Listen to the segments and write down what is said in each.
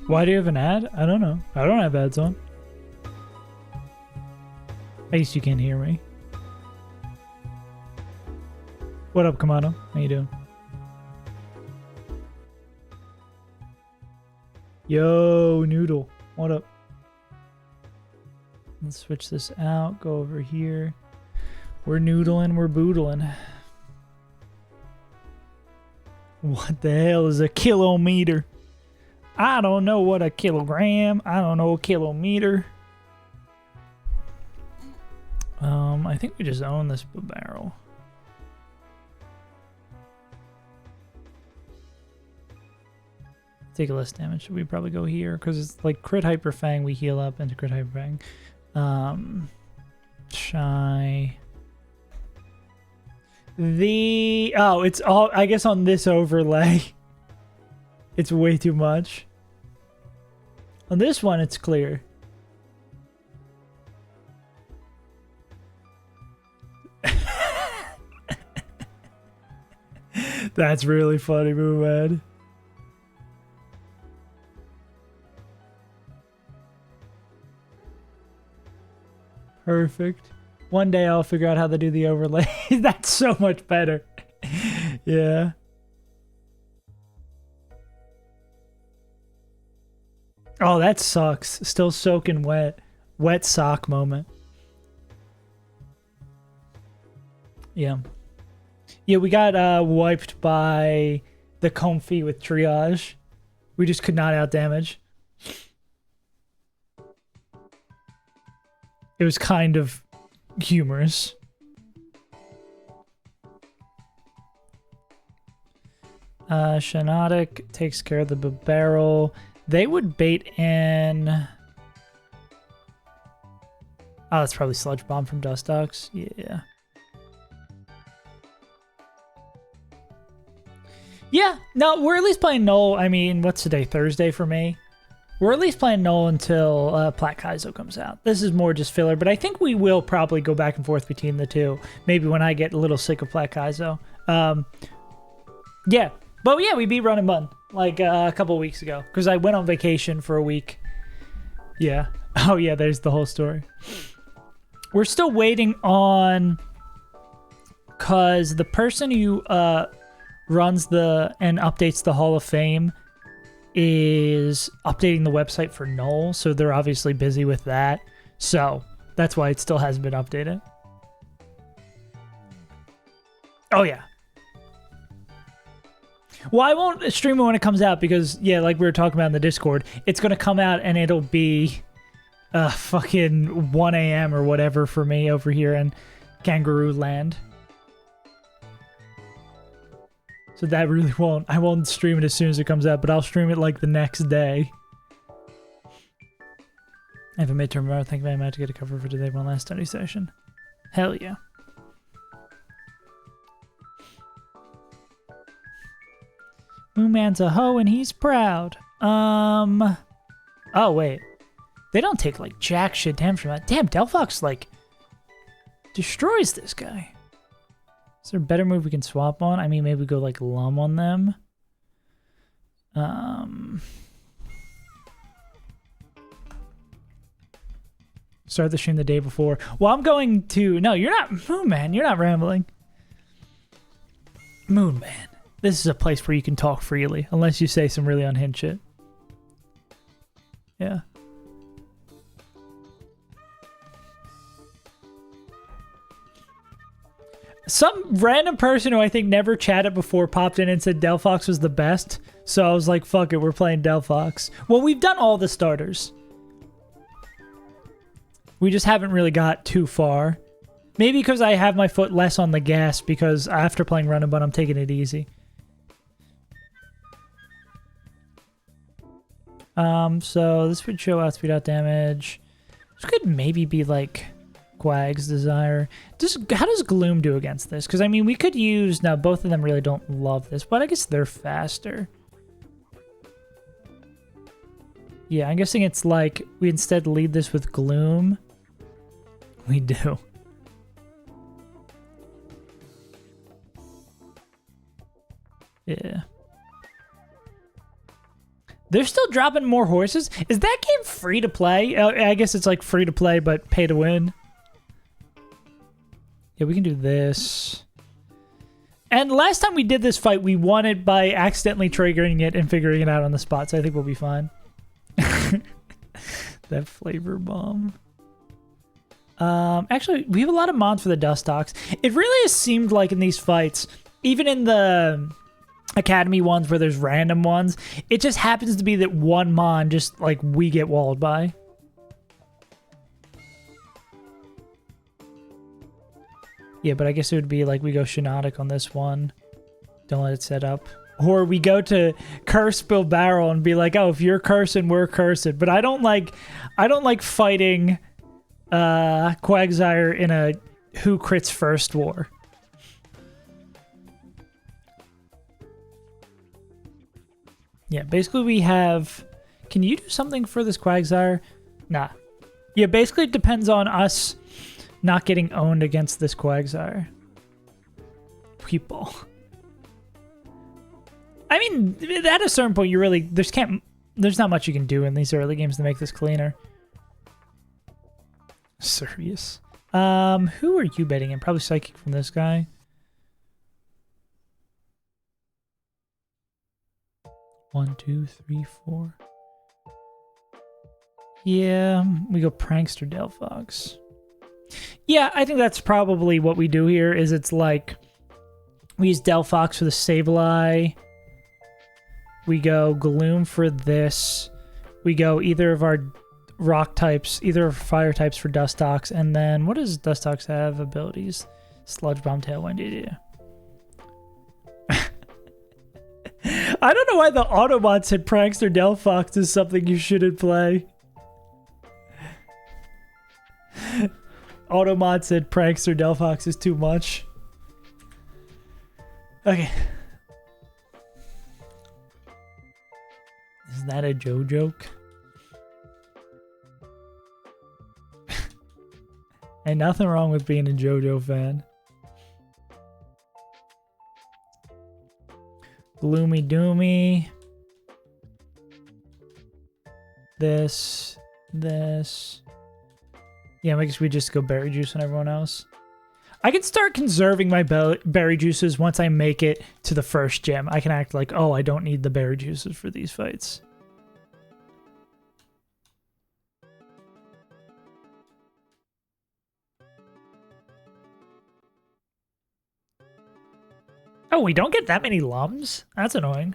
Why do you have an ad? I don't know. I don't have ads on. At least you can't hear me. What up, Kamado? How you doing? Yo, Noodle. What up? Let's switch this out. Go over here. We're noodling. We're boodling. What the hell is a kilometer? I don't know what a kilogram. I don't know a kilometer. I think we just own this barrel. Take less damage. Should we probably go here? Because it's like crit hyper fang, we heal up into crit hyper fang. Shy. It's all, I guess on this overlay. It's way too much. On this one, it's clear. That's really funny, Moomad. Perfect. One day I'll figure out how to do the overlay. That's so much better. Yeah. Oh, that sucks. Still soaking wet. Wet sock moment. Yeah. Yeah, we got wiped by the Comfy with triage. We just could not outdamage. It was kind of humorous. Shanotic takes care of the barrel. They would bait in... Oh, that's probably Sludge Bomb from Dust Dogs. Yeah. Yeah, no, we're at least playing Null. I mean, what's today? Thursday for me? We're at least playing Null until Plat Kaizo comes out. This is more just filler, but I think we will probably go back and forth between the two. Maybe when I get a little sick of Plat Kaizo. Yeah. But yeah, we beat Run and Bun like a couple weeks ago because I went on vacation for a week. Yeah. Oh yeah, there's the whole story. We're still waiting on... Because the person who runs and updates the Hall of Fame is updating the website for Null, so they're obviously busy with that. So that's why it still hasn't been updated. Oh yeah. Well, I won't stream it when it comes out because, yeah, like we were talking about in the Discord, it's going to come out and it'll be fucking 1 a.m. or whatever for me over here in Kangaroo Land. So that really won't... I won't stream it as soon as it comes out, but I'll stream it like the next day. I have a midterm tomorrow. Thank you very much to get a cover for today. One last study session. Hell yeah. Moonman's a hoe and he's proud. Oh, wait. They don't take, like, jack shit damage from that. Damn, Delphox, like, destroys this guy. Is there a better move we can swap on? I mean, maybe go, like, Lum on them. Start the stream the day before. Well, I'm going to... No, you're not... Moonman, you're not rambling. Moonman. This is a place where you can talk freely, unless you say some really unhinged shit. Yeah. Some random person who I think never chatted before popped in and said Delphox was the best. So I was like, fuck it, we're playing Delphox. Well, we've done all the starters. We just haven't really got too far. Maybe because I have my foot less on the gas because after playing Run and Bun, I'm taking it easy. So this would show outspeed out damage. This could maybe be like Quag's Desire. How does Gloom do against this? Because I mean, we could use... Now, both of them really don't love this, but I guess they're faster. Yeah, I'm guessing it's like we instead lead this with Gloom. We do. Yeah. They're still dropping more horses. Is that game free to play? I guess it's like free to play, but pay to win. Yeah, we can do this. And last time we did this fight, we won it by accidentally triggering it and figuring it out on the spot, so I think we'll be fine. That flavor bomb. Actually, we have a lot of mons for the dust docs. It really has seemed like in these fights, even in the academy ones where there's random ones, it just happens to be that one mon just, like, we get walled by. Yeah, but I guess it would be like we go Shinotic on this one. Don't let it set up. Or we go to Curse Bill Barrel and be like, oh, if you're cursing, we're cursing. But I don't like fighting Quagsire in a who crits first war. Yeah, basically we have... Can you do something for this Quagsire? Nah. Yeah, basically it depends on us not getting owned against this Quagsire. People. I mean, at a certain point, you really... There's not much you can do in these early games to make this cleaner. Serious. Who are you betting in? Probably Psychic from this guy. One, two, three, four. Yeah, we go Prankster Delphox. Yeah, I think that's probably what we do here, is it's like... We use Delphox for the Sableye. We go Gloom for this. We go either of our rock types, either of fire types for Dustox, and then what does Dustox have abilities? Sludge Bomb, Tailwind, yeah. I don't know why the Autobot said Prankster Delphox is something you shouldn't play. Automod said Prankster Delphox is too much. Okay. Is that a Joe joke? Ain't nothing wrong with being a JoJo fan. Gloomy Doomy. This. Yeah, I guess we just go berry juice on everyone else. I can start conserving my berry juices once I make it to the first gym. I can act like, oh, I don't need the berry juices for these fights. Oh, we don't get that many lums? That's annoying.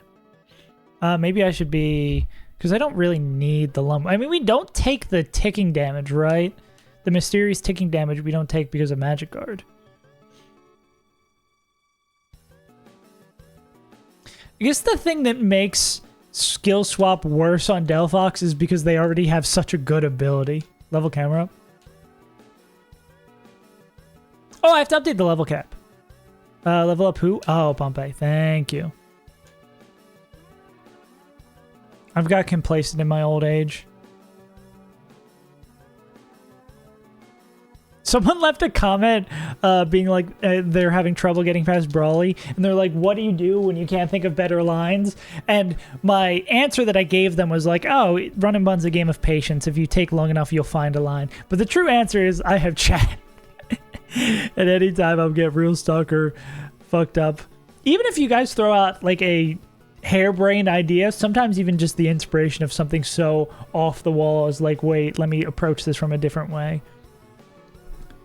Maybe I should be... Because I don't really need the lum. I mean, we don't take the ticking damage, right? The mysterious ticking damage we don't take because of Magic Guard. I guess the thing that makes skill swap worse on Delphox is because they already have such a good ability. Level camera up. Oh, I have to update the level cap. Level up who? Oh, Pompey. Thank you. I've got complacent in my old age. Someone left a comment being like they're having trouble getting past Brawly, and they're like, what do you do when you can't think of better lines? And my answer that I gave them was like, oh, Run and Bun's a game of patience. If you take long enough, you'll find a line. But the true answer is I have chat. At any time, I'll get real stuck or fucked up. Even if you guys throw out like a harebrained idea, sometimes even just the inspiration of something so off the wall is like, wait, let me approach this from a different way.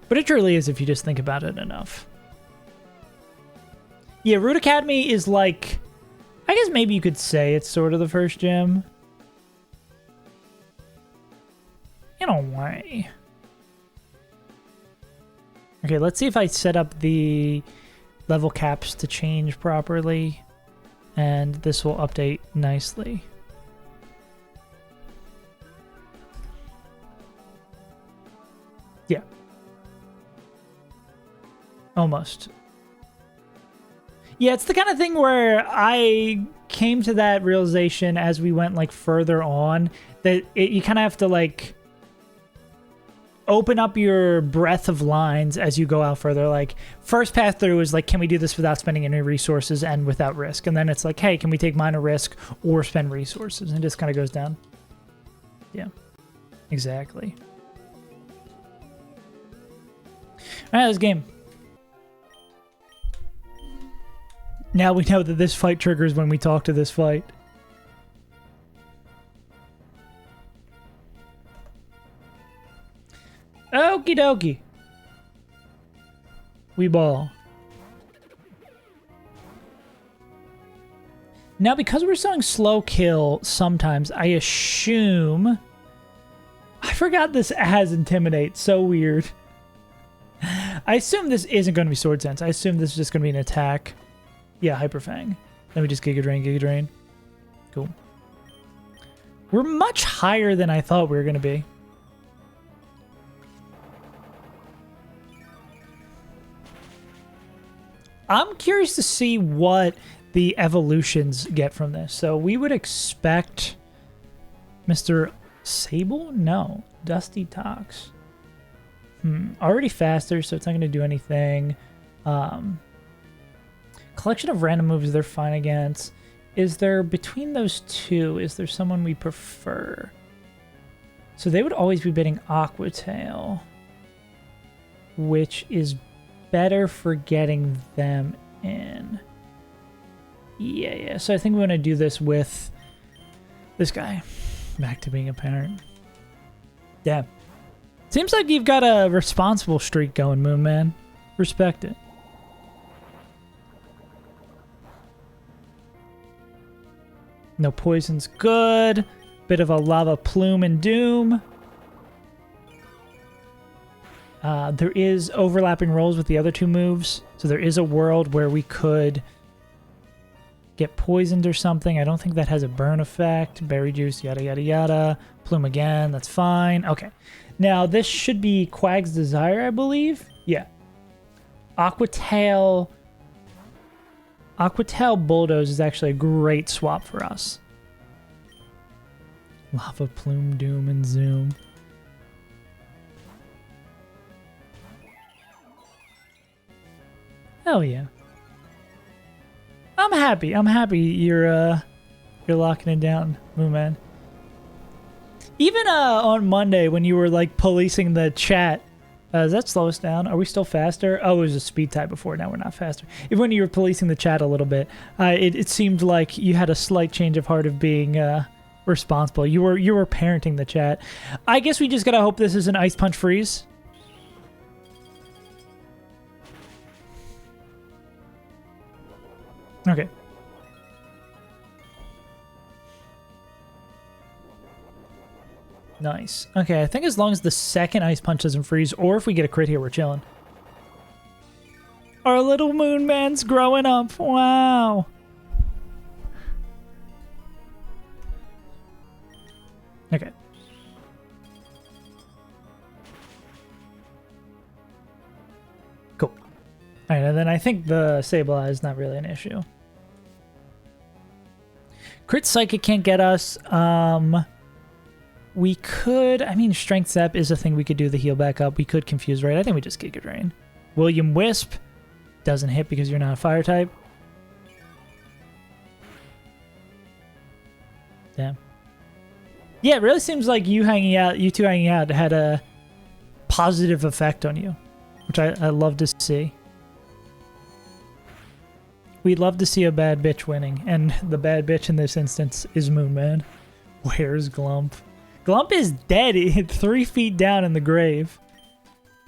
But it truly is if you just think about it enough. Yeah, Root Academy is like... I guess maybe you could say it's sort of the first gym. In a way. Okay, let's see if I set up the level caps to change properly. And this will update nicely. Yeah. Almost. Yeah, it's the kind of thing where I came to that realization as we went like further on that you kind of have to like open up your breadth of lines as you go out further. Like, first path through is like, can we do this without spending any resources and without risk? And then it's like, hey, can we take minor risk or spend resources? And it just kind of goes down. Yeah, exactly. All right, let's game. Now we know that this fight triggers when we talk to this fight. Okie dokie. We ball. Now, because we're selling slow kill sometimes, I assume... I forgot this has Intimidate. So weird. I assume this isn't going to be Sword Sense. I assume this is just going to be an attack. Yeah, Hyper Fang. Then we just Giga Drain. Cool. We're much higher than I thought we were going to be. I'm curious to see what the evolutions get from this. So we would expect Mr. Sable? No. Dusty Tox. Already faster, so it's not going to do anything. Collection of random moves they're fine against. Is there, between those two, is there someone we prefer? So they would always be bidding Aqua Tail, which is better for getting them in. Yeah. So I think we want to do this with this guy. Back to being a parent. Yeah. Seems like you've got a responsible streak going, Moon Man. Respect it. No poison's good. Bit of a lava plume and doom. There is overlapping rolls with the other two moves. So there is a world where we could get poisoned or something. I don't think that has a burn effect. Berry juice, yada, yada, yada. Plume again, that's fine. Okay. Now, this should be Quag's Desire, I believe. Yeah. Aqua Tail Bulldoze is actually a great swap for us. Lava Plume, Doom, and Zoom. Hell yeah. I'm happy. I'm happy you're locking it down, Moon Man. Even on Monday when you were like policing the chat, does that slow us down? Are we still faster? Oh, it was a speed type before. Now we're not faster. Even when you were policing the chat a little bit, it seemed like you had a slight change of heart of being responsible. You were parenting the chat. I guess we just gotta hope this is an Ice Punch freeze. Okay. Nice. Okay, I think as long as the second Ice Punch doesn't freeze, or if we get a crit here, we're chilling. Our little Moon Man's growing up. Wow. Okay. Cool. Alright, and then I think the Sable Eye is not really an issue. Crit Psychic can't get us. We could, I mean, Strength Zap is a thing we could do the heal back up. We could Confuse Raid. I think we just Giga Drain. William Wisp doesn't hit because you're not a fire type. Damn. Yeah, it really seems like you two hanging out had a positive effect on you, which I love to see. We'd love to see a bad bitch winning, and the bad bitch in this instance is Moon Man. Where's Glump? Glump is dead. He hit 3 feet down in the grave.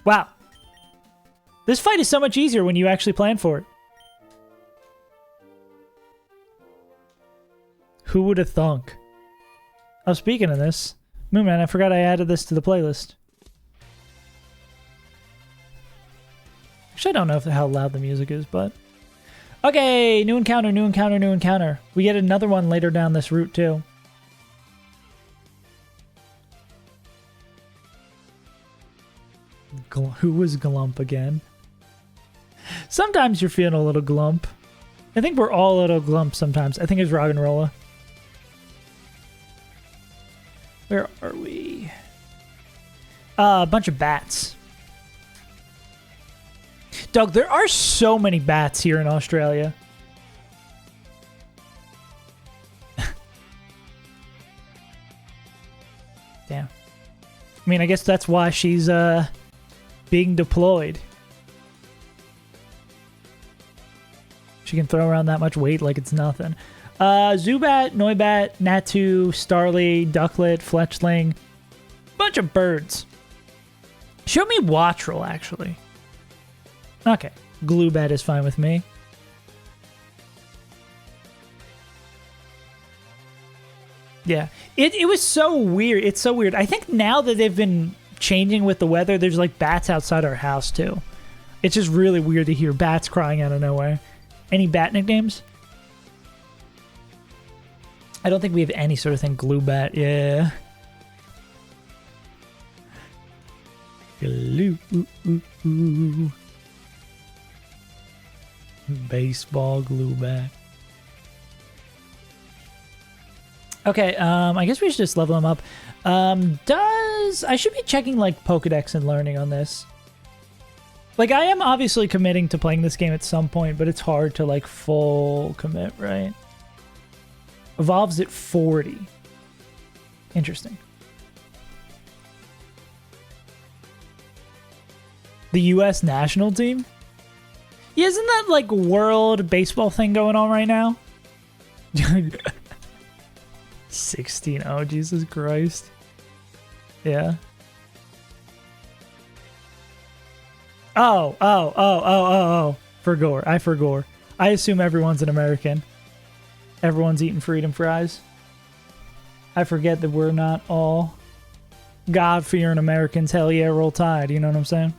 Wow. This fight is so much easier when you actually plan for it. Who would have thunk? Oh, speaking of this, Moon Man, I forgot I added this to the playlist. Actually, I don't know how loud the music is, but... Okay, new encounter, new encounter, new encounter. We get another one later down this route, too. Who was Glump again? Sometimes you're feeling a little glump. I think we're all a little glump sometimes. I think it's Roggenrola. Where are we? A bunch of bats. Doug, there are so many bats here in Australia. Damn. I mean, I guess that's why she's being deployed. She can throw around that much weight like it's nothing. Zubat, Noibat, Natu, Starly, Ducklet, Fletchling. Bunch of birds. Show me Wattrel, actually. Okay. Glubat is fine with me. Yeah. It was so weird. It's so weird. I think now that they've been changing with the weather, there's like bats outside our house too. It's just really weird to hear bats crying out of nowhere. Any bat nicknames? I don't think we have any sort of thing. Glubat, yeah. Glue. Baseball Glubat. Okay, I guess we should just level him up. I should be checking like Pokedex and learning on this. Like, I am obviously committing to playing this game at some point, but it's hard to like full commit, right? Evolves at 40. Interesting. The U.S. national team? Yeah, isn't that like world baseball thing going on right now? 16. Oh, Jesus Christ. Yeah. Oh. Forgore. I forgore. I assume everyone's an American. Everyone's eating freedom fries. I forget that we're not all God-fearing Americans. Hell yeah, roll tide. You know what I'm saying?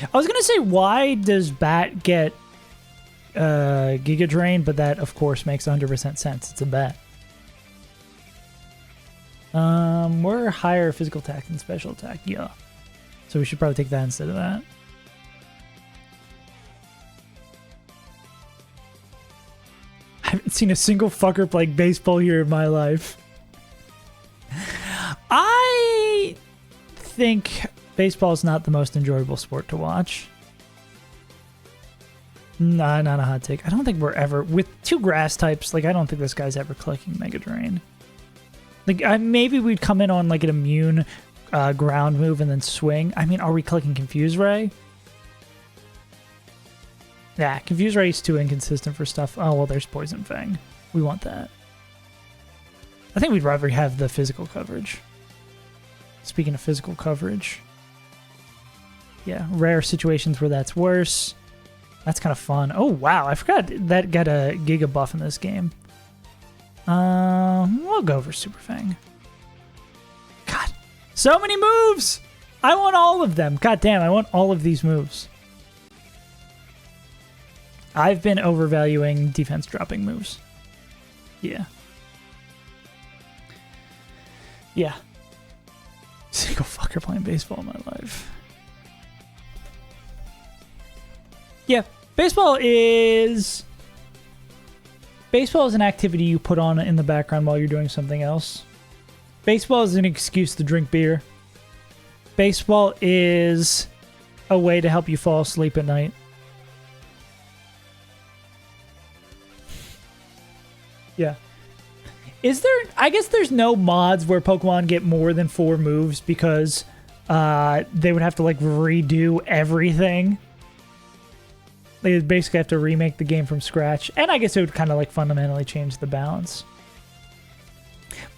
I was gonna say, why does Bat get Giga Drain? But that, of course, makes 100% sense. It's a bat. We're higher physical attack than special attack. Yeah. So we should probably take that instead of that. I haven't seen a single fucker play baseball here in my life. I think baseball is not the most enjoyable sport to watch. Nah, not a hot take. I don't think we're ever, with two grass types, like, I don't think this guy's ever clicking Mega Drain. Like, maybe we'd come in on, like, an immune ground move and then swing. I mean, are we clicking Confuse Ray? Yeah, Confuse Ray is too inconsistent for stuff. Oh, well, there's Poison Fang. We want that. I think we'd rather have the physical coverage. Speaking of physical coverage. Yeah, rare situations where that's worse. That's kind of fun. Oh, wow. I forgot that got a Giga buff in this game. We'll go for Super Fang. God, so many moves! I want all of them. God damn, I want all of these moves. I've been overvaluing defense dropping moves. Yeah. Yeah. Single fucker playing baseball in my life. Yeah, baseball is an activity you put on in the background while you're doing something else. Baseball is an excuse to drink beer. Baseball is a way to help you fall asleep at night. Yeah. Is there... I guess there's no mods where Pokemon get more than 4 moves because they would have to, like, redo everything. They would basically have to remake the game from scratch. And I guess it would kind of, like, fundamentally change the balance.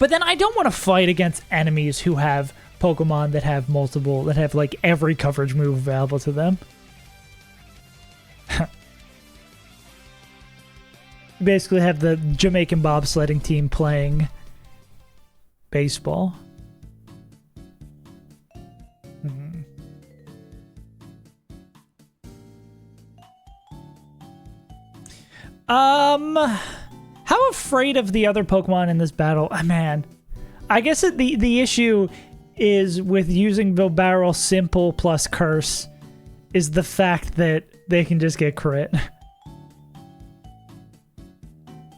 But then I don't want to fight against enemies who have Pokemon that have multiple... that have, like, every coverage move available to them. Basically have the Jamaican bobsledding team playing baseball. How afraid of the other Pokemon in this battle? Oh, man. I guess the issue is with using Bilbarrel Simple plus Curse is the fact that they can just get crit.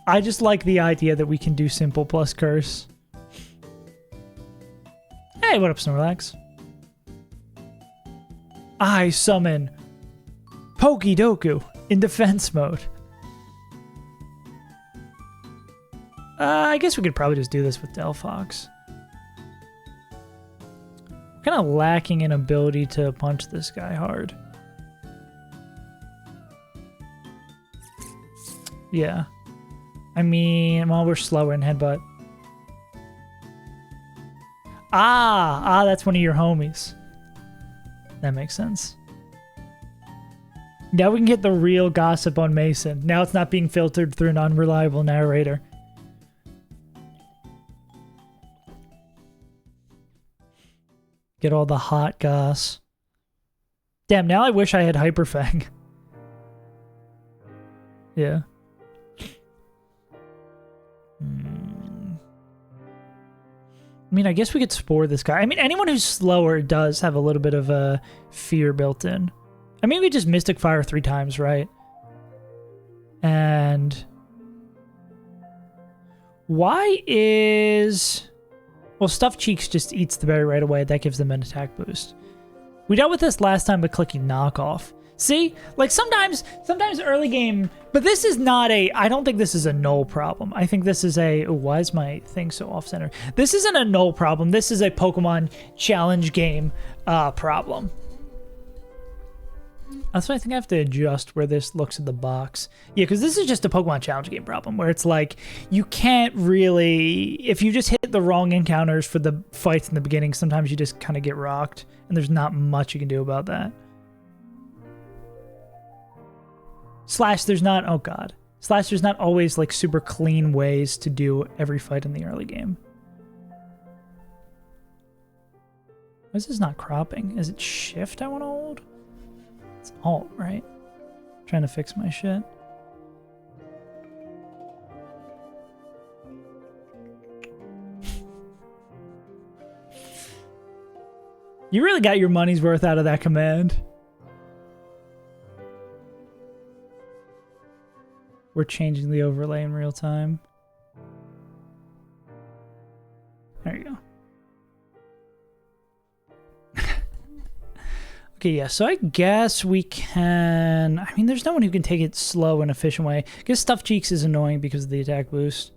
I just like the idea that we can do Simple plus Curse. Hey, what up, Snorlax? I summon Pokédoku in defense mode. I guess we could probably just do this with Delphox. Kind of lacking in ability to punch this guy hard. Yeah. I mean, well, we're slower in headbutt. That's one of your homies. That makes sense. Now we can get the real gossip on Mason. Now it's not being filtered through an unreliable narrator. Get all the hot goss. Damn, now I wish I had Hyper Fang. Yeah. I mean, I guess we could Spore this guy. I mean, anyone who's slower does have a little bit of a fear built in. I mean, we just Mystic Fire 3 times, right? And why is... Well, Stuffed Cheeks just eats the berry right away. That gives them an attack boost. We dealt with this last time by clicking knockoff. See? Like, sometimes early game... But this is not a... I don't think this is a null problem. I think this is a... Ooh, why is my thing so off-center? This isn't a null problem. This is a Pokemon challenge game problem. That's why I think I have to adjust where this looks in the box. Yeah, because this is just a Pokemon challenge game problem where it's like, you can't really... If you just hit the wrong encounters for the fights in the beginning, sometimes you just kind of get rocked. And there's not much you can do about that. Slash, there's not... Oh, God. Slash, there's not always, like, super clean ways to do every fight in the early game. Why is this not cropping? Is it shift I want to hold? It's alt, right? Trying to fix my shit. You really got your money's worth out of that command. We're changing the overlay in real time. There you go. Okay, yeah, so I guess we can... I mean, there's no one who can take it slow and efficient way. I guess Stuffed Cheeks is annoying because of the attack boost.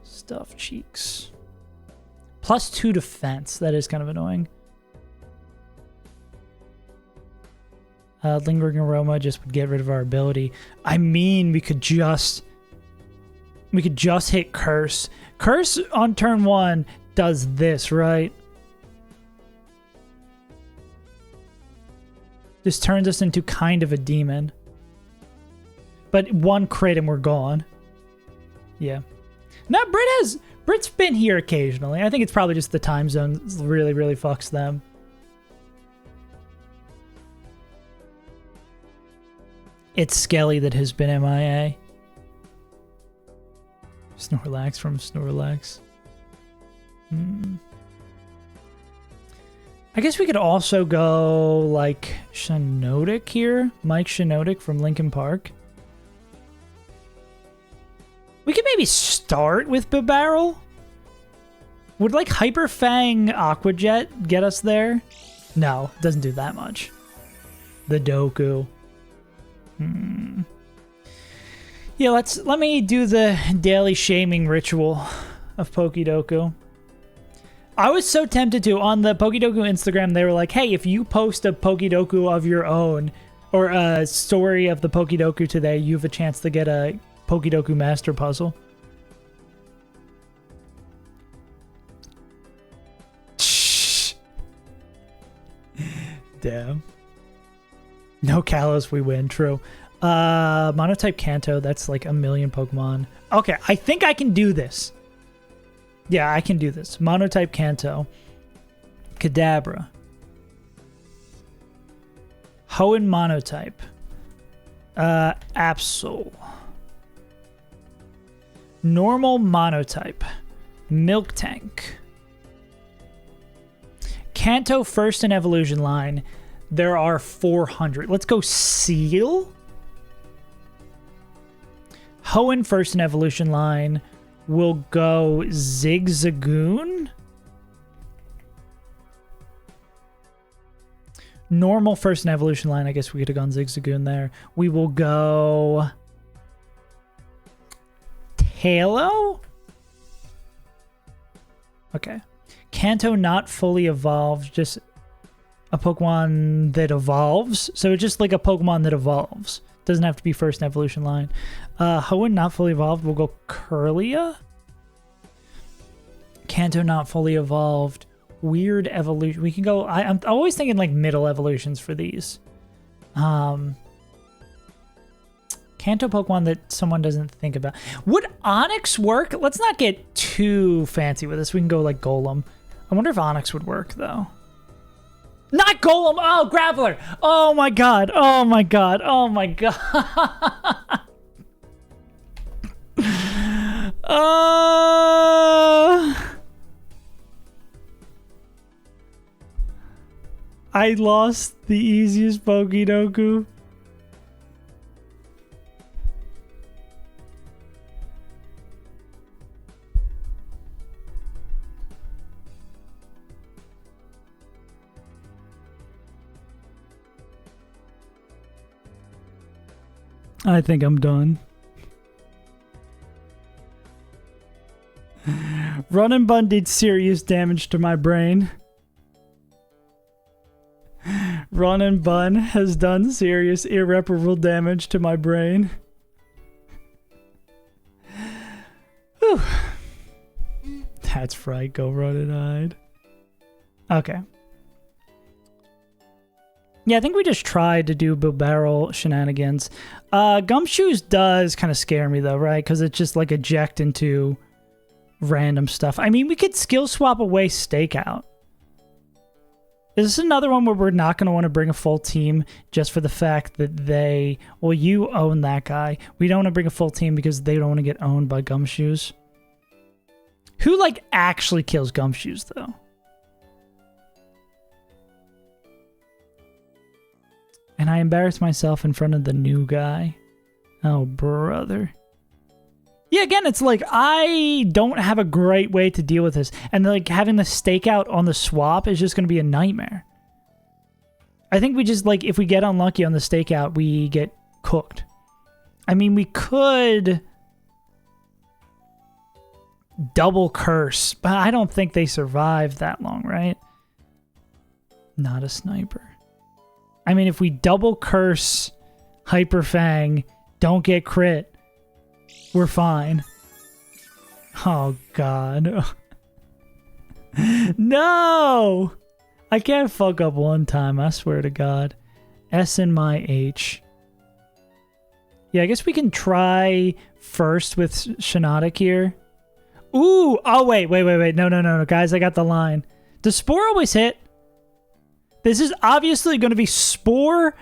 Stuffed Cheeks. +2 defense. That is kind of annoying. Lingering Aroma just would get rid of our ability. I mean, we could just hit Curse. Curse on turn 1 does this, right? This turns us into kind of a demon. But 1 crit and we're gone. Yeah. Now, Brit's been here occasionally. I think it's probably just the time zone really, really fucks them. It's Skelly that has been MIA. Snorlax from Snorlax. I guess we could also go, like, Shiinotic here. Mike Shiinotic from Linkin Park. We could maybe start with Bibarel. Would, like, Hyper Fang Aqua Jet get us there? No, it doesn't do that much. The Doku. Yeah, let me do the daily shaming ritual of Pokédoku. I was so tempted to. On the Pokédoku Instagram, they were like, hey, if you post a Pokédoku of your own or a story of the Pokédoku today, you have a chance to get a Pokédoku Master Puzzle. Damn. No Kalos, we win. True. Monotype Kanto, that's like a million Pokemon. Okay, I think I can do this. Yeah, I can do this. Monotype Kanto. Kadabra. Hoenn Monotype. Absol. Normal Monotype. Milk Tank. Kanto first in evolution line. There are 400. Let's go Seal. Hoenn first in evolution line will go Zigzagoon. Normal first in evolution line. I guess we could have gone Zigzagoon there. We will go Halo. Okay. Kanto not fully evolved, just a Pokemon that evolves. So it's just like a Pokemon that evolves. Doesn't have to be first in evolution line. Hoenn not fully evolved. We'll go Curlia. Kanto not fully evolved. Weird evolution. We can go. I'm always thinking like middle evolutions for these. Kanto Pokemon that someone doesn't think about. Would Onyx work? Let's not get too fancy with this. We can go like Golem. I wonder if Onyx would work though. Not Golem! Oh, Graveler! Oh my god! Oh my god! Oh my god! I lost the easiest Pokédoku. I think I'm done. Run and Bun did serious damage to my brain. Run and Bun has done serious, irreparable damage to my brain. Whew. That's right, go Run and Hide. Okay. Yeah, I think we just tried to do barrel shenanigans. Gumshoes does kind of scare me though, right? Because it's just like eject into random stuff. I mean, we could skill swap away Stakeout. Is this another one where we're not going to want to bring a full team just for the fact that they... Well, you own that guy. We don't want to bring a full team because they don't want to get owned by Gumshoes. Who, like, actually kills Gumshoes, though? And I embarrassed myself in front of the new guy. Oh, brother. Yeah, again, it's like, I don't have a great way to deal with this. And, like, having the Stakeout on the swap is just going to be a nightmare. I think we just, like, if we get unlucky on the Stakeout, we get cooked. I mean, we could double curse, but I don't think they survive that long, right? Not a sniper. I mean, if we double curse Hyper Fang, don't get crit, we're fine. Oh, God. No! I can't fuck up one time, I swear to God. S in my H. Yeah, I guess we can try first with Shiinotic here. Ooh! Oh, wait. No, guys, I got the line. Does Spore always hit? This is obviously going to be Spore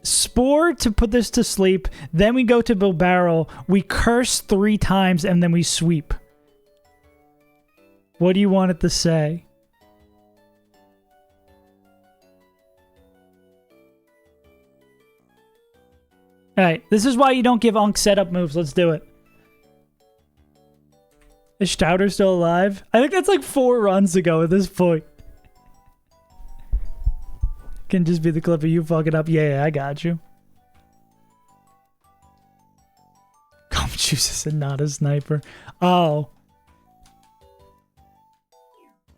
to put this to sleep. Then we go to Bilbarrel. We curse 3 times and then we sweep. What do you want it to say? Alright, this is why you don't give Unk setup moves. Let's do it. Is Stouter still alive? I think that's like 4 runs ago at this point. Can just be the clip of you fucking up. Yeah, I got you. Gumshoes is not a sniper. Oh.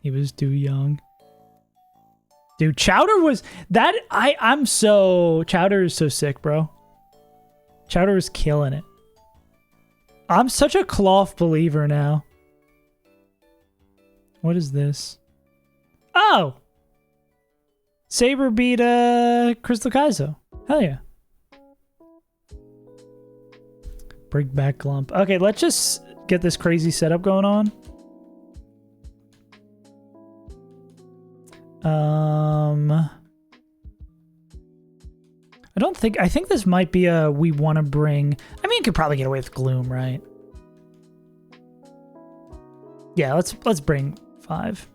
He was too young. Dude, Chowder was... That... I'm so... Chowder is so sick, bro. Chowder is killing it. I'm such a Cloth believer now. What is this? Oh! Saber beat Crystal Kaizo. Hell yeah. Bring back Glump. Okay, let's just get this crazy setup going on. I think this might be a we want to bring... I mean, you could probably get away with Gloom, right? Yeah, let's bring 5.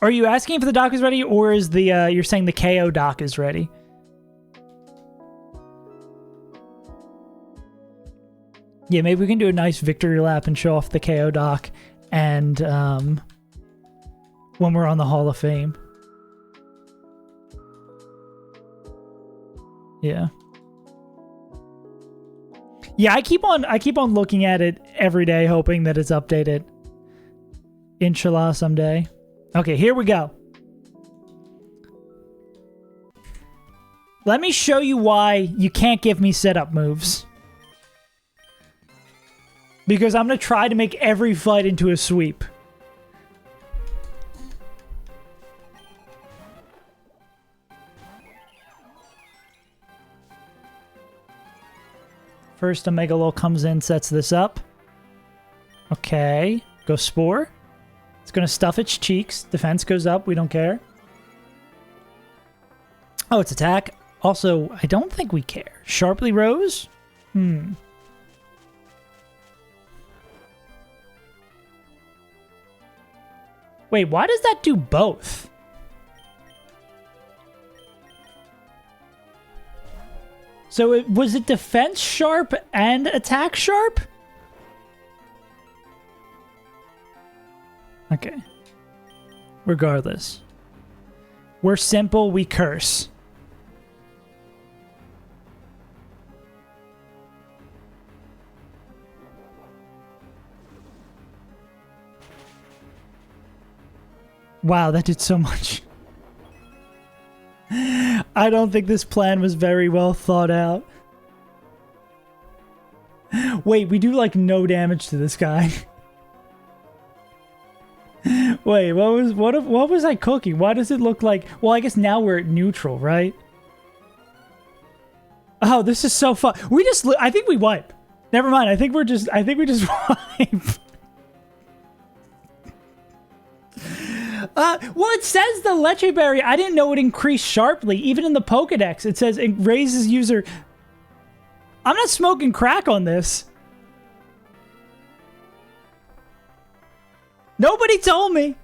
Are you asking if the dock is ready, or is the you're saying the KO dock is ready? Yeah, maybe we can do a nice victory lap and show off the KO dock, and when we're on the Hall of Fame. Yeah. Yeah, I keep on looking at it every day, hoping that it's updated. Inshallah someday. Okay, here we go. Let me show you why you can't give me setup moves. Because I'm going to try to make every fight into a sweep. First, a Megalol comes in, sets this up. Okay. Go Spore. It's going to stuff its cheeks. Defense goes up. We don't care. Oh, it's attack. Also, I don't think we care. Sharply Rose? Wait, why does that do both? So was it defense sharp and attack sharp? Okay. Regardless. We're simple, we curse. Wow, that did so much. I don't think this plan was very well thought out. Wait, we do like no damage to this guy. Wait, what was I cooking? Why does it look like... Well, I guess now we're at neutral, right? Oh, this is so fun. We just... I think we wipe. Never mind. I think we just wipe. Well, it says the Leche Berry. I didn't know it increased sharply. Even in the Pokedex, it says it raises user... I'm not smoking crack on this. Nobody told me.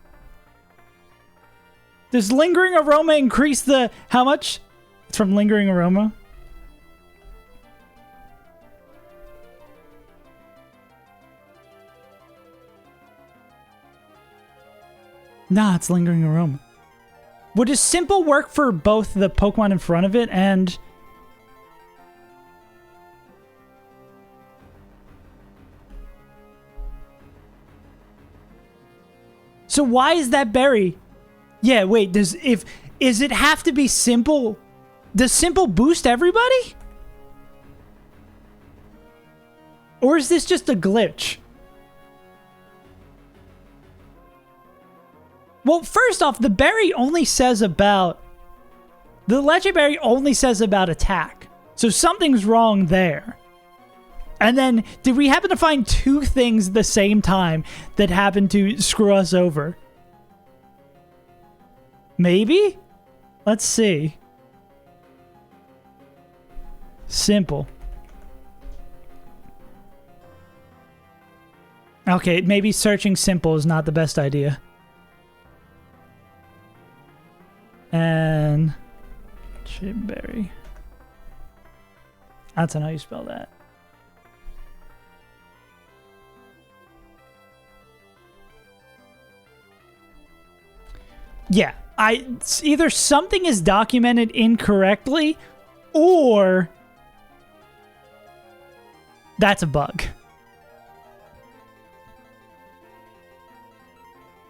Does Lingering Aroma increase the... How much? It's from Lingering Aroma. Nah, it's Lingering Aroma. Well, does Simple work for both the Pokemon in front of it and... So why is that berry? Yeah, wait, does it have to be Simple? Does Simple boost everybody? Or is this just a glitch? Well, first off, the berry only says about... The Leche Berry only says about attack. So something's wrong there. And then, did we happen to find two things at the same time that happened to screw us over? Maybe? Let's see. Simple. Okay, maybe searching Simple is not the best idea. And... Chimberry. That's how you spell that. Yeah, either something is documented incorrectly, or that's a bug.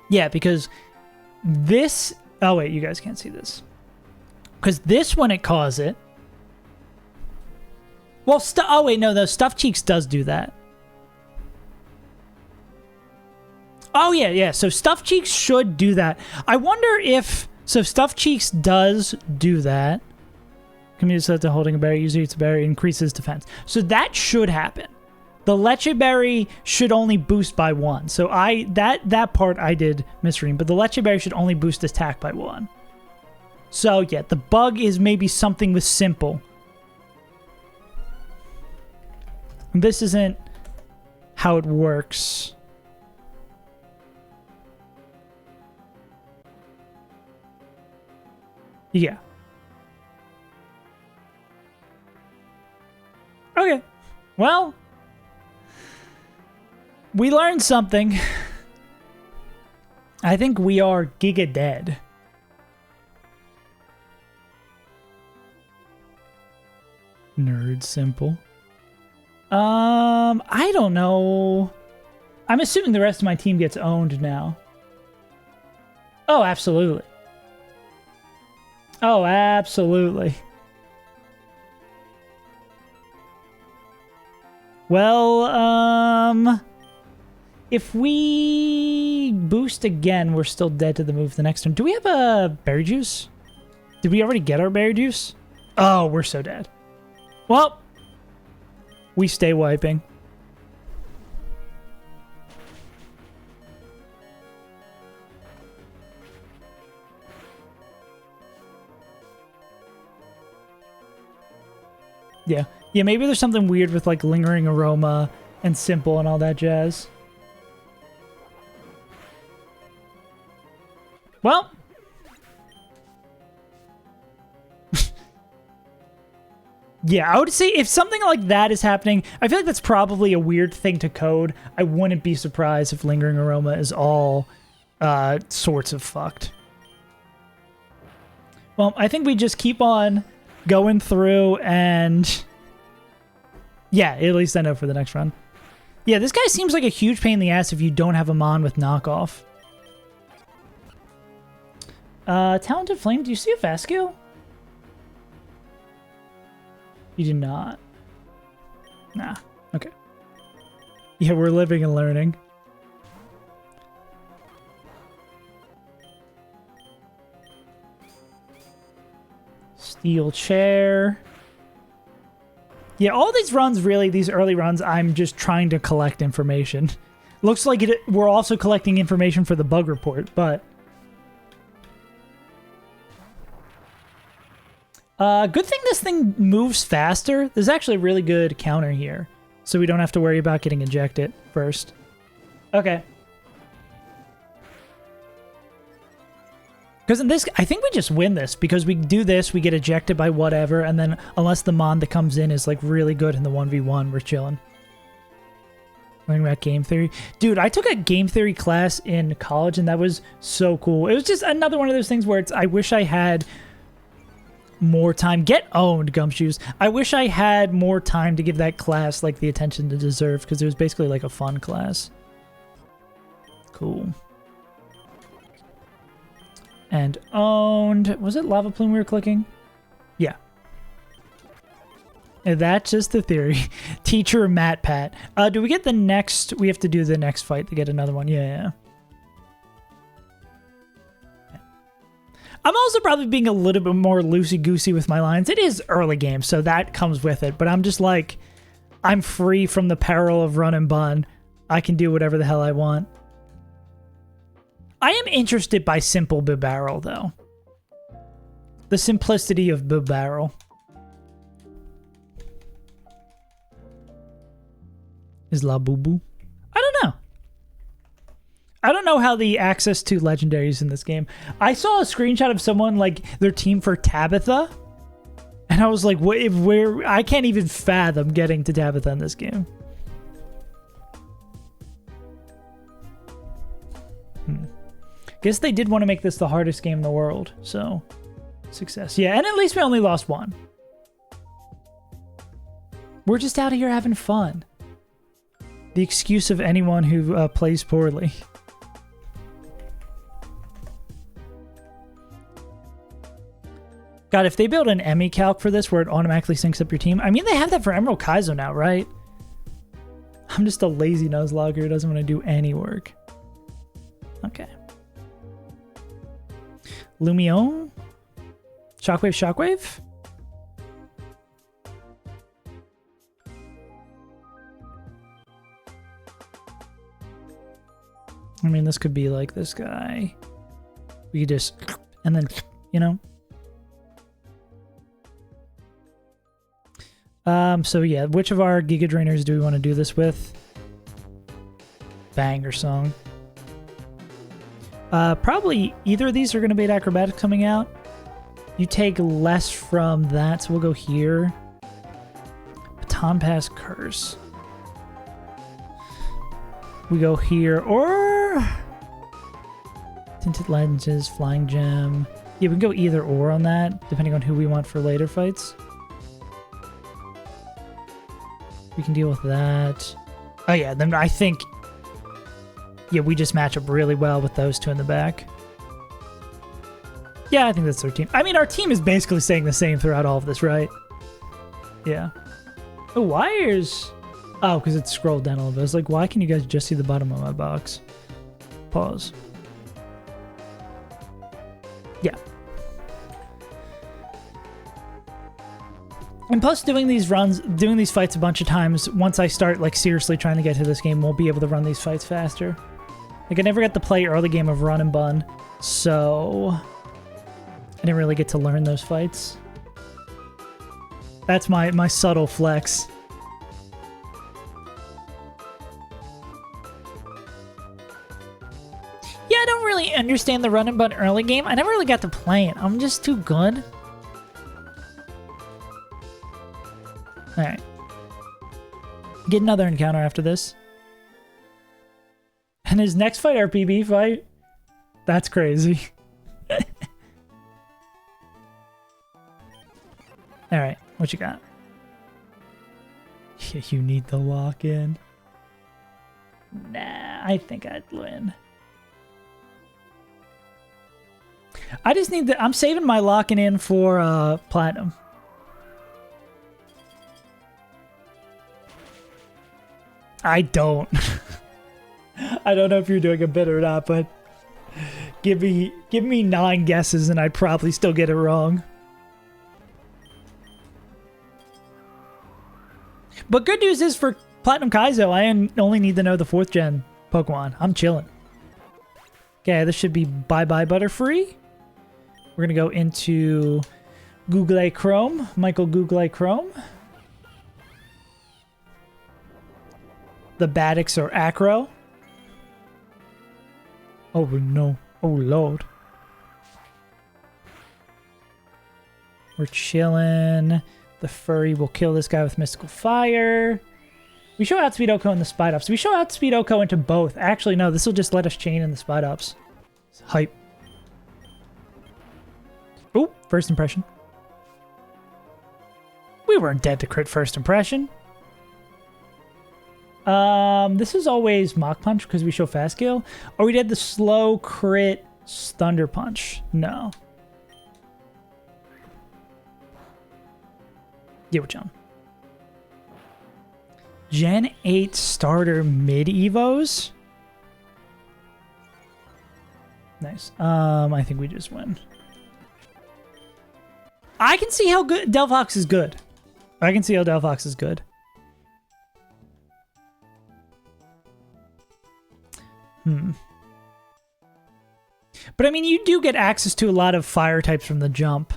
Yeah, because this... Oh, wait, you guys can't see this. Because this one, it caused it. Well, oh, wait, no, the Stuffed Cheeks does do that. Oh, yeah. So Stuffed Cheeks should do that. I wonder if... So Stuffed Cheeks does do that. Community set to holding a berry. User eats a berry, increases defense. So that should happen. The Leche Berry should only boost by 1. So that part I did misread. But the Leche Berry should only boost attack by 1. So, yeah, the bug is maybe something with Simple. This isn't how it works. Yeah. Okay. Well, we learned something. I think we are giga dead. Nerd simple. I don't know. I'm assuming the rest of my team gets owned now. Oh, absolutely. Oh, absolutely. Well, if we boost again, we're still dead to the move the next turn. Do we have a berry juice? Did we already get our berry juice? Oh, we're so dead. Well, we stay wiping. Yeah. Yeah, maybe there's something weird with like lingering aroma and simple and all that jazz. Well. Yeah, I would say if something like that is happening, I feel like that's probably a weird thing to code. I wouldn't be surprised if lingering aroma is all sorts of fucked. Well, I think we just keep on going through and... Yeah, at least I know for the next run. Yeah, this guy seems like a huge pain in the ass if you don't have a Mon with knockoff. Talented Flame, do you see a Vasco? You do not. Nah, okay. Yeah, we're living and learning. Steel chair. Yeah, all these runs, really, these early runs, I'm just trying to collect information. Looks like we're also collecting information for the bug report, but... good thing this thing moves faster. There's actually a really good counter here, so we don't have to worry about getting ejected first. Okay. Because in this, I think we just win this, because we do this, we get ejected by whatever, and then unless the Mon that comes in is like really good in the 1v1, we're chilling. Learning about game theory. Dude, I took a game theory class in college, and that was so cool. It was just another one of those things where it's, I wish I had more time. Get owned, Gumshoes. I wish I had more time to give that class like the attention to deserve, because it was basically like a fun class. Cool. And owned. Was it Lava Plume we were clicking? Yeah. And that's just the theory. Teacher Matt Pat. Do we get the next? We have to do the next fight to get another one. Yeah. I'm also probably being a little bit more loosey-goosey with my lines. It is early game, so that comes with it. But I'm just like, I'm free from the peril of run and bun. I can do whatever the hell I want. I am interested by simple Bibarrel, though. The simplicity of Bibarrel. Is La Boo Boo? I don't know. I don't know how the access to legendaries in this game. I saw a screenshot of someone, like, their team for Tabitha. And I was like, where? I can't even fathom getting to Tabitha in this game. Guess they did want to make this the hardest game in the world, so success. Yeah, and at least we only lost one. We're just out here having fun. The excuse of anyone who plays poorly. God, if they build an Emmy calc for this where it automatically syncs up your team. I mean, they have that for Emerald Kaizo now, right? I'm just a lazy nuzlocke who doesn't want to do any work. Okay. Lumion? Shockwave, Shockwave? I mean, this could be like this guy. We could just... And then, you know? So yeah, which of our Giga Drainers do we want to do this with? Banger song. Probably either of these are going to be at Acrobatics coming out. You take less from that, so we'll go here. Baton Pass Curse. We go here, or... Tinted Lenses, Flying Gem. Yeah, we can go either or on that, depending on who we want for later fights. We can deal with that. Oh yeah, then I think... Yeah, we just match up really well with those two in the back. Yeah, I think that's our team. I mean, our team is basically staying the same throughout all of this, right? Yeah. The wires... Oh, because it's scrolled down a little bit. I was like, why can you guys just see the bottom of my box? Pause. Yeah. And plus, doing these fights a bunch of times, once I start, like, seriously trying to get to this game, won't be able to run these fights faster. Like, I never got to play early game of Run and Bun, so... I didn't really get to learn those fights. That's my subtle flex. Yeah, I don't really understand the Run and Bun early game. I never really got to play it. I'm just too good. Alright. Get another encounter after this. And his next fight, RPB fight? That's crazy. Alright, what you got? Yeah, you need the lock-in. Nah, I think I'd win. I just need the... I'm saving my lock-in in for Platinum. I don't. I don't know if you're doing a bit or not, but give me 9 guesses and I'd probably still get it wrong. But good news is for Platinum Kaizo, I only need to know the 4th gen Pokemon. I'm chilling. Okay, this should be Bye-Bye Butterfree. We're going to go into Google Chrome. Michael Google Chrome. The Badix or Acro. Oh no. Oh lord. We're chilling. The Furry will kill this guy with Mystical Fire. We show Outspeed Oko in the Spite Ups. We show Outspeed Oko into both. Actually, no, this will just let us chain in the Spite Ups. Hype. Oh, first impression. We weren't dead to crit first impression. This is always Mach Punch because we show Fast Kill. Or we did the slow crit Thunder Punch. No. Yeah, we're chilling. Gen 8 starter mid Evos. Nice. I think we just win. I can see how good Delphox is good. I can see how Delphox is good. But I mean, you do get access to a lot of fire types from the jump.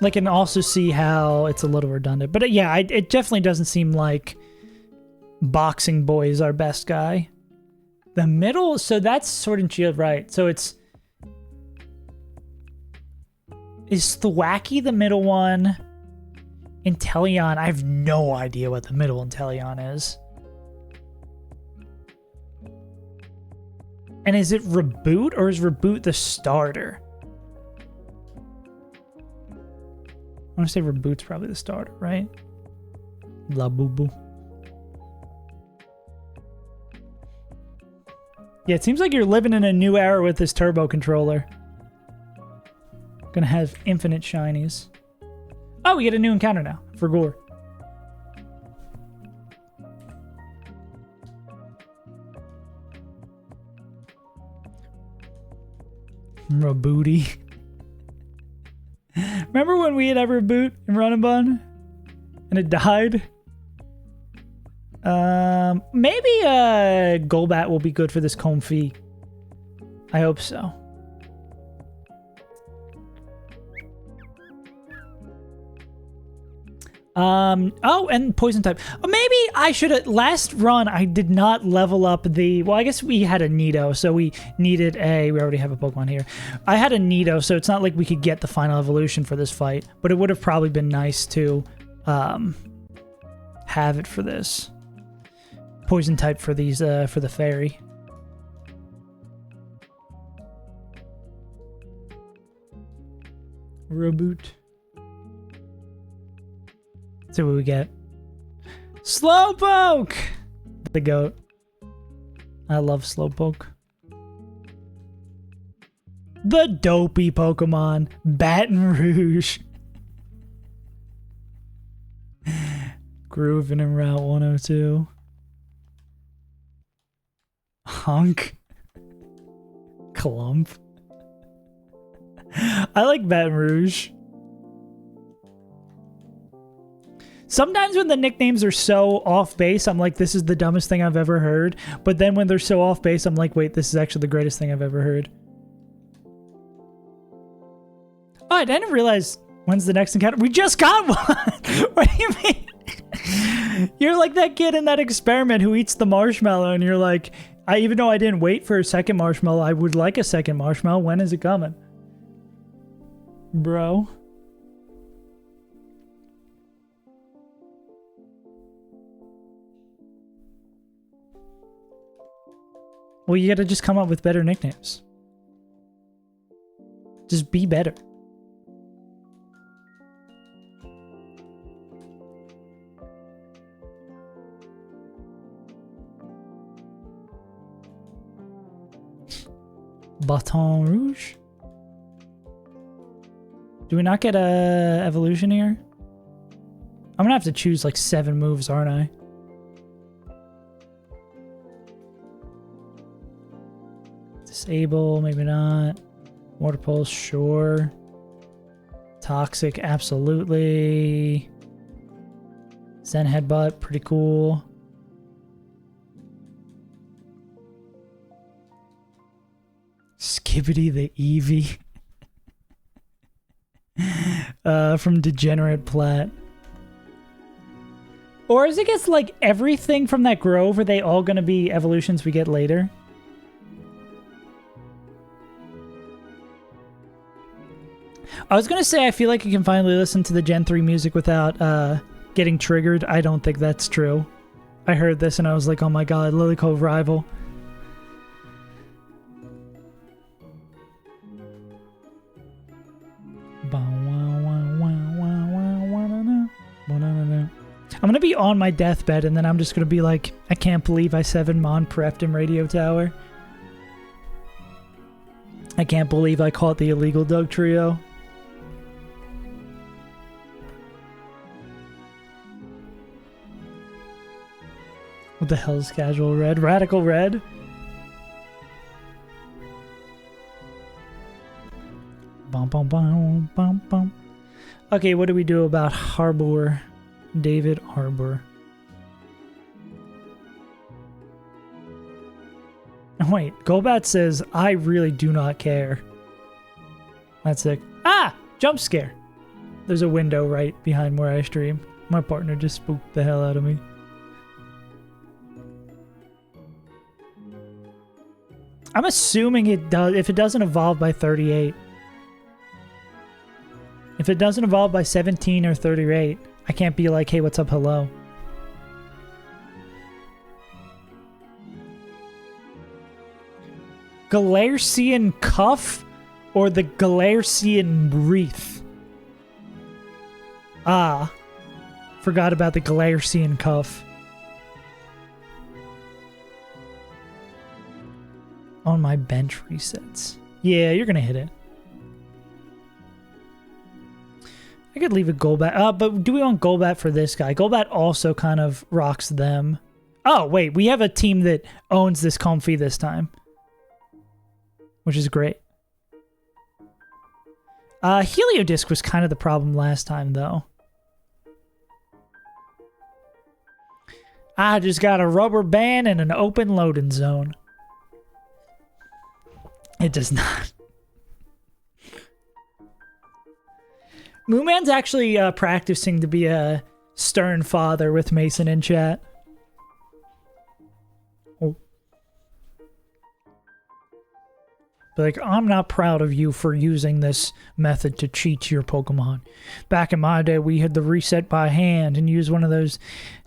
Like, and also see how it's a little redundant. But yeah, it definitely doesn't seem like Boxing Boy is our best guy. The middle, so that's Sword and Shield, right? So it's... Is Thwacky the middle one? Inteleon, I have no idea what the middle Inteleon is. And is it Reboot, or is Reboot the starter? I want to say Reboot's probably the starter, right? La Boo Boo. Yeah, it seems like you're living in a new era with this turbo controller. Gonna have infinite shinies. Oh, we get a new encounter now for Gore. Rabooty. Remember when we had ever boot in Run and Bun? And it died? Maybe Golbat will be good for this Comfey. I hope so. Oh, and poison type. Maybe I should have, last run, I did not level up the, well, I guess we had a Nido, so we needed we already have a Pokemon here. I had a Nido, so it's not like we could get the final evolution for this fight, but it would have probably been nice to, have it for this. Poison type for these, for the fairy. Reboot. See what we get. Slowpoke! The goat. I love Slowpoke. The dopey Pokemon. Baton Rouge. Grooving in Route 102. Hunk. Clump. I like Baton Rouge. Sometimes when the nicknames are so off base, I'm like, this is the dumbest thing I've ever heard. But then when they're so off base, I'm like, wait, this is actually the greatest thing I've ever heard. Oh, I didn't realize, when's the next encounter? We just got one! What do you mean? You're like that kid in that experiment who eats the marshmallow and you're like, even though I didn't wait for a second marshmallow, I would like a second marshmallow. When is it coming? Bro. Well, you gotta just come up with better nicknames. Just be better. Baton Rouge? Do we not get a evolution here? I'm gonna have to choose like 7 moves, aren't I? Disable, maybe not. Water Pulse, sure. Toxic, absolutely. Zen Headbutt, pretty cool. Skibbity the Eevee. From Degenerate Plat. Or is it gets like everything from that grove, are they all gonna be evolutions we get later? I was gonna say I feel like you can finally listen to the Gen 3 music without getting triggered. I don't think that's true. I heard this and I was like, oh my god, Lily Cove Rival. I'm gonna be on my deathbed and then I'm just gonna be like, I can't believe I 7-mon prepped in Radio Tower. I can't believe I caught the illegal Doug Trio. What the hell is Casual Red? Radical Red? Bum, bum, bum, bum, bum. Okay, what do we do about Harbor? David Harbor. Wait, Golbat says, I really do not care. That's sick. Ah! Jump scare. There's a window right behind where I stream. My partner just spooked the hell out of me. I'm assuming it does, if it doesn't evolve by 38. If it doesn't evolve by 17 or 38, I can't be like, hey, what's up, hello. Galarian Cuff or the Galarian Wreath? Ah, forgot about the Galarian Cuff. On my bench resets. Yeah, you're gonna hit it. I could leave a Golbat. But do we want Golbat for this guy? Golbat also kind of rocks them. Oh, wait. We have a team that owns this Comfy this time. Which is great. Heliodisc was kind of the problem last time, though. I just got a rubber band and an open loading zone. It does not. Moonman's actually practicing to be a stern father with Mason in chat. Oh. But like, I'm not proud of you for using this method to cheat your Pokemon. Back in my day, we had to reset by hand and use one of those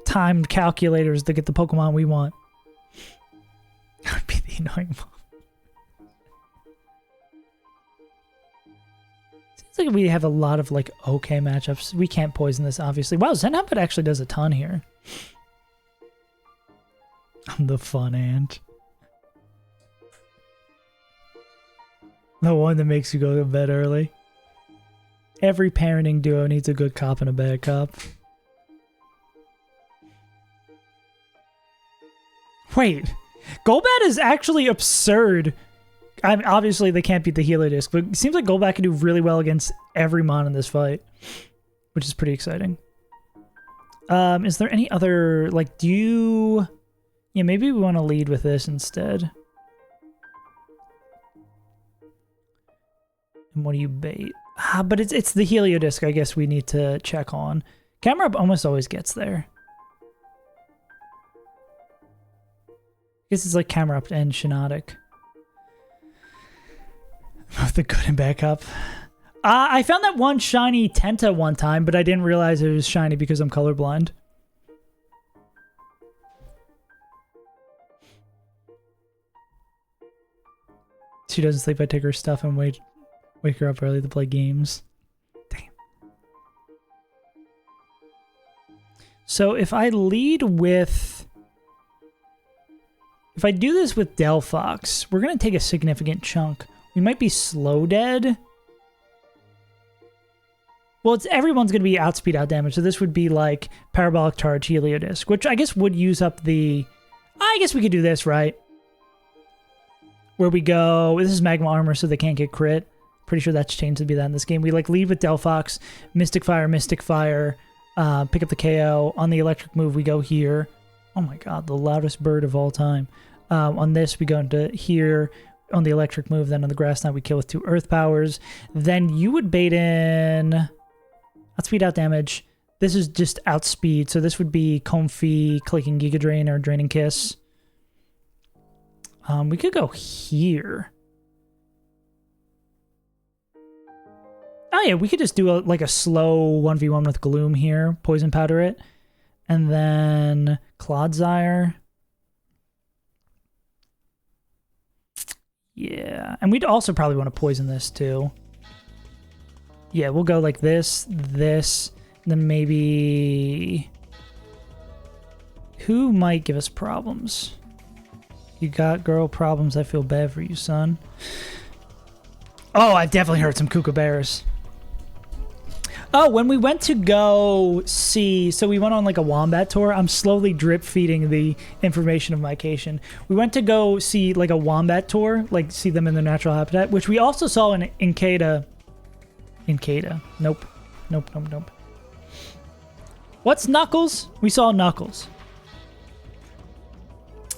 timed calculators to get the Pokemon we want. That would be the annoying one. Seems like we have a lot of like okay matchups. We can't poison this, obviously. Wow, Zenhopet actually does a ton here. I'm the fun ant. The one that makes you go to bed early. Every parenting duo needs a good cop and a bad cop. Wait, Golbat is actually absurd. Obviously, they can't beat the Heliodisc, but it seems like Golbat can do really well against every mon in this fight, which is pretty exciting. Is there any other, like, do you... Yeah, maybe we want to lead with this instead. And what do you bait? But it's the Heliodisc, I guess we need to check on. Camera Up almost always gets there. I guess it's like Camera Up and Shiinotic. Both the good and bad cup. I found that one shiny Tenta one time, but I didn't realize it was shiny because I'm colorblind. She doesn't sleep, I take her stuff and wake her up early to play games. Damn. So if I lead with... If I do this with Delphox, we're going to take a significant chunk. We might be slow dead. Well, everyone's going to be outspeed, out damage, so this would be like Parabolic Charge, Heliodisc, which I guess would use up the... I guess we could do this, right? Where we go... This is Magma Armor, so they can't get crit. Pretty sure that's changed to be that in this game. We like lead with Delphox, Mystic Fire, pick up the KO. On the electric move, we go here. Oh my god, the loudest bird of all time. On this, we go into here. On the electric move, then on the grass knot, we kill with 2 earth powers. Then you would bait in outspeed, out damage. This is just outspeed, so this would be Comfy, clicking Giga Drain, or Draining Kiss. We could go here. Oh yeah, we could just do like a slow 1v1 with Gloom here, Poison Powder it, and then Clodsire. Yeah, and we'd also probably want to poison this too. Yeah, we'll go like this, then maybe... Who might give us problems? You got girl problems, I feel bad for you, son. Oh, I've definitely heard some kookaburras. Oh, when we went to go see... So we went on like a Wombat tour. I'm slowly drip feeding the information of my cation. We went to go see like a Wombat tour, like see them in their natural habitat, which we also saw in Incada. Incada. Nope. Nope. What's Knuckles? We saw Knuckles.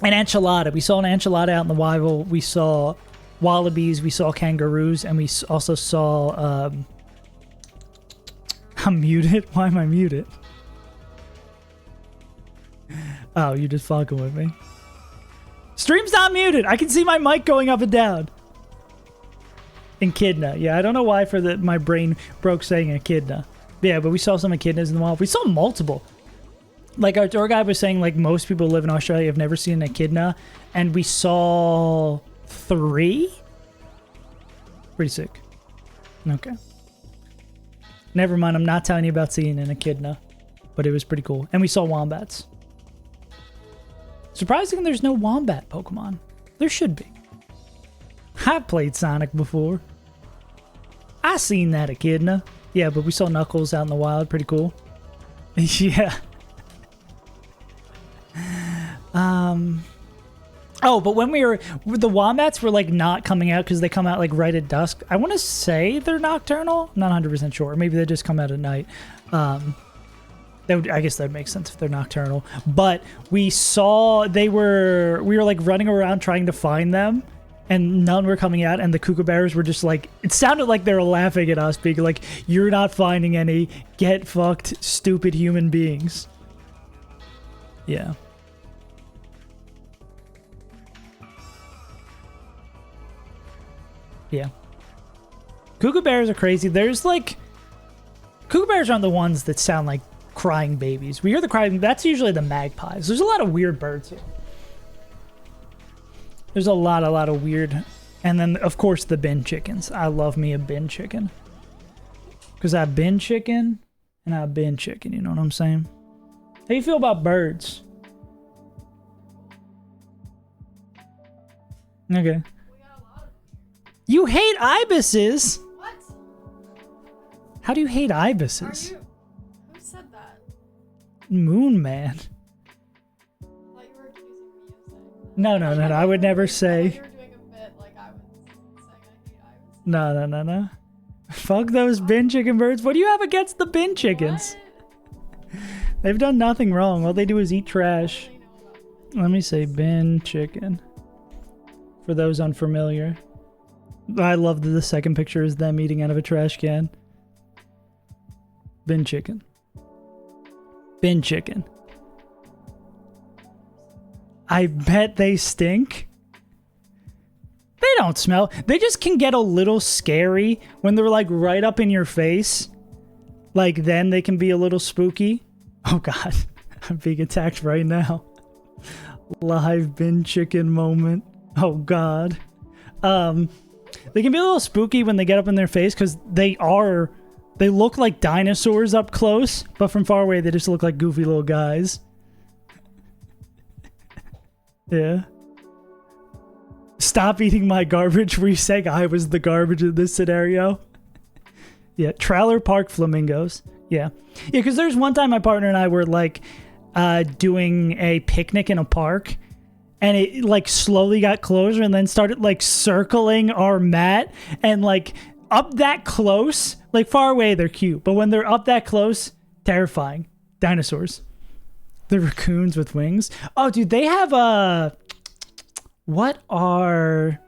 An Enchilada. We saw an Enchilada out in the wild. We saw wallabies. We saw kangaroos. And we also saw... I'm muted? Why am I muted? Oh, you're just fucking with me. Stream's not muted! I can see my mic going up and down. Echidna. Yeah, I don't know why my brain broke saying Echidna. Yeah, but we saw some Echidnas in the wild. We saw multiple. Like our tour guide was saying, like most people who live in Australia have never seen an Echidna. And we saw 3? Pretty sick. Okay. Never mind, I'm not telling you about seeing an Echidna. But it was pretty cool. And we saw Wombats. Surprising there's no Wombat Pokemon. There should be. I've played Sonic before. I seen that Echidna. Yeah, but we saw Knuckles out in the wild. Pretty cool. Yeah. Oh, but when the Wombats were like not coming out because they come out like right at dusk. I want to say they're nocturnal. I'm not 100% sure. Maybe they just come out at night. I guess that would make sense if they're nocturnal. But we saw we were like running around trying to find them, and none were coming out, and the kookaburras were just like, it sounded like they were laughing at us, being like, you're not finding any, get fucked, stupid human beings. Yeah. Yeah. Kookaburras are crazy. There's like, kookaburras aren't the ones that sound like crying babies. We hear the crying, that's usually the magpies. There's a lot of weird birds here. There's a lot of weird. And then, of course, the bin chickens. I love me a bin chicken. Because I have bin chicken and I have bin chicken, you know what I'm saying? How do you feel about birds? Okay. You hate ibises? What? How do you hate ibises? Who said that? Moon Man. I thought you were accusing me of saying that. No. I would never You say. were doing a bit like I was saying I hate ibises. No. Fuck those bin chicken birds. What do you have against the bin chickens? What? They've done nothing wrong. All they do is eat trash. I don't really know about bin Let me say bin chicken. For those unfamiliar. I love that the second picture is them eating out of a trash can. Bin chicken. Bin chicken. I bet they stink. They don't smell. They just can get a little scary when they're like right up in your face. Like then they can be a little spooky. Oh god. I'm being attacked right now. Live bin chicken moment. Oh god. They can be a little spooky when they get up in their face because they look like dinosaurs up close, but from far away they just look like goofy little guys. Yeah. Stop eating my garbage. Were you saying I was the garbage in this scenario? Yeah, Trailer Park Flamingos. Yeah, because there's one time my partner and I were like doing a picnic in a park, and it like slowly got closer and then started like circling our mat, and like up that close, like far away they're cute, but when they're up that close, terrifying. Dinosaurs. The raccoons with wings. Oh, dude, they have what are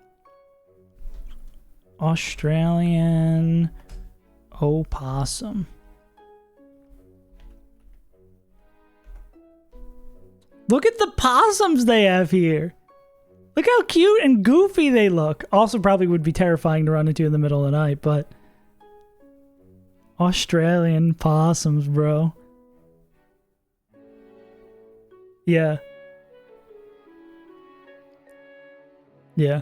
Australian opossum? Look at the possums they have here. Look how cute and goofy they look. Also probably would be terrifying to run into in the middle of the night, but Australian possums, bro. Yeah. Yeah.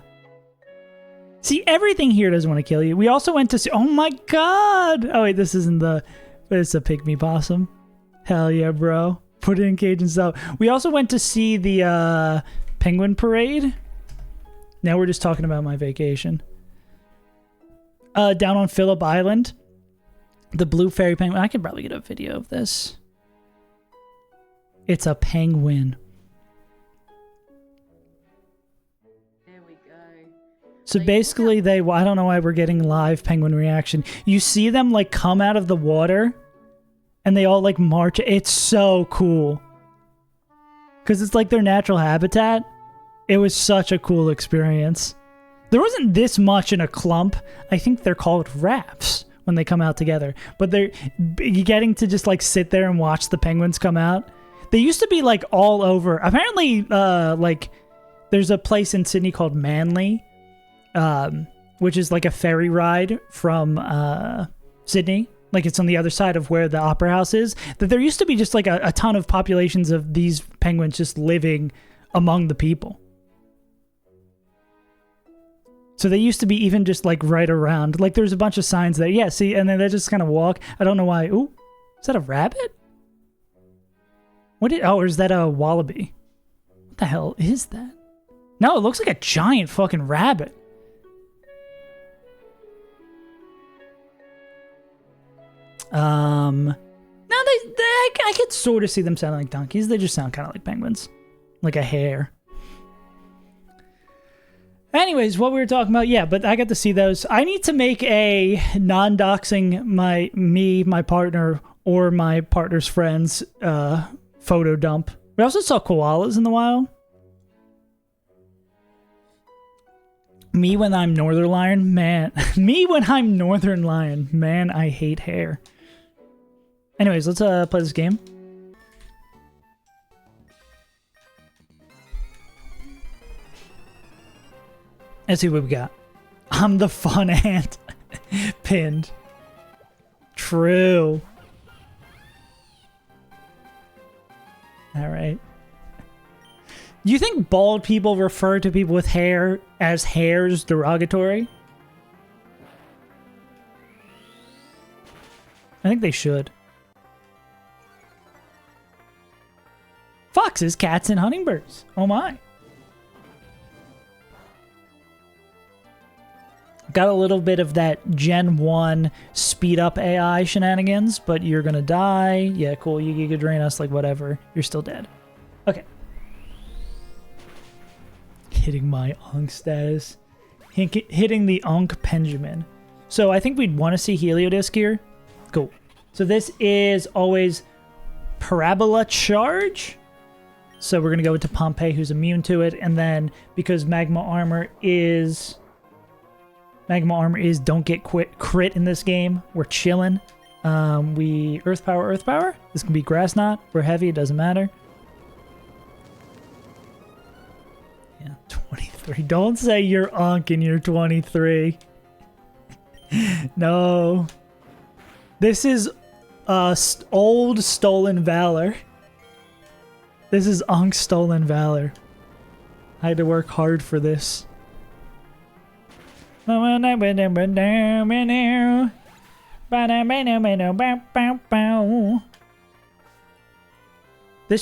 See, everything here doesn't want to kill you. We also went to see... Oh my god! Oh wait, this isn't the... It's a pygmy possum. Hell yeah, bro. Put it in cage and stuff. We also went to see the penguin parade. Now we're just talking about my vacation. Down on Phillip Island. The blue fairy penguin. I could probably get a video of this. It's a penguin. There we go. So basically they... I don't know why we're getting live penguin reaction. You see them like come out of the water and they all like march. It's so cool. Because it's like their natural habitat. It was such a cool experience. There wasn't this much in a clump. I think they're called rafts when they come out together. But they're getting to just like sit there and watch the penguins come out. They used to be like all over. Apparently, like there's a place in Sydney called Manly, which is like a ferry ride from Sydney. Like it's on the other side of where the Opera House is. That there used to be just like a ton of populations of these penguins just living among the people. So they used to be even just like right around. Like there's a bunch of signs there. Yeah, see, and then they just kind of walk. I don't know why. Ooh, is that a rabbit? Or is that a wallaby? What the hell is that? No, it looks like a giant fucking rabbit. No, I could sort of see them sounding like donkeys. They just sound kind of like penguins. Like a hare. Anyways, what we were talking about, yeah, but I got to see those. I need to make a non-doxing my partner, or my partner's friends photo dump. We also saw koalas in the wild. Me when I'm Northern Lion, man. Me when I'm Northern Lion, man, I hate hair. Anyways, let's play this game. Let's see what we got. I'm the fun ant. Pinned. True. All right. Do you think bald people refer to people with hair as hairs derogatory? I think they should. Foxes, cats, and hummingbirds. Oh my. Got a little bit of that Gen 1 speed up AI shenanigans, but you're gonna die. Yeah, cool. You could drain us, like whatever. You're still dead. Okay. Hitting my Ankh status. Hitting the Ankh Benjamin. So I think we'd want to see Heliodisc here. Cool. So this is always Parabola Charge. So we're gonna go into Pompeii, who's immune to it, and then because Magma Armor is don't get crit in this game. We're chilling. We Earth Power. This can be Grass Knot. We're heavy. It doesn't matter. Yeah, 23. Don't say you're Ankh and you're 23. No. This is old Stolen Valor. This is Ankh Stolen Valor. I had to work hard for this. This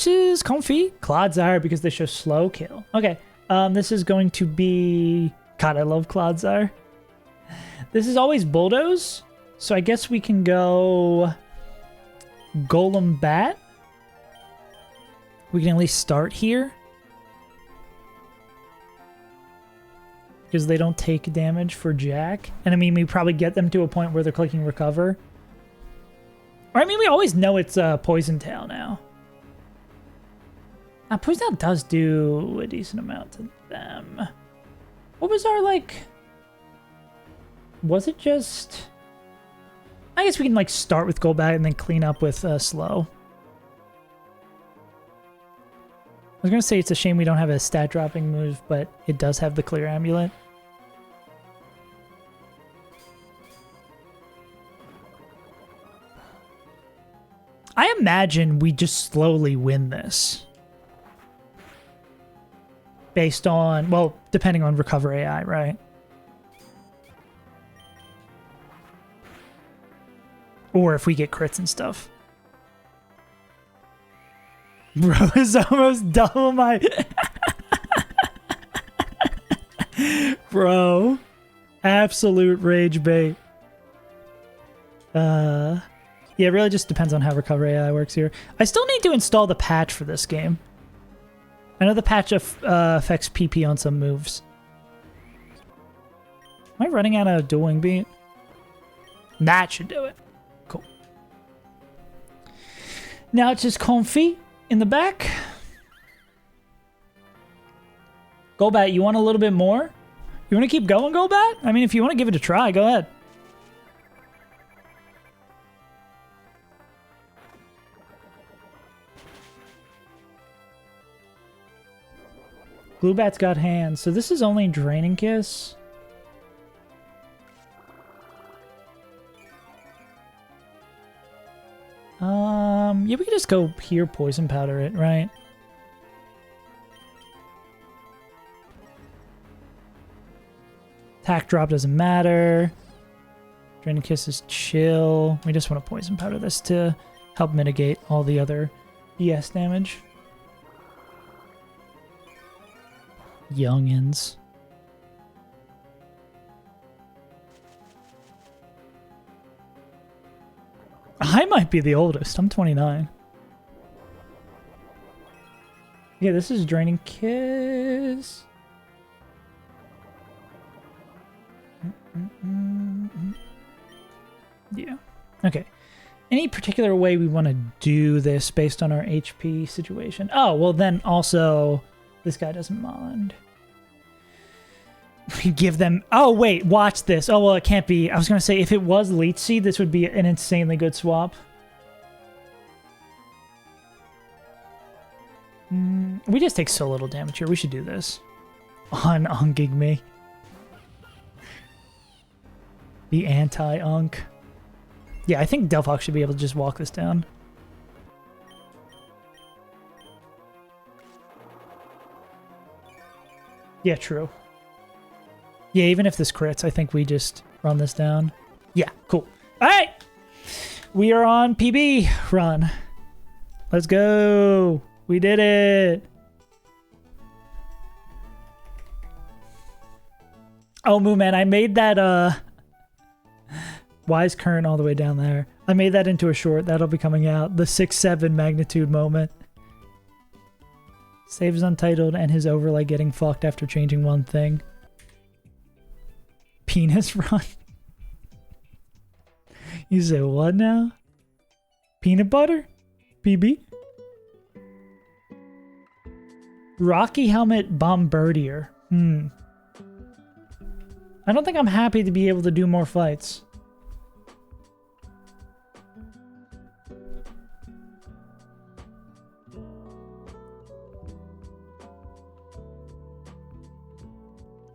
is comfy. Clodsire because they show slow kill. Okay, this is going to be... God, I love Clodsire. This is always Bulldoze, so I guess we can go Golem Bat. We can at least start here. Because they don't take damage for Jack. And I mean, we probably get them to a point where they're clicking recover. Or I mean, we always know it's Poison Tail now. Poison Tail does do a decent amount to them. What was our, like... Was it just... I guess we can, like, start with Golbat and then clean up with Slow. I was going to say it's a shame we don't have a stat-dropping move, but it does have the Clear Amulet. I imagine we just slowly win this. Based on, well, depending on Recover AI, right? Or if we get crits and stuff. Bro is almost double my... Bro. Absolute rage bait. Yeah, it really just depends on how Recover AI works here. I still need to install the patch for this game. I know the patch affects PP on some moves. Am I running out of Dueling Beat? That should do it. Cool. Now it's just comfy in the back. Golbat, you want a little bit more? You want to keep going, Golbat? I mean, if you want to give it a try, go ahead. Glubat's got hands, so this is only Draining Kiss. Yeah, we could just go here, Poison Powder it, right? Attack drop doesn't matter. Draining Kiss is chill. We just want to Poison Powder this to help mitigate all the other ES damage. Youngins. I might be the oldest. I'm 29. Yeah, this is Draining Kiss. Yeah. Okay. Any particular way we want to do this based on our HP situation? Oh, well then also... This guy doesn't mind. We give them... Oh, wait. Watch this. Oh, well, it can't be. I was going to say, if it was Leech Seed, this would be an insanely good swap. We just take so little damage here. We should do this. On Gig Me. The anti-Unk. Yeah, I think Delphox should be able to just walk this down. Yeah, true. Yeah, even if this crits, I think we just run this down. Yeah, cool. All right. We are on PB run. Let's go. We did it. Oh, Moo Man, I made that, Wise Current all the way down there. I made that into a short. That'll be coming out. The 6-7 magnitude moment. Saves Untitled and his overlay getting fucked after changing one thing. Penis run. You say what now? Peanut butter? PB? Rocky Helmet Bombardier. I don't think I'm happy to be able to do more fights.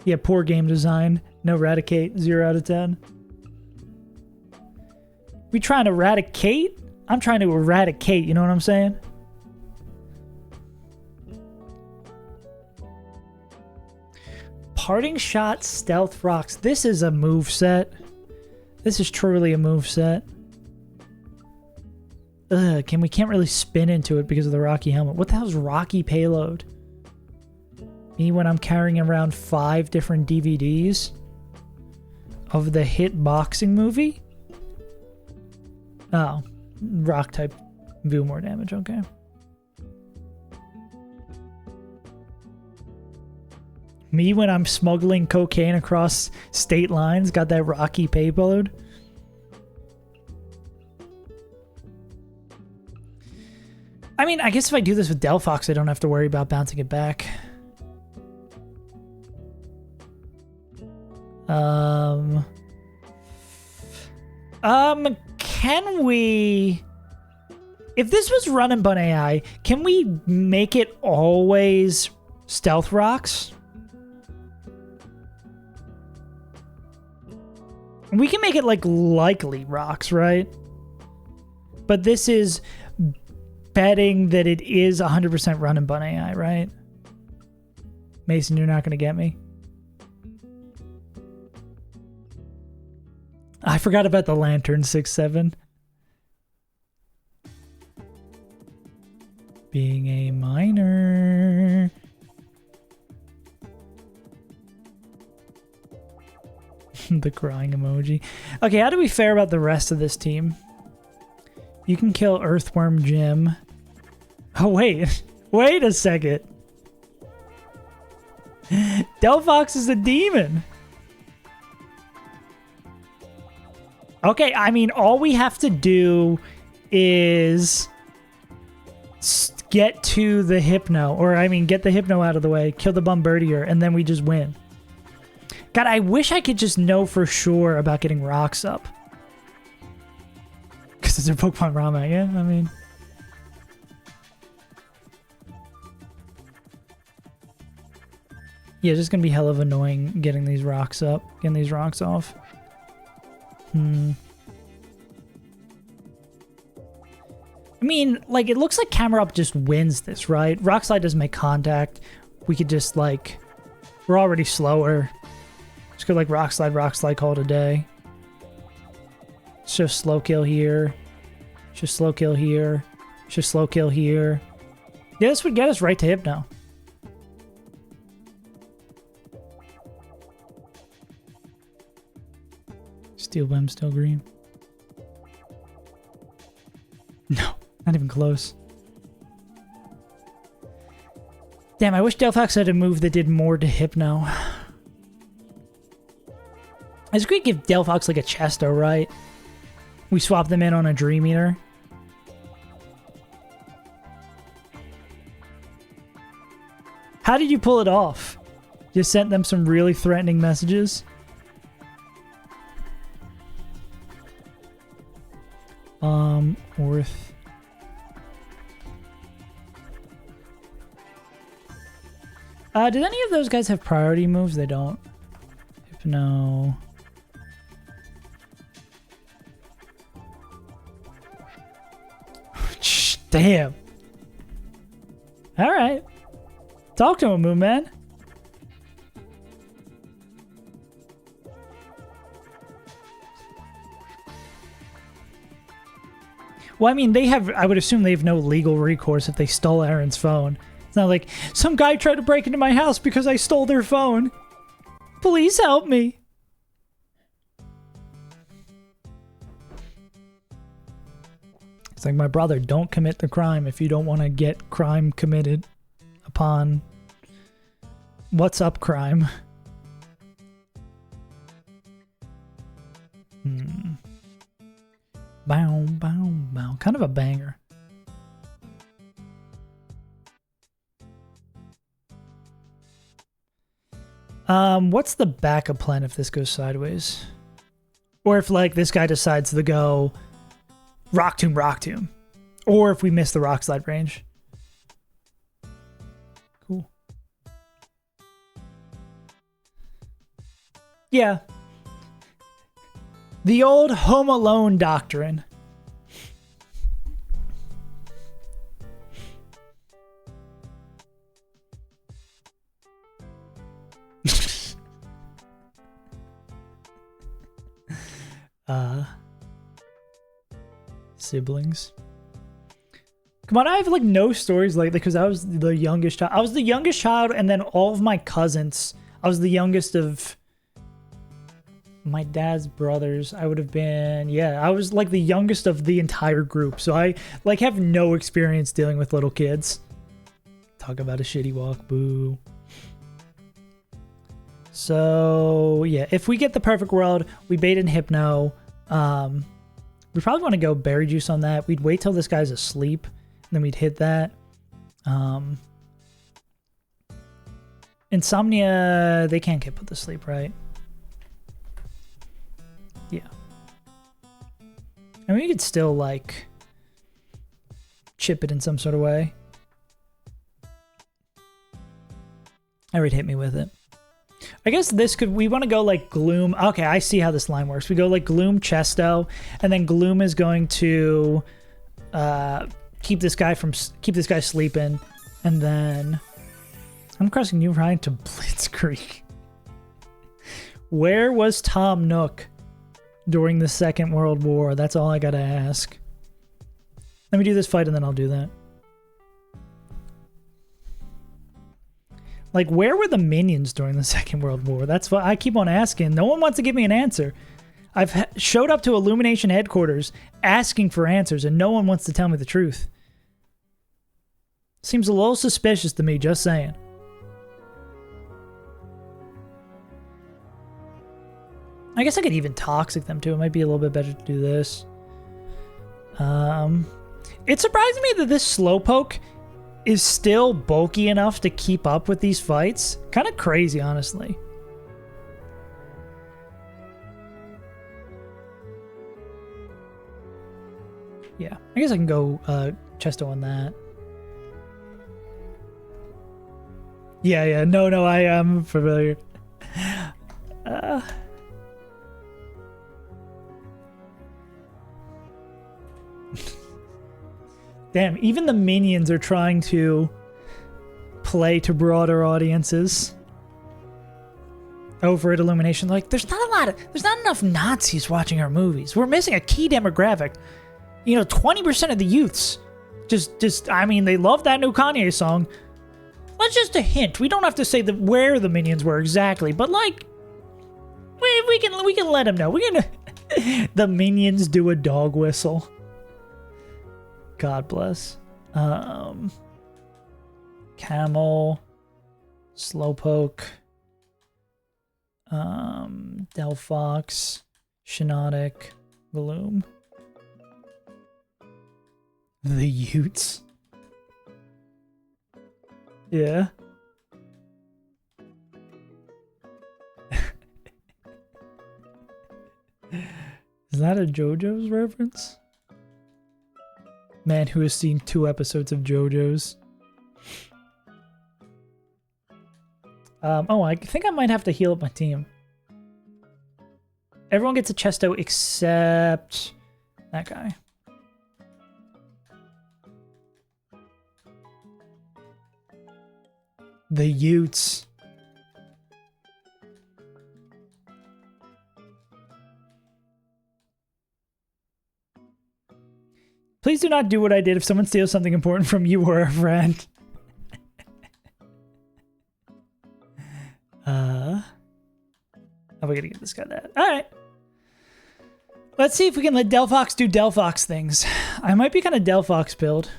Yeah, poor game design. No Eradicate. 0 out of 10. We trying to eradicate? I'm trying to eradicate, you know what I'm saying? Parting Shot Stealth Rocks. This is a move set. This is truly a move set. We can't really spin into it because of the Rocky Helmet. What the hell's Rocky Payload? Me when I'm carrying around 5 different DVDs of the hit boxing movie? Oh, rock type do more damage, okay. Me when I'm smuggling cocaine across state lines, got that Rocky payload. I mean, I guess if I do this with Delphox, I don't have to worry about bouncing it back. Can we... If this was Run and Bun AI, can we make it always Stealth Rocks? We can make it like likely rocks, right? But this is betting that it is 100% Run and Bun AI, right? Mason, you're not going to get me. I forgot about the Lantern 6-7. Being a minor. The crying emoji. Okay, how do we fare about the rest of this team? You can kill Earthworm Jim. Oh, wait. Wait a second. Delphox is a demon. Okay, I mean, all we have to do is get to the Hypno, or I mean, get the Hypno out of the way, kill the Bombardier, and then we just win. God, I wish I could just know for sure about getting rocks up. Because it's a Pokemon Rama, yeah? I mean... Yeah, it's just gonna be hell of annoying getting these rocks up, getting these rocks off. I mean, like, it looks like Camera Up just wins this, right? Rock Slide doesn't make contact. We could just, like... We're already slower. Just go, like, Rock Slide, call it a day. It's just slow kill here. Just slow kill here. Just slow kill here. Yeah, this would get us right to Hypno. Steel Blim still green. No, not even close. Damn, I wish Delphox had a move that did more to Hypno. I just could give Delphox like a Chesto, right? We swap them in on a Dream Eater. How did you pull it off? Just sent them some really threatening messages. Worth. Did any of those guys have priority moves? They don't. No. Damn. All right. Talk to him, Moon Man. Well, I mean, they have, I would assume they have no legal recourse if they stole Aaron's phone. It's not like, some guy tried to break into my house because I stole their phone. Please help me. It's like, my brother, don't commit the crime if you don't want to get crime committed upon. What's up, crime? Bow, bow, bow. Kind of a banger. What's the backup plan if this goes sideways? Or if, like, this guy decides to go Rock Tomb, Rock Tomb. Or if we miss the Rock Slide range. Cool. Yeah. The old Home Alone doctrine. Siblings. Come on, I have like no stories lately because I was the youngest child. I was the youngest child, and then all of my cousins. I was the youngest of my dad's brothers. I would have been, yeah, I was like the youngest of the entire group. So I like have no experience dealing with little kids. Talk about a shitty walk, boo. So yeah, if we get the perfect world, we bait in Hypno. We probably want to go berry juice on that. We'd wait till this guy's asleep, and then we'd hit that. Insomnia, they can't get put to sleep, right? Yeah. I mean, we could still, like, chip it in some sort of way. I would hit me with it. I guess this could, we want to go like Gloom. Okay, I see how this line works. We go like Gloom, Chesto, and then Gloom is going to keep this guy sleeping, and then I'm crossing New Rhine to Blitzkrieg. Where was Tom Nook during the Second World War? That's all I gotta ask. Let me do this fight and then I'll do that. Like, where were the minions during the Second World War? That's what I keep on asking. No one wants to give me an answer. I've showed up to Illumination headquarters asking for answers, and no one wants to tell me the truth. Seems a little suspicious to me, just saying. I guess I could even toxic them too. It might be a little bit better to do this. It surprised me that this Slowpoke is still bulky enough to keep up with these fights. Kind of crazy, honestly. Yeah, I guess I can go Chesto on that. Yeah, no, I am familiar. Damn, even the minions are trying to play to broader audiences over at Illumination. Like, there's not enough Nazis watching our movies. We're missing a key demographic. 20% of the youths. I mean, they love that new Kanye song. That's just a hint. We don't have to say where the minions were exactly, but like, we can let them know. We can. The minions do a dog whistle. God bless. Camel, Slowpoke, Delphox, Shiinotic, Gloom. The Utes. Is that a JoJo's reference? Man who has seen 2 episodes of JoJo's. Oh, I think I might have to heal up my team. Everyone gets a chesto except that guy. The Utes. Please do not do what I did if someone steals something important from you or a friend. How are we gonna get this guy that? Alright. Let's see if we can let Delphox do Delphox things. I might be kind of Delphox build.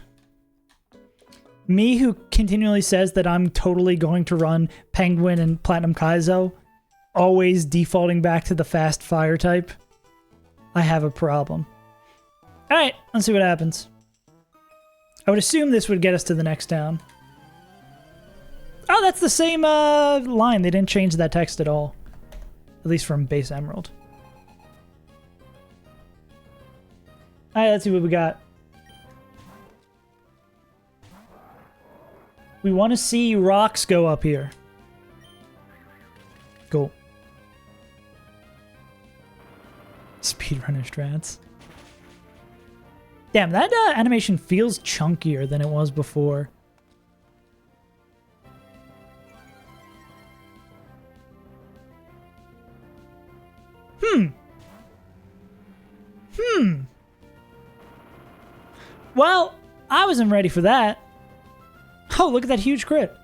Me who continually says that I'm totally going to run Penguin and Platinum Kaizo, always defaulting back to the fast fire type. I have a problem. Alright, let's see what happens. I would assume this would get us to the next town. Oh, that's the same line. They didn't change that text at all. At least from Base Emerald. Alright, let's see what we got. We want to see rocks go up here. Cool. Speedrunner strats. Damn, that animation feels chunkier than it was before. Well, I wasn't ready for that. Oh, look at that huge crit.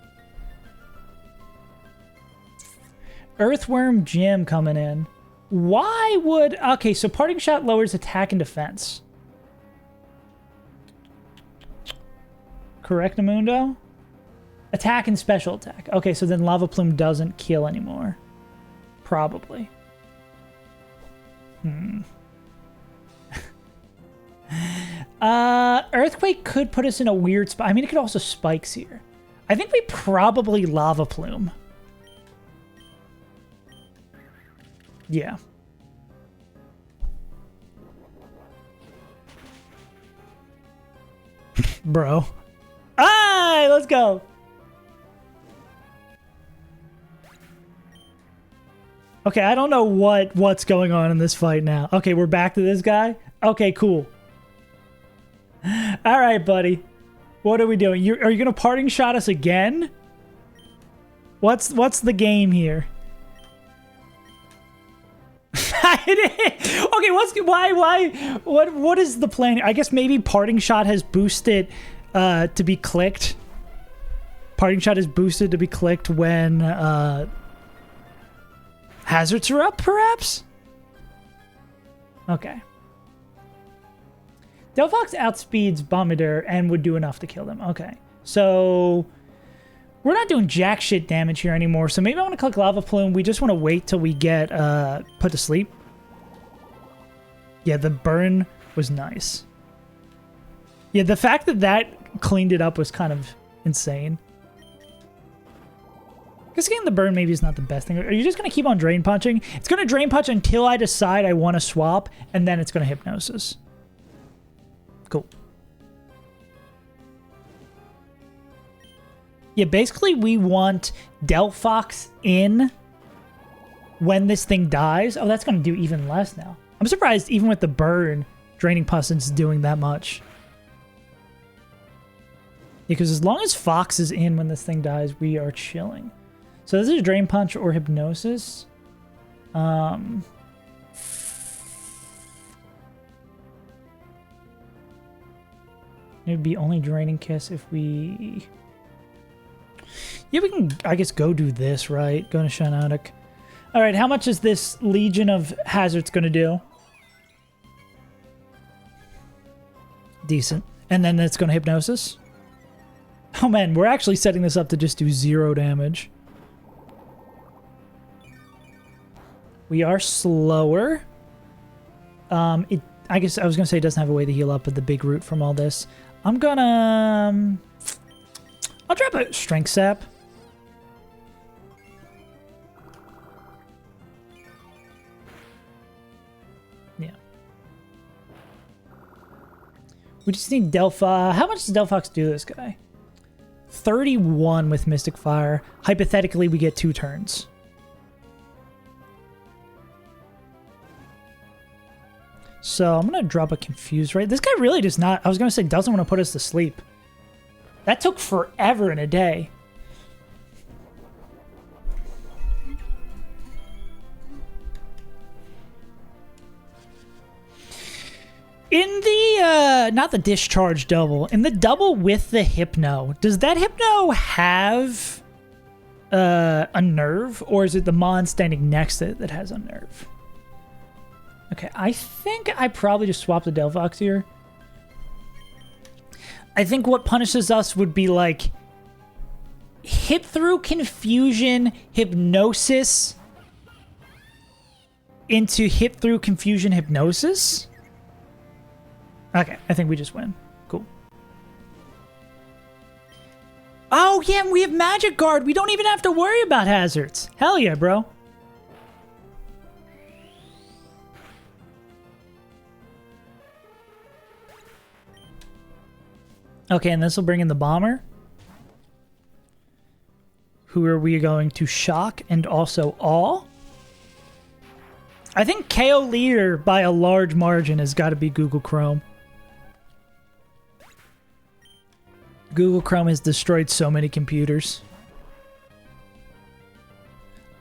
Earthworm Jim coming in. Why would... Okay, so Parting Shot lowers attack and defense. Correct, Amundo? Attack and special attack. Okay, so then Lava Plume doesn't kill anymore. Probably. Earthquake could put us in a weird spot. I mean, it could also spikes here. I think we probably Lava Plume. Yeah. Bro. Alright, let's go. Okay, I don't know what's going on in this fight now. Okay, we're back to this guy. Okay, cool. All right, buddy. What are we doing? Are you gonna Parting Shot us again? What's the game here? Okay, what is the plan? I guess maybe Parting Shot has boosted to be clicked. Parting Shot is boosted to be clicked when hazards are up, perhaps? Okay. Delphox outspeeds Bombardier and would do enough to kill them. Okay. So we're not doing jack shit damage here anymore, so maybe I want to click Lava Plume. We just want to wait till we get put to sleep. Yeah, the burn was nice. Yeah, the fact that that cleaned it up was kind of insane. Because getting the burn maybe is not the best thing. Are you just going to keep on Drain Punching? It's going to Drain Punch until I decide I want to swap, and then it's going to Hypnosis. Cool. Yeah, basically we want Delphox in when this thing dies. Oh, that's going to do even less now. I'm surprised even with the burn, Draining Puissance is doing that much. Because as long as Fox is in when this thing dies, we are chilling. So this is Drain Punch or Hypnosis. It would be only Draining Kiss if we... Yeah, we can, I guess, go do this, right? Go to Shiinotic. Alright, how much is this Legion of Hazards going to do? Decent. And then it's going to Hypnosis? Oh man, we're actually setting this up to just do 0 damage. We are slower. I guess I was going to say it doesn't have a way to heal up, but the big root from all this. I'm gonna... I'll drop a Strength Sap. Yeah. We just need Delphi. How much does Delphox do this guy? 31 with Mystic Fire. Hypothetically, we get 2 turns. So I'm going to drop a Confuse Ray. This guy really does not, I was going to say, doesn't want to put us to sleep. That took forever in a day. In the, not the discharge double, in the double with the Hypno, does that Hypno have a nerve, or is it the Mon standing next to it that has a nerve? Okay, I think I probably just swapped the Delphox here. I think what punishes us would be like hit through confusion, hypnosis into hit through confusion, hypnosis. Okay, I think we just win. Cool. Oh, yeah, and we have Magic Guard. We don't even have to worry about hazards. Hell yeah, bro. Okay, and this will bring in the Bomber. Who are we going to shock and also awe? I think KO leader by a large margin has got to be Google Chrome. Google Chrome has destroyed so many computers.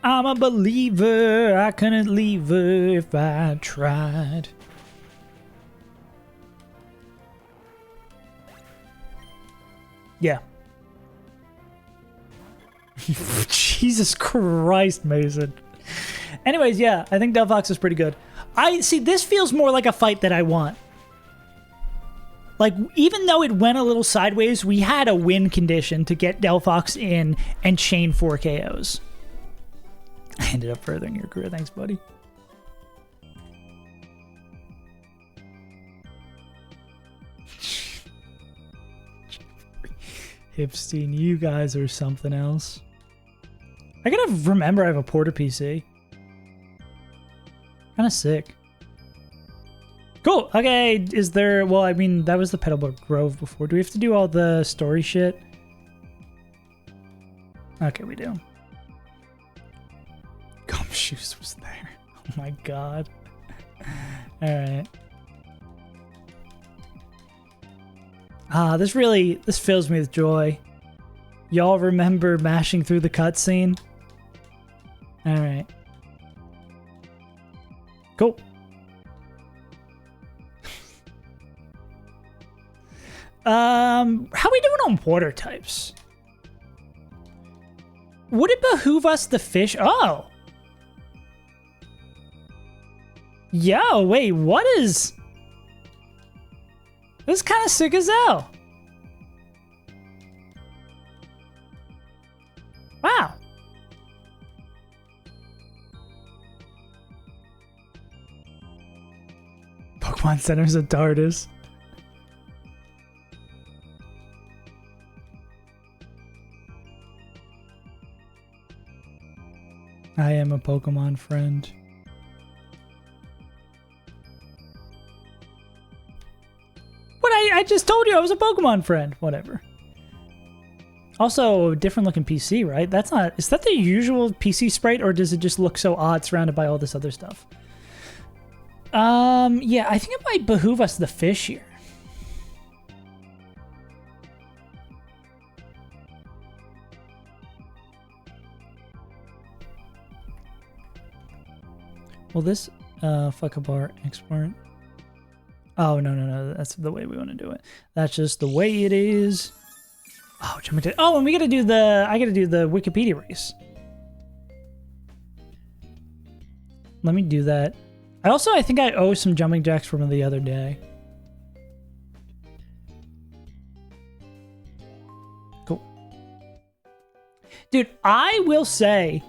I'm a believer. I couldn't leave her if I tried. Yeah. Jesus Christ, Mason. Anyways, yeah, I think Delphox is pretty good. I see, this feels more like a fight that I want. Like, even though it went a little sideways, we had a win condition to get Delphox in and chain 4 KOs. I ended up furthering your career. Thanks, buddy. Hipstein, you guys are something else. I gotta remember I have a Porter PC. Kinda sick. Cool. Okay, is there... Well, I mean, that was the Petalburg Grove before. Do we have to do all the story shit? Okay, we do. Gumshoes was there. Oh my god. Alright. Ah, this fills me with joy. Y'all remember mashing through the cutscene? Alright. Cool. How we doing on water types? Would it behoove us to fish? Oh! Yo, wait, what is... This is kind of sick as hell. Wow. Pokemon Center's a TARDIS. I am a Pokemon friend. What? I just told you I was a Pokemon friend. Whatever. Also, a different looking PC, right? That's not... Is that the usual PC sprite, or does it just look so odd surrounded by all this other stuff? Yeah, I think it might behoove us to fish here. Will this fuck up our export? Oh, no. That's the way we want to do it. That's just the way it is. Oh, jumping to... Oh, and we gotta do the... I gotta do the Wikipedia race. Let me do that. I think I owe some jumping jacks from the other day. Cool. Dude, I will say...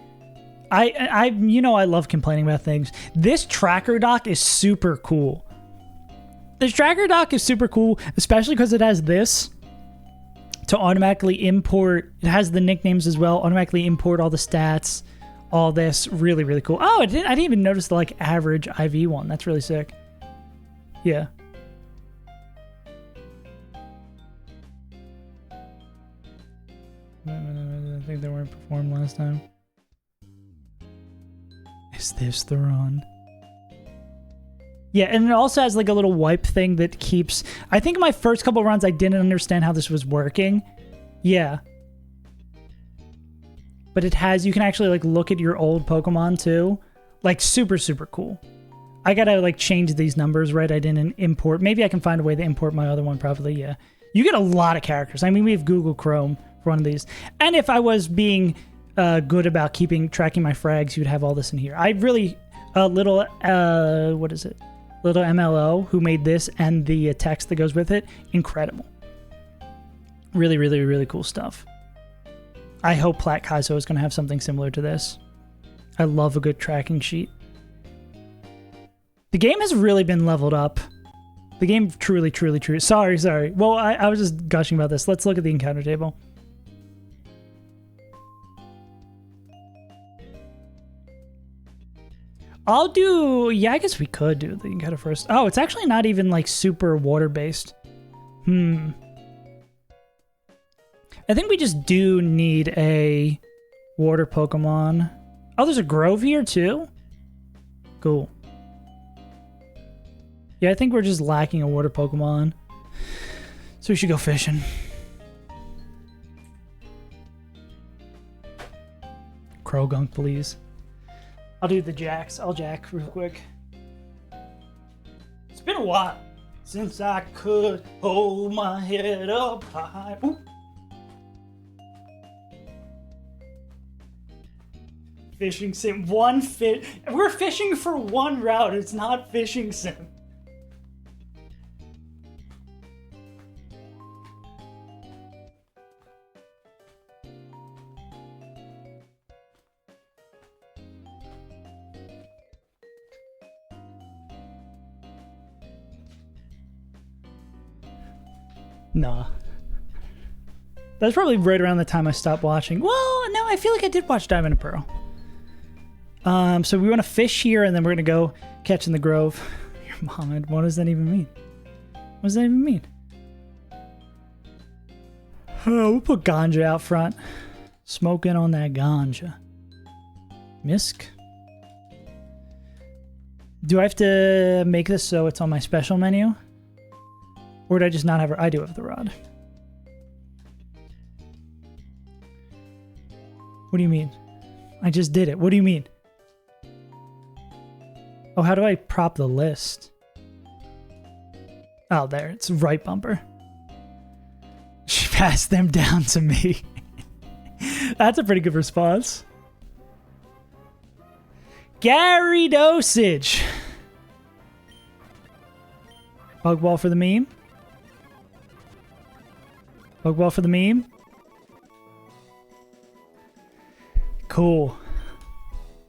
you know I love complaining about things. This tracker dock is super cool. This tracker dock is super cool, especially because it has this to automatically import. It has the nicknames as well, automatically import all the stats, all this. Really, really cool. Oh, I didn't even notice the like average IV one. That's really sick. Yeah. I think they weren't performed last time. Is this the run? Yeah, and it also has like a little wipe thing that keeps... I think in my first couple runs, I didn't understand how this was working. Yeah. But it has... You can actually like look at your old Pokemon too. Like super, super cool. I gotta like change these numbers, right? I didn't import... Maybe I can find a way to import my other one probably, yeah. You get a lot of characters. I mean, we have Google Chrome for one of these. And if I was being good about tracking my frags, you'd have all this in here. I really... little... what is it? Little MLO who made this and the text that goes with it. Incredible. Really, really, really cool stuff. I hope Plat Kaizo is going to have something similar to this. I love a good tracking sheet. The game has really been leveled up. The game truly, truly, truly... Sorry. Well, I was just gushing about this. Let's look at the encounter table. I'll do... Yeah, I guess we could do the encounter first. Oh, it's actually not even, like, super water-based. I think we just do need a water Pokemon. Oh, there's a Grove here, too? Cool. Yeah, I think we're just lacking a water Pokemon. So we should go fishing. Krogunk, please. I'll do the jacks. I'll jack real quick. It's been a while since I could hold my head up high. Ooh. Fishing sim. One fish. We're fishing for one route. It's not fishing sim. Nah. That's probably right around the time I stopped watching. Well, no, I feel like I did watch Diamond and Pearl. So we want to fish here, and then we're going to go catch in the Grove. Your mom, what does that even mean? What does that even mean? Oh, we'll put ganja out front. Smoking on that ganja. Misk? Do I have to make this so it's on my special menu? Or did I just not have... I do have the rod. What do you mean? I just did it. What do you mean? Oh, how do I prop the list? Oh, there. It's right bumper. She passed them down to me. That's a pretty good response. Gary Dosage. Bug for the meme. Bug for the meme. Cool.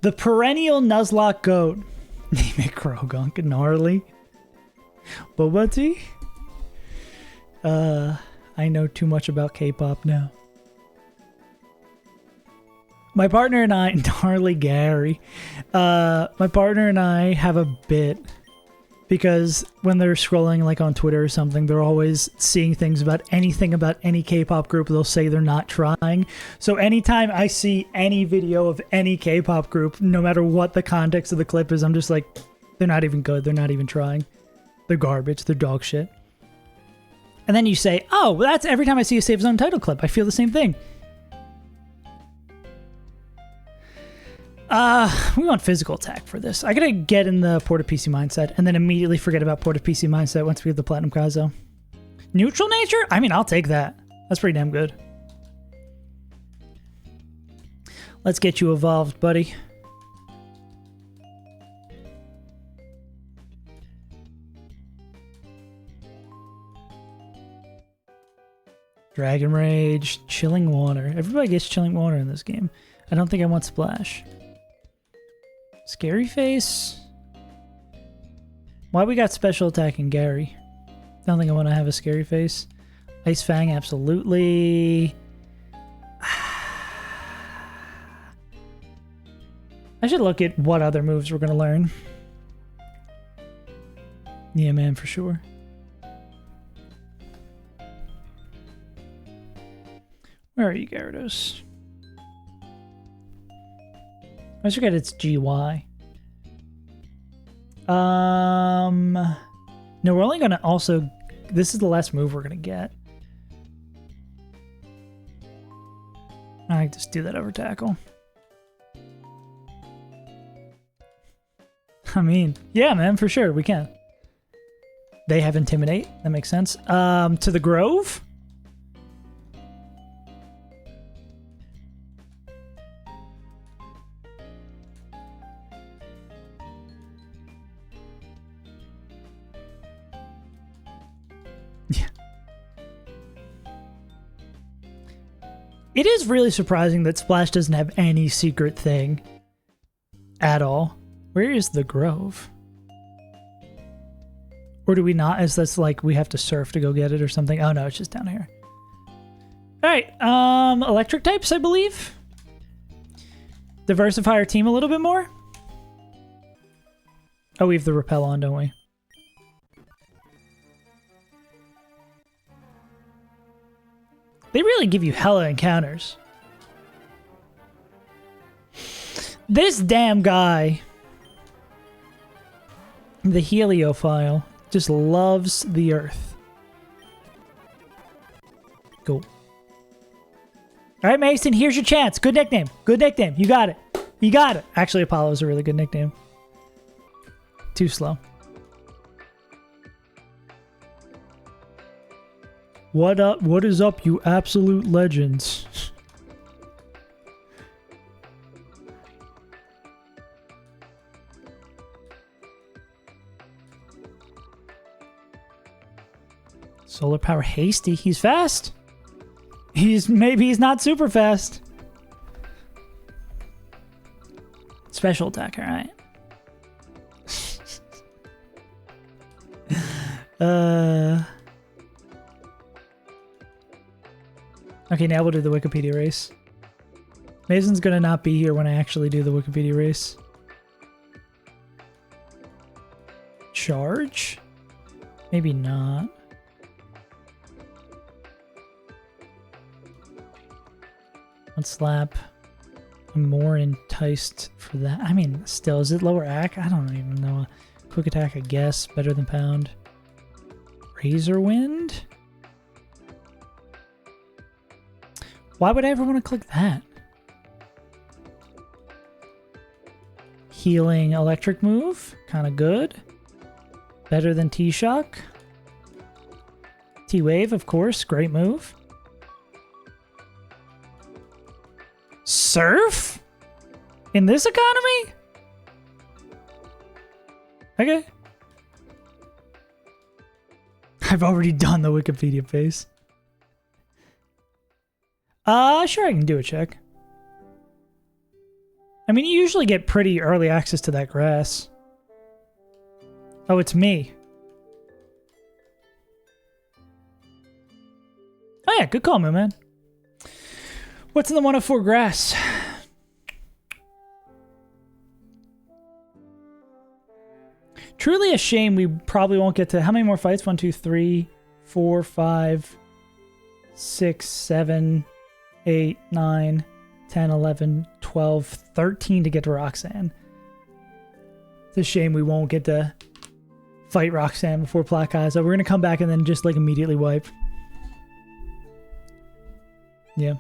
The perennial Nuzlocke goat. Name it Krogunk. Gnarly. Boba tea? I know too much about K-pop now. My partner and I, Gnarly Gary, my partner and I have a bit because when they're scrolling like on Twitter or something, they're always seeing things about anything about any K-pop group. They'll say they're not trying. So anytime I see any video of any K-pop group, no matter what the context of the clip is, I'm just like, they're not even good. They're not even trying. They're garbage. They're dog shit. And then you say, oh, well, that's every time I see a Save Zone title clip, I feel the same thing. We want physical attack for this. I gotta get in the Porta PC mindset and then immediately forget about Porta PC mindset once we have the Platinum Kaizo. Neutral nature? I mean, I'll take that. That's pretty damn good. Let's get you evolved, buddy. Dragon Rage, Chilling Water. Everybody gets Chilling Water in this game. I don't think I want Splash. Scary Face? Why we got Special Attack in Gary? Don't think I want to have a Scary Face. Ice Fang, absolutely. I should look at what other moves we're gonna learn. Yeah, man, for sure. Where are you, Gyarados? I forget it's GY. No, we're only gonna also... This is the last move we're gonna get. I just do that over tackle. I mean, yeah, man, for sure, we can. They have Intimidate. That makes sense. To the Grove? Yeah. It is really surprising that Splash doesn't have any secret thing at all. Where is the Grove? Or do we not? Is this like we have to surf to go get it or something? Oh no, it's just down here. Alright, electric types, I believe. Diversify our team a little bit more. Oh, we have the repel on, don't we? They really give you hella encounters. This damn guy, the heliophile, just loves the earth. Cool. Alright, Mason, here's your chance. Good nickname. Good nickname. You got it. You got it. Actually, Apollo is a really good nickname. Too slow. What up? What is up, you absolute legends? Solar power hasty. He's fast. Maybe he's not super fast. Special attack, alright. Okay, now we'll do the Wikipedia race. Mason's gonna not be here when I actually do the Wikipedia race. Charge? Maybe not. One slap. I'm more enticed for that. I mean, still, is it lower AC? I don't even know. Quick attack, I guess. Better than pound. Razor Wind? Why would I ever want to click that? Healing electric move. Kind of good. Better than T-Shock. T-Wave, of course. Great move. Surf? In this economy? Okay. I've already done the Wikipedia phase. Sure, I can do a check. I mean, you usually get pretty early access to that grass. Oh, it's me. Oh yeah, good call, man. What's in the 104 grass? Truly a shame we probably won't get to... How many more fights? 1, 2, 3, 4, 5, 6, 7, 8, 9, 10, 11, 12, 13 to get to Roxanne. It's a shame we won't get to fight Roxanne before Black Eyes. So we're going to come back and then just like immediately wipe. Yeah.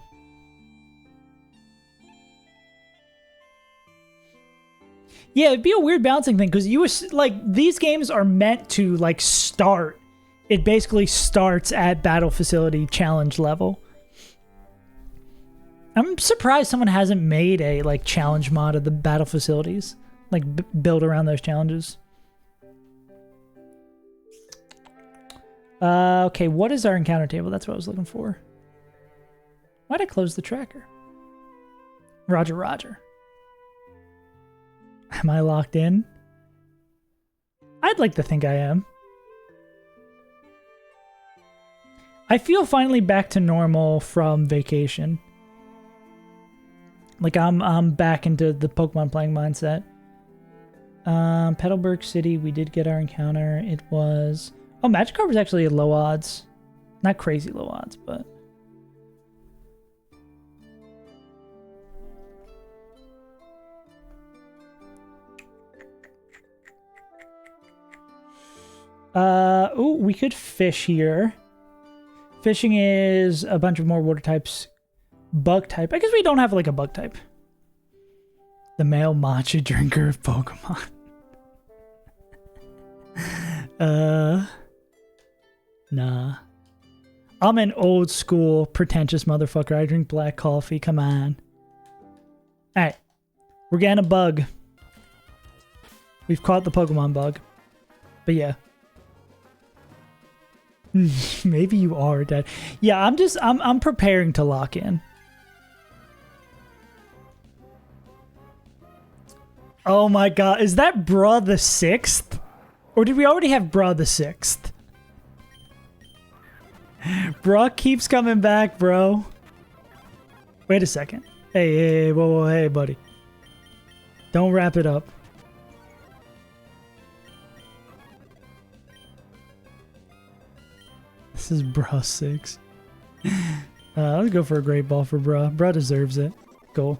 Yeah, it'd be a weird balancing thing because you like these games are meant to like start. It basically starts at Battle Facility challenge level. I'm surprised someone hasn't made a like challenge mod of the Battle Facilities, like build around those challenges. Okay, what is our encounter table? That's what I was looking for. Why'd I close the tracker? Roger, Roger. Am I locked in? I'd like to think I am. I feel finally back to normal from vacation. Like I'm back into the Pokemon playing mindset. Petalburg City, we did get our encounter. It was... Oh, Magikarp was actually at low odds. Not crazy low odds, but... Oh, we could fish here. Fishing is a bunch of more water types. Bug type. I guess we don't have like a bug type. The male matcha drinker of Pokemon. Nah. I'm an old school pretentious motherfucker. I drink black coffee. Come on. Alright. We're getting a bug. We've caught the Pokemon bug. But yeah. Maybe you are dead. Yeah, I'm preparing to lock in. Oh my god, is that Bruh the 6th? Or did we already have Bruh the 6th? Bruh keeps coming back, bro. Wait a second. Hey, whoa, hey, buddy. Don't wrap it up. This is Bruh 6. Let's go for a great ball for Bruh. Bruh deserves it. Cool.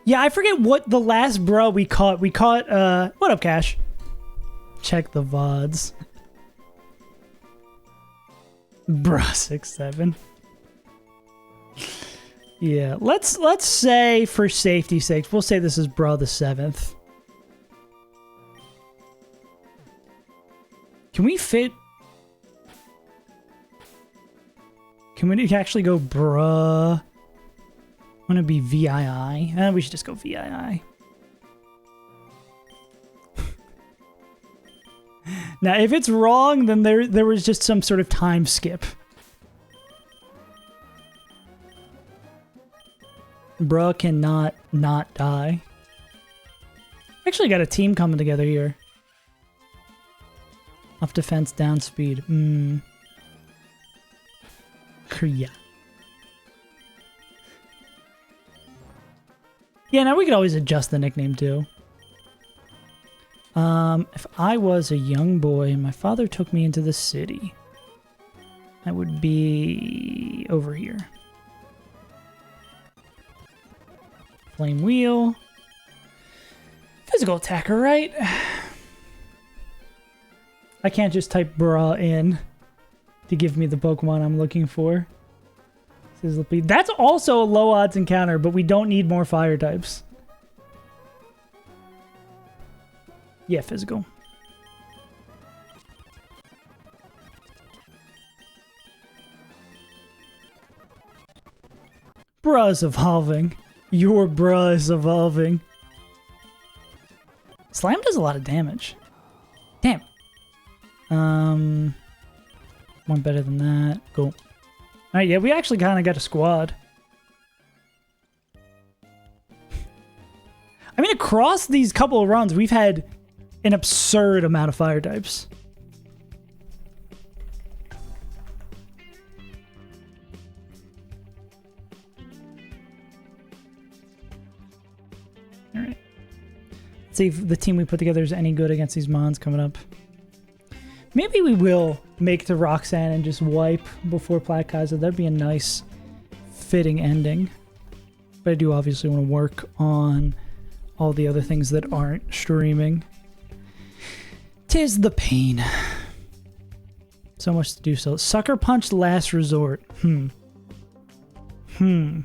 Yeah, I forget what the last Bruh we caught. We caught, what up, Cash? Check the VODs. Bruh 6-7. Yeah, let's say for safety's sake, we'll say this is Bruh the 7th. Can we fit... Can we actually go Bruh? I want to be VII. We should just go VII. Now, if it's wrong, then there was just some sort of time skip. Bruh cannot not die. Actually got a team coming together here. Off defense, down speed. Yeah. Yeah, now we could always adjust the nickname too. If I was a young boy and my father took me into the city, I would be over here. Flame wheel. Physical attacker, right? I can't just type Bruh in to give me the Pokemon I'm looking for. That's also a low odds encounter, but we don't need more fire types. Yeah, physical. Bruh is evolving. Your Bruh is evolving. Slime does a lot of damage. Damn. One better than that. Cool. Alright, yeah, we actually kind of got a squad. I mean, across these couple of runs, we've had an absurd amount of fire types. Alright. Let's see if the team we put together is any good against these mons coming up. Maybe we will make to Roxanne and just wipe before Platkaza. That'd be a nice, fitting ending. But I do obviously want to work on all the other things that aren't streaming. 'Tis the pain. So much to do so. Sucker Punch last resort. I mean,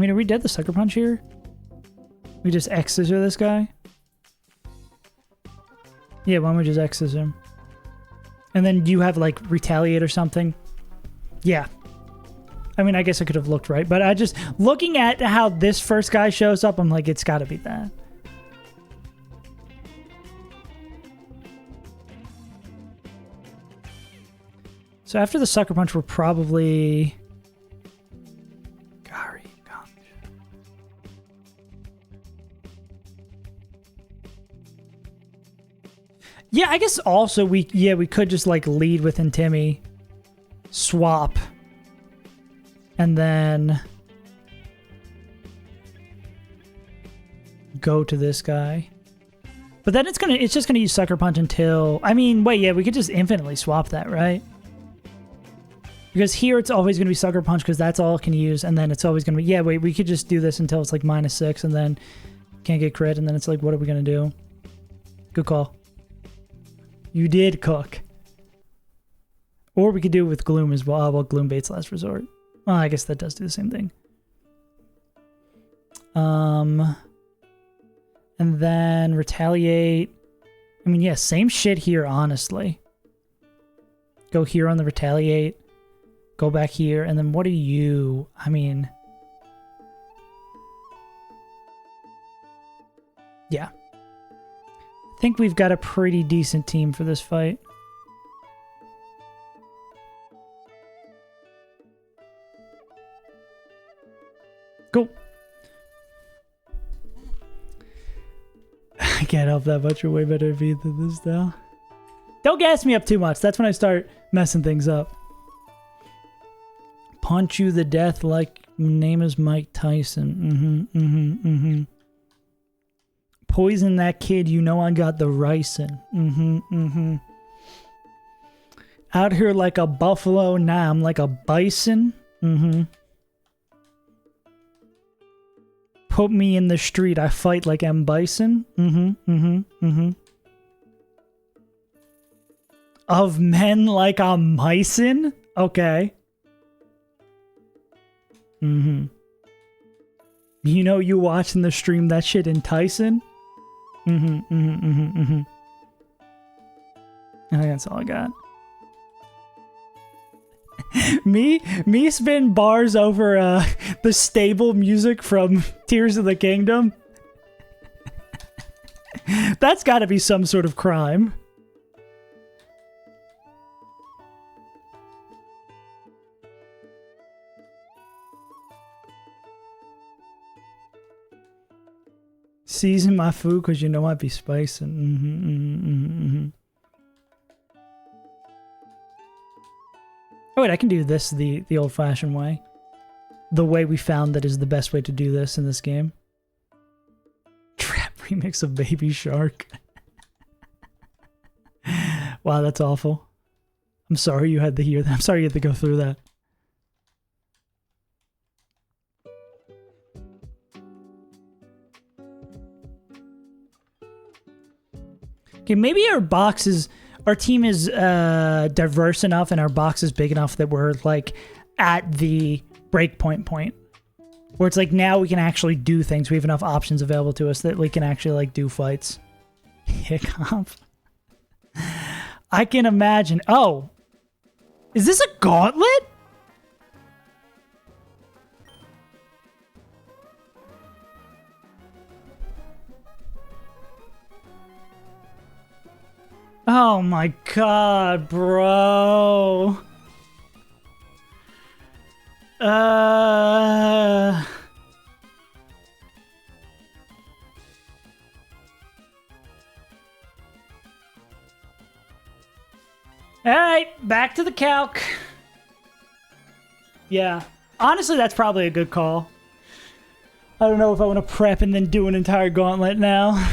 are we dead the Sucker Punch here? We just X-scissor this guy? Yeah, why don't we just X-scissor him? And then you have, like, retaliate or something? Yeah. I mean, I guess I could have looked right, but I just... Looking at how this first guy shows up, I'm like, it's gotta be that. So after the Sucker Punch, we're probably... Yeah, I guess also we could just like lead with Intimi swap, and then go to this guy. But then it's just gonna use Sucker Punch until, I mean, wait, yeah, we could just infinitely swap that, right? Because here it's always gonna be Sucker Punch because that's all it can use, and then it's always gonna be, yeah, wait, we could just do this until it's like -6 and then can't get crit, and then it's like, what are we gonna do? Good call. You did cook. Or we could do it with Gloom as well. Well, Gloom baits last resort. Well, I guess that does do the same thing. And then retaliate. I mean, yeah, same shit here, honestly. Go here on the retaliate. Go back here. And then what are you? I mean... yeah. I think we've got a pretty decent team for this fight. Cool. I can't help that much. You're way better at me than this now. Don't gas me up too much. That's when I start messing things up. Punch you to death like name is Mike Tyson. Poison that kid, you know I got the ricin. Out here like a buffalo, nah, I'm like a bison. Put me in the street, I fight like M. Bison. Of men like a micin? Okay. You know you watching the stream, that shit enticing? I think that's all I got. me spin bars over the stable music from Tears of the Kingdom. That's got to be some sort of crime. Season my food because you know I'd be spicing. Oh wait, I can do this the old-fashioned way. The way we found that is the best way to do this in this game. Trap remix of Baby Shark. Wow, that's awful. I'm sorry you had to hear that. I'm sorry you had to go through that. Okay, maybe our team is diverse enough and our box is big enough that we're like at the breakpoint point where it's like now we can actually do things. We have enough options available to us that we can actually like do fights. Hiccup. I can imagine. Oh, is this a gauntlet? Oh my god, bro. Alright, back to the calc. Yeah. Honestly, that's probably a good call. I don't know if I want to prep and then do an entire gauntlet now.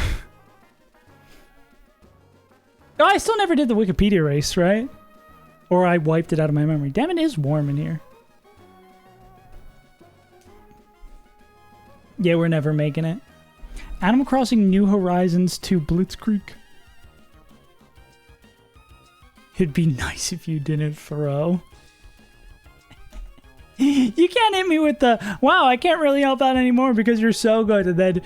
Oh, I still never did the Wikipedia race, right? Or I wiped it out of my memory. Damn, it is warm in here. Yeah, we're never making it. Animal Crossing New Horizons to Blitzkrieg. It'd be nice if you didn't throw. You can't hit me with the, wow, I can't really help out anymore because you're so good. And then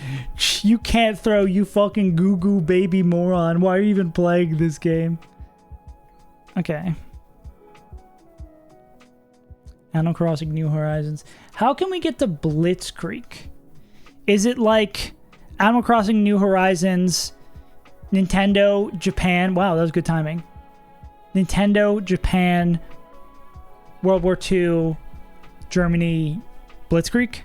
you can't throw, you fucking goo-goo baby moron. Why are you even playing this game? Okay. Animal Crossing New Horizons. How can we get to Blitzkrieg? Is it like Animal Crossing New Horizons, Nintendo, Japan? Wow, that was good timing. Nintendo, Japan, World War II, Germany, Blitzkrieg?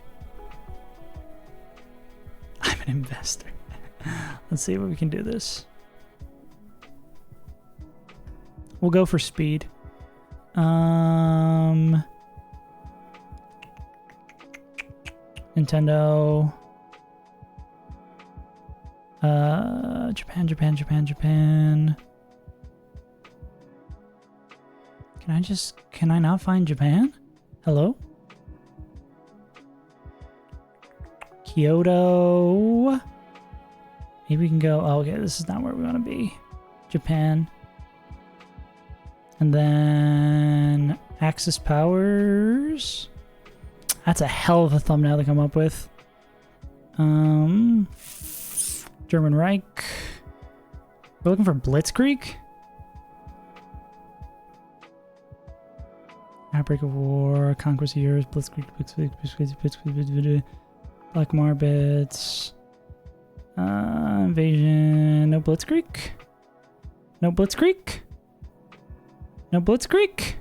I'm an investor. Let's see if we can do this. We'll go for speed. Nintendo. Japan. Can I not find Japan? Hello? Kyoto. Maybe we can go, oh, okay, this is not where we want to be. Japan. And then Axis Powers. That's a hell of a thumbnail to come up with. German Reich. We're looking for Blitzkrieg. Outbreak of War, Conquest of Years, Blitzkrieg, Black Marbits, Invasion, no Blitzkrieg? No Blitzkrieg? No Blitzkrieg?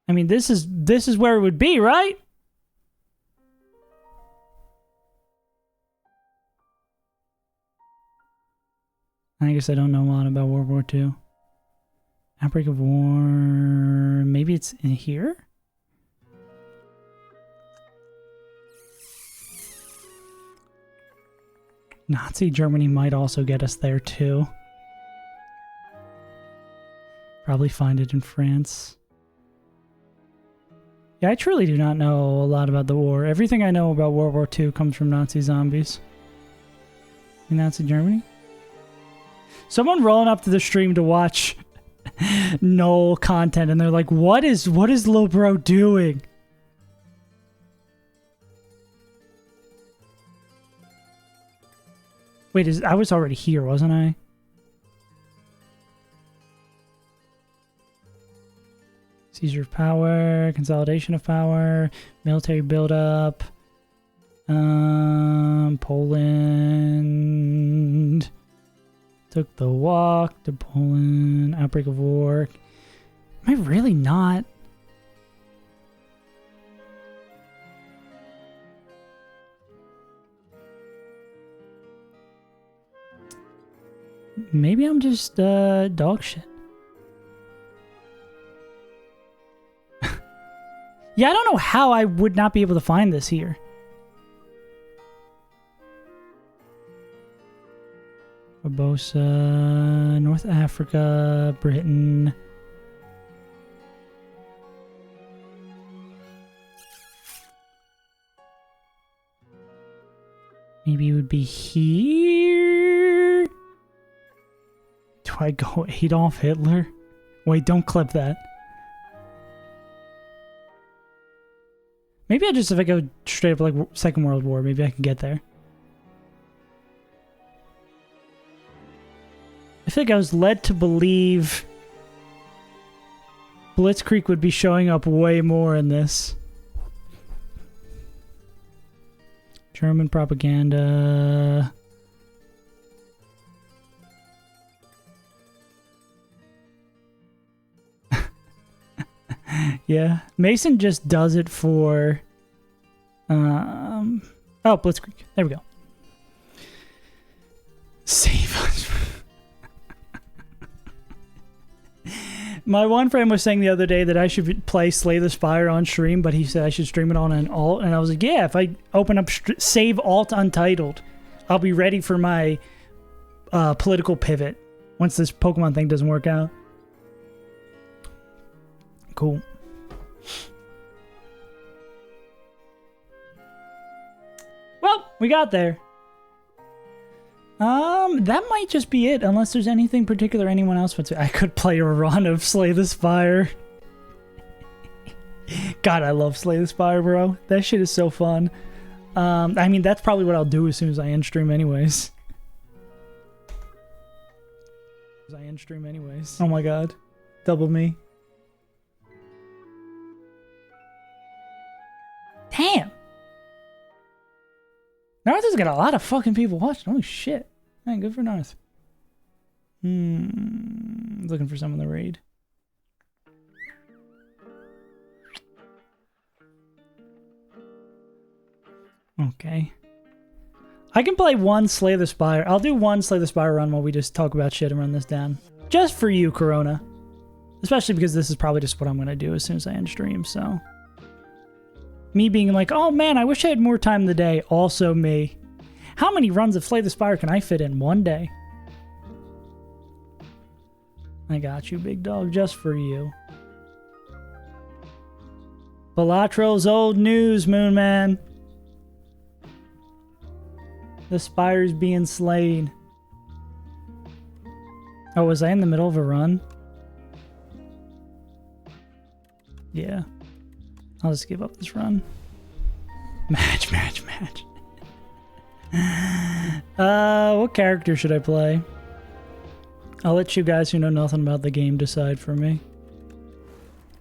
I mean, this is where it would be, right? I guess I don't know a lot about World War II. Outbreak of War... Maybe it's in here? Nazi Germany might also get us there too. Probably find it in France. Yeah, I truly do not know a lot about the war. Everything I know about World War II comes from Nazi zombies. In Nazi Germany? Someone rolling up to the stream to watch null content and they're like, what is Lil Bro doing? Wait, I was already here, wasn't I? Seizure of power, consolidation of power, military buildup, Poland took the walk to Poland, outbreak of war. Am I really not? Maybe I'm just dog shit. Yeah, I don't know how I would not be able to find this here. Barbosa, North Africa, Britain. Maybe it would be here. Do I go Adolf Hitler? Wait, don't clip that. Maybe if I go straight up like Second World War, maybe I can get there. I feel like I was led to believe Blitzkrieg would be showing up way more in this. German propaganda. Yeah, Mason just does it for oh, Blitzkrieg. There we go. Save us. My one friend was saying the other day that I should play Slay the Spire on stream, but he said I should stream it on an alt, and I was like, yeah, if I open up save alt untitled, I'll be ready for my political pivot once this Pokemon thing doesn't work out. Cool. Well, we got there. That might just be it, unless there's anything particular anyone else would say. I could play a run of Slay the Spire. God, I love Slay the Spire, bro. That shit is so fun. I mean, that's probably what I'll do as soon as I end stream anyways. Oh my god. Double me. Damn! Narth has got a lot of fucking people watching. Holy shit. Man, good for Narth. Looking for some in the raid. Okay. I can play one Slay the Spire. I'll do one Slay the Spire run while we just talk about shit and run this down. Just for you, Corona. Especially because this is probably just what I'm going to do as soon as I end stream, so. Me being like, oh man, I wish I had more time in the day. Also me. How many runs of Slay the Spire can I fit in one day? I got you, big dog, just for you. Balatro's old news, Moon Man. The Spire's being slain. Oh, was I in the middle of a run? Yeah. I'll just give up this run. Match. What character should I play? I'll let you guys who know nothing about the game decide for me.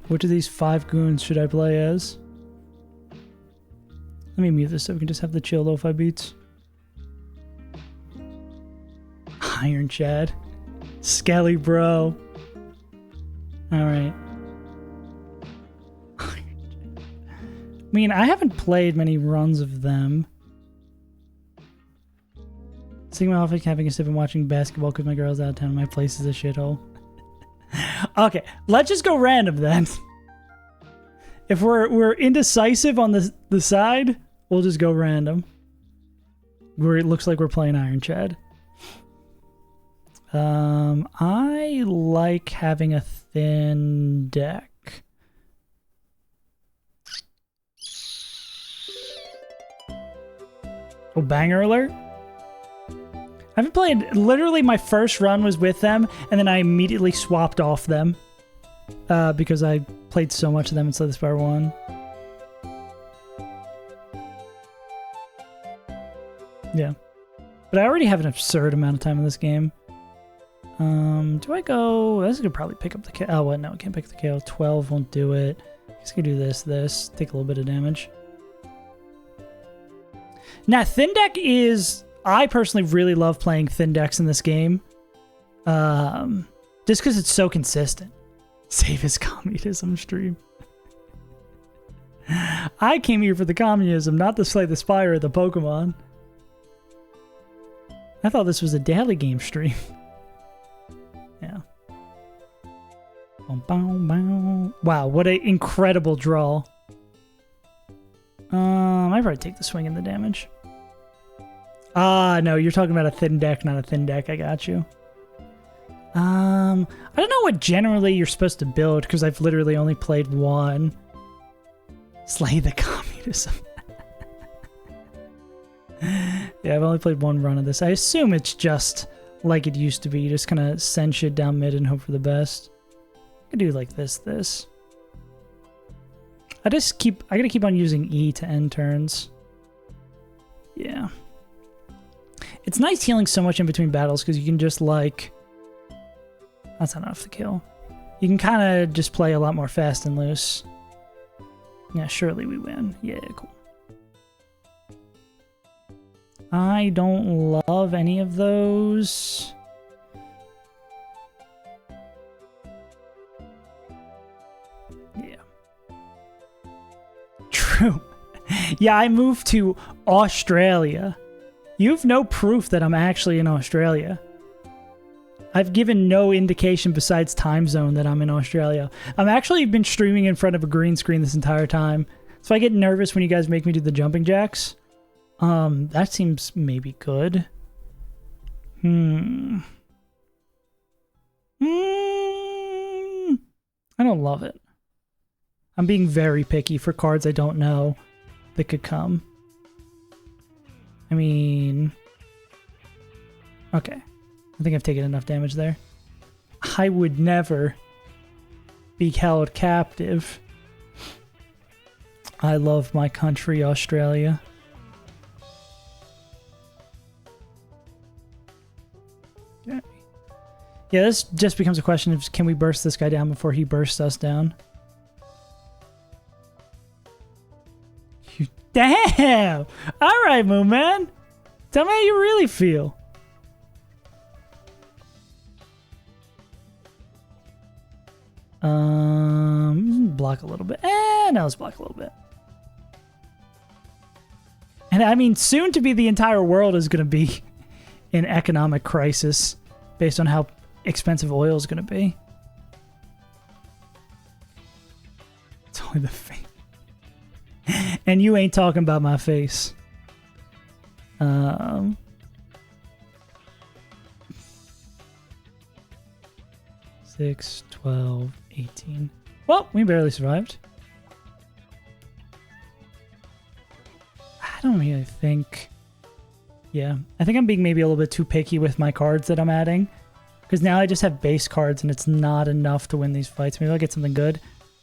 Which of these 5 goons should I play as? Let me mute this so we can just have the chill lo-fi beats. Iron Chad. Skelly bro. Alright. I mean, I haven't played many runs of them. Sigma Alpha having a sip and watching basketball because my girl's out of town. My place is a shithole. Okay, let's just go random then. If we're indecisive on the side, we'll just go random. Where it looks like we're playing Iron Chad. I like having a thin deck. Oh, banger alert. I haven't played, literally my first run was with them, and then I immediately swapped off them. Because I played so much of them in Slay the Spire 1. Yeah. But I already have an absurd amount of time in this game. Do I go... I could probably pick up the KO. Oh, what? No, I can't pick up the KO. 12 won't do it. I guess I could do this, take a little bit of damage. Now, thin deck is... I personally really love playing thin decks in this game. Just because it's so consistent. Save his communism stream. I came here for the communism, not to Slay the Spire or the Pokemon. I thought this was a daily game stream. Yeah. Wow, what an incredible draw. I probably take the swing and the damage. Ah, no, you're talking about a thin deck, not a thin deck. I got you. I don't know what generally you're supposed to build, because I've literally only played one. Slay the communism. Yeah, I've only played one run of this. I assume it's just like it used to be. You just kind of send shit down mid and hope for the best. I could do like this. I gotta keep on using E to end turns. Yeah. It's nice healing so much in between battles, because you can just like... That's not enough to kill. You can kind of just play a lot more fast and loose. Yeah, surely we win. Yeah, cool. I don't love any of those. Yeah. True. Yeah, I moved to Australia. You've no proof that I'm actually in Australia. I've given no indication besides time zone that I'm in Australia. I've actually been streaming in front of a green screen this entire time. So I get nervous when you guys make me do the jumping jacks. That seems maybe good. I don't love it. I'm being very picky for cards I don't know that could come. I mean... Okay. I think I've taken enough damage there. I would never be held captive. I love my country, Australia. Okay. Yeah, this just becomes a question of can we burst this guy down before he bursts us down? Damn! Alright, Moon Man! Tell me how you really feel. Block a little bit. No, let's block a little bit. And I mean, soon to be the entire world is going to be in economic crisis based on how expensive oil is going to be. With a face. And you ain't talking about my face. 6, 12, 18. Well, we barely survived. I don't really think... Yeah, I think I'm being maybe a little bit too picky with my cards that I'm adding. Because now I just have base cards and it's not enough to win these fights. Maybe I'll get something good.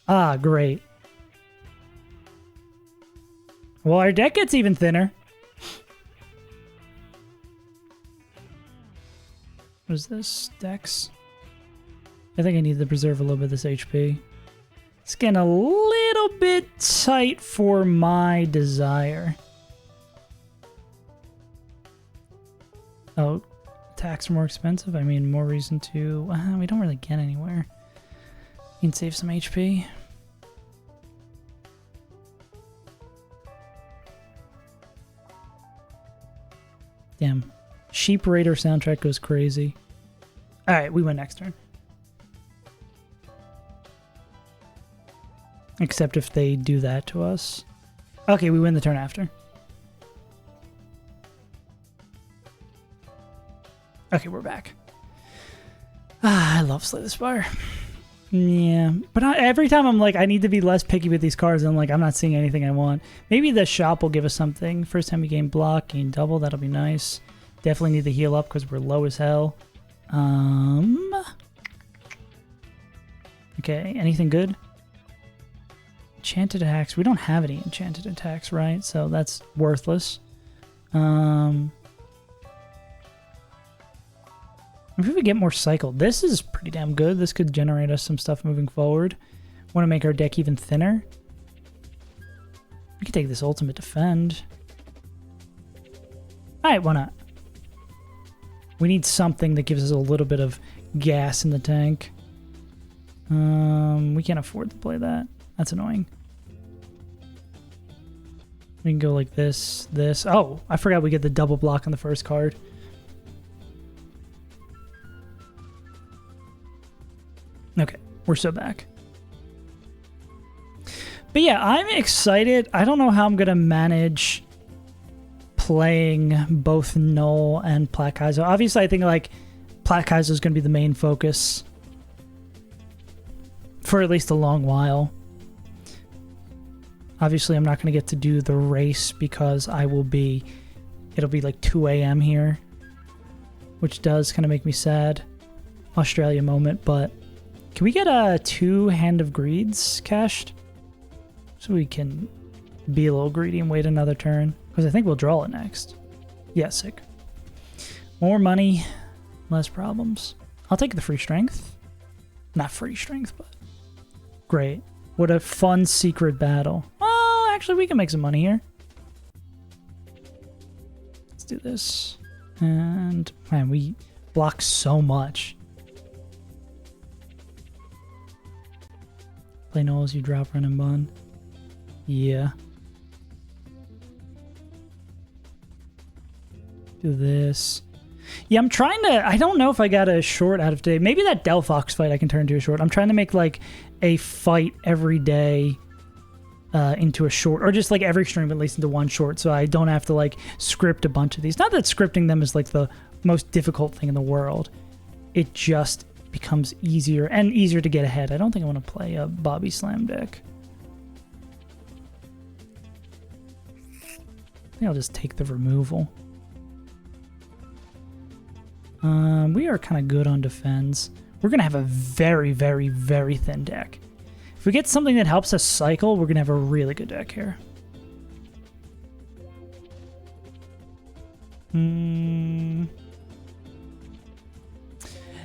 Ah, great. Well, our deck gets even thinner. What is this? Dex? I think I need to preserve a little bit of this HP. It's getting a little bit tight for my desire. Oh, attacks are more expensive. I mean, more reason to... we don't really get anywhere. You can save some HP. Damn. Sheep Raider soundtrack goes crazy. Alright, we win next turn. Except if they do that to us. Okay, we win the turn after. Okay, we're back. I love Slay the Spire. Yeah, but every time I'm like, I need to be less picky with these cards. I'm like, I'm not seeing anything I want. Maybe the shop will give us something. First time we gain block, gain double. That'll be nice. Definitely need to heal up because we're low as hell. Okay, anything good? Enchanted attacks. We don't have any enchanted attacks, right? So that's worthless. If we get more cycle, this is pretty damn good. This could generate us some stuff moving forward. Want to make our deck even thinner. We could take this ultimate defend. Alright, why not? We need something that gives us a little bit of gas in the tank. We can't afford to play that. That's annoying. We can go like this, this. Oh, I forgot we get the double block on the first card. Okay, we're so back. But yeah, I'm excited. I don't know how I'm going to manage playing both Null and Plat Kaizo. Obviously, I think like Plat Kaizo is going to be the main focus for at least a long while. Obviously, I'm not going to get to do the race because it'll be like 2 a.m. here, which does kind of make me sad. Australia moment, but can we get a 2 Hand of Greeds cashed? So we can be a little greedy and wait another turn. Because I think we'll draw it next. Yeah, sick. More money, less problems. I'll take the free strength. Not free strength, but... Great. What a fun secret battle. Well, actually, we can make some money here. Let's do this. And, man, we block so much. Play Knowles, you drop, run, and bun. Yeah. Do this. Yeah, I'm trying to... I don't know if I got a short out of today. Maybe that Delphox fight I can turn into a short. I'm trying to make, like, a fight every day into a short. Or just, like, every stream at least into one short, so I don't have to, like, script a bunch of these. Not that scripting them is, like, the most difficult thing in the world. It just becomes easier and easier to get ahead. I don't think I want to play a Bobby Slam deck. I think I'll just take the removal. We are kind of good on defense. We're going to have a very, very, very thin deck. If we get something that helps us cycle, we're going to have a really good deck here.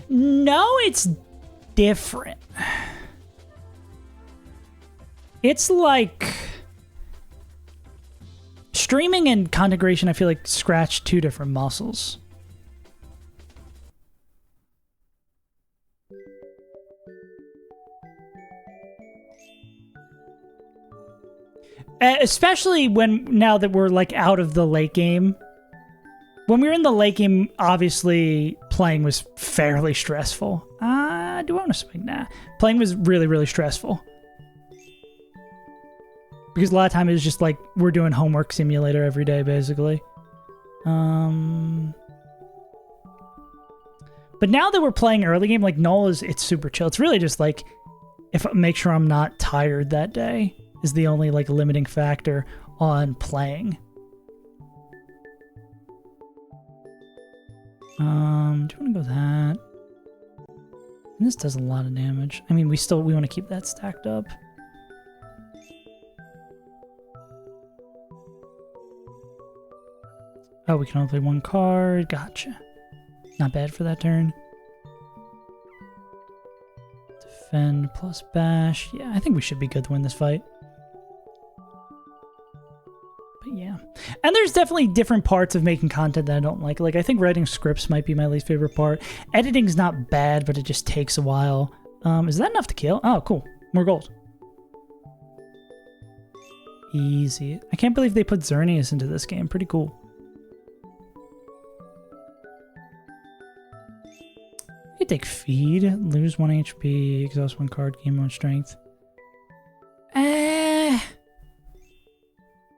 No, it's different. It's like... Streaming and content creation, I feel like, scratch two different muscles. Especially now that we're like out of the late game. When we were in the late game, obviously playing was fairly stressful. Do I want to swing? Nah. Playing was really, really stressful. Because a lot of time it's just like we're doing homework simulator every day, basically. But now that we're playing early game, like null it's super chill. It's really just like make sure I'm not tired that day is the only like limiting factor on playing. Do you want to go with that? And this does a lot of damage. I mean, we want to keep that stacked up. Oh, we can only play one card. Gotcha. Not bad for that turn. Defend plus bash. Yeah, I think we should be good to win this fight. But yeah. And there's definitely different parts of making content that I don't like. Like, I think writing scripts might be my least favorite part. Editing's not bad, but it just takes a while. Is that enough to kill? Oh, cool. More gold. Easy. I can't believe they put Xerneas into this game. Pretty cool. You take feed, lose 1 HP, exhaust 1 card, gain 1 strength.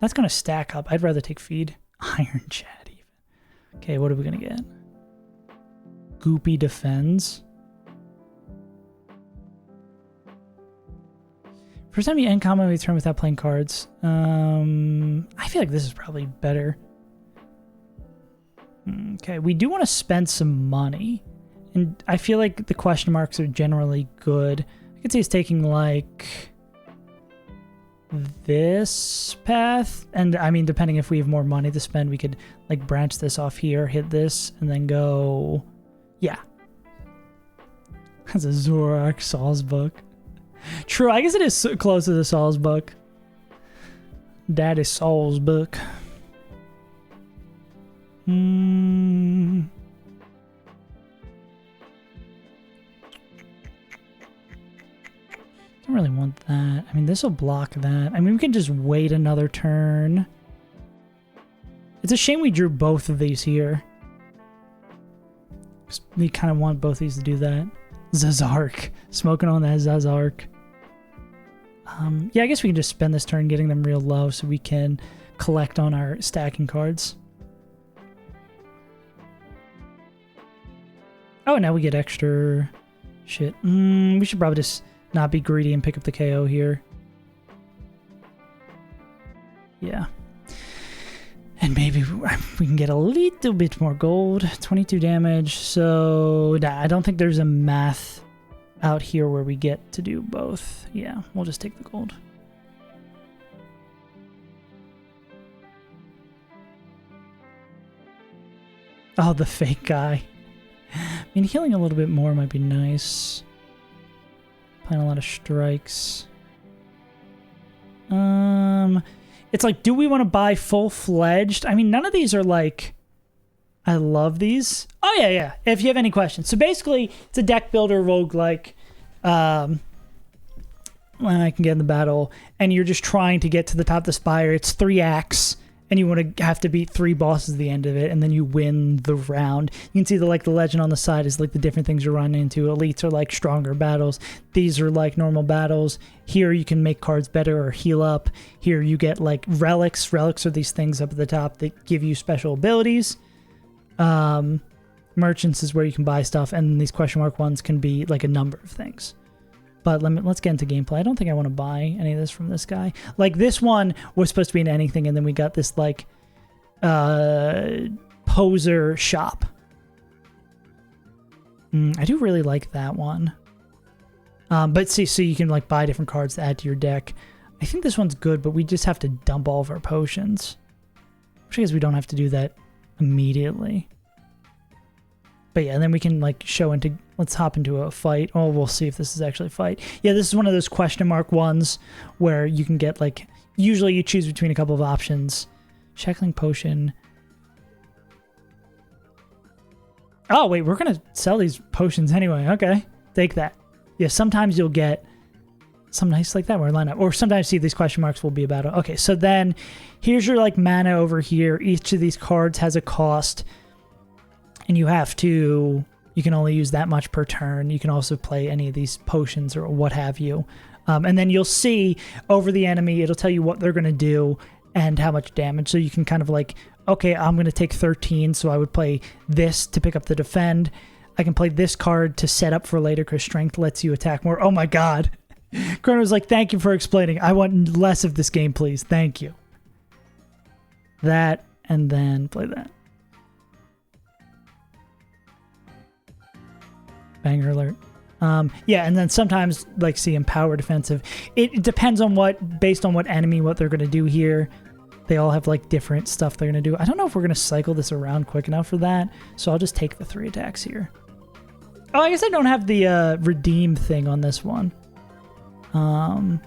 That's gonna stack up. I'd rather take feed. Iron Chat even. Okay, what are we gonna get? Goopy defends. First time you end combat with turn without playing cards. I feel like this is probably better. Okay, we do want to spend some money. And I feel like the question marks are generally good. I could see us taking like this path. And I mean, depending if we have more money to spend, we could like branch this off here, hit this, and then go. Yeah. That's a Zorak Saul's book. True, I guess it is so close to the Saul's book. Daddy Saul's book. Don't really want that. I mean, this will block that. I mean, we can just wait another turn. It's a shame we drew both of these here. We kind of want both these to do that. Zazark. Smoking on that Zazark. Yeah, I guess we can just spend this turn getting them real low so we can collect on our stacking cards. Oh, now we get extra shit. We should probably just not be greedy and pick up the KO here. Yeah. And maybe we can get a little bit more gold. 22 damage. So, nah, I don't think there's a math out here where we get to do both. Yeah, we'll just take the gold. Oh, the fake guy. I mean, healing a little bit more might be nice. Playing a lot of strikes. It's like, do we want to buy full-fledged? I mean, none of these are like... I love these. Oh, yeah. If you have any questions. So basically, it's a deck builder roguelike. When I can get in the battle. And you're just trying to get to the top of the spire. It's 3 acts. And you want to have to beat 3 bosses at the end of it. And then you win the round. You can see the legend on the side is like the different things you're running into. Elites are like stronger battles. These are like normal battles. Here you can make cards better or heal up. Here you get like relics. Relics are these things up at the top that give you special abilities. Merchants is where you can buy stuff, and these question mark ones can be like a number of things. But let's get into gameplay. I don't think I want to buy any of this from this guy. Like this one was supposed to be in anything, and then we got this like poser shop. I do really like that one. But see, so you can like buy different cards to add to your deck. I think this one's good, but we just have to dump all of our potions. Which I guess we don't have to do that immediately. But yeah, and then we can like show into, let's hop into a fight. Oh, we'll see if this is actually a fight. Yeah, this is one of those question mark ones where you can get like, usually you choose between a couple of options. Shackling potion. Oh, wait, we're going to sell these potions anyway. Okay, take that. Yeah, sometimes you'll get some nice like that where I line up. Or sometimes see these question marks will be about it. Okay, so then here's your like mana over here. Each of these cards has a cost. And you can only use that much per turn. You can also play any of these potions or what have you. And then you'll see over the enemy, it'll tell you what they're going to do and how much damage. So you can kind of like, okay, I'm going to take 13, so I would play this to pick up the defend. I can play this card to set up for later because strength lets you attack more. Oh my god. Chrono's like, thank you for explaining. I want less of this game, please. Thank you. That, and then play that. Banger alert. Yeah, and then sometimes, like, see Empower Defensive. It depends on based on what enemy, what they're going to do here. They all have, like, different stuff they're going to do. I don't know if we're going to cycle this around quick enough for that, so I'll just take the 3 attacks here. Oh, I guess I don't have the redeem thing on this one. I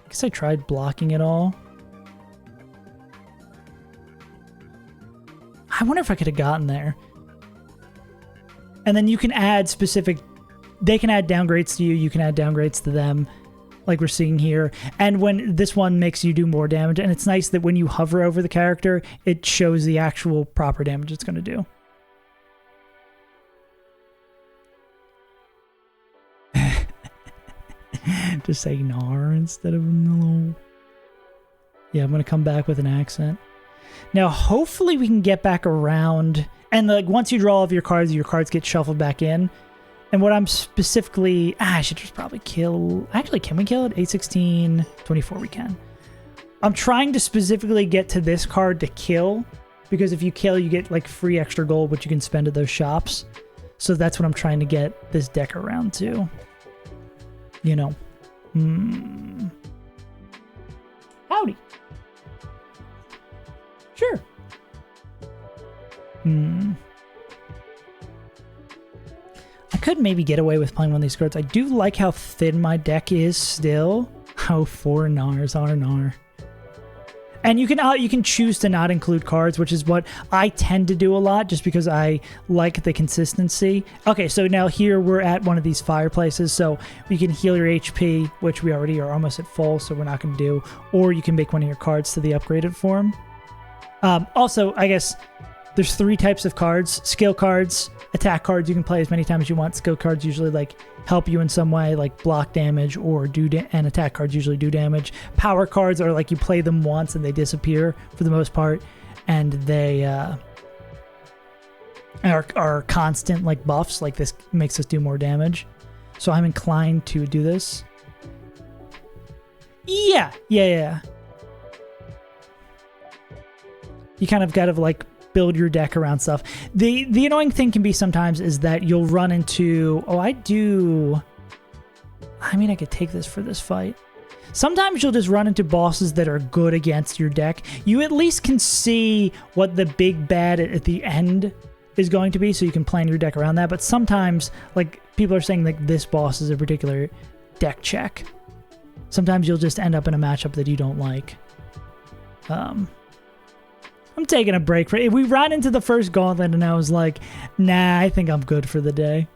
guess I tried blocking it all. I wonder if I could have gotten there. And then you can add specific... They can add downgrades to you. You can add downgrades to them, like we're seeing here. And when this one makes you do more damage, and it's nice that when you hover over the character, it shows the actual proper damage it's going to do. Just say nar instead of no. Yeah, I'm going to come back with an accent. Now, hopefully we can get back around... And like once you draw all of your cards get shuffled back in. And what I'm specifically... I should just probably kill... Actually, can we kill it? 8, 16, 24, we can. I'm trying to specifically get to this card to kill. Because if you kill, you get like free extra gold, which you can spend at those shops. So that's what I'm trying to get this deck around to. You know. Howdy. Sure. I could maybe get away with playing one of these cards. I do like how thin my deck is still. Oh, 4 Nars are Nar. And you can choose to not include cards, which is what I tend to do a lot just because I like the consistency. Okay, so now here we're at one of these fireplaces, so you can heal your HP, which we already are almost at full, so we're not going to do. Or you can make one of your cards to the upgraded form. Also, I guess there's 3 types of cards. Skill cards, attack cards you can play as many times as you want. Skill cards usually like help you in some way, like block damage or and attack cards usually do damage. Power cards are like you play them once and they disappear for the most part, and they are constant like buffs. Like this makes us do more damage. So I'm inclined to do this. Yeah. You kind of got to like build your deck around stuff. The annoying thing can be sometimes is that you'll run into... Oh, I mean, I could take this for this fight. Sometimes you'll just run into bosses that are good against your deck. You at least can see what the big bad at the end is going to be, so you can plan your deck around that. But sometimes, like, people are saying like this boss is a particular deck check. Sometimes you'll just end up in a matchup that you don't like. I'm taking a break. We ran into the first gauntlet and I was like, nah, I think I'm good for the day.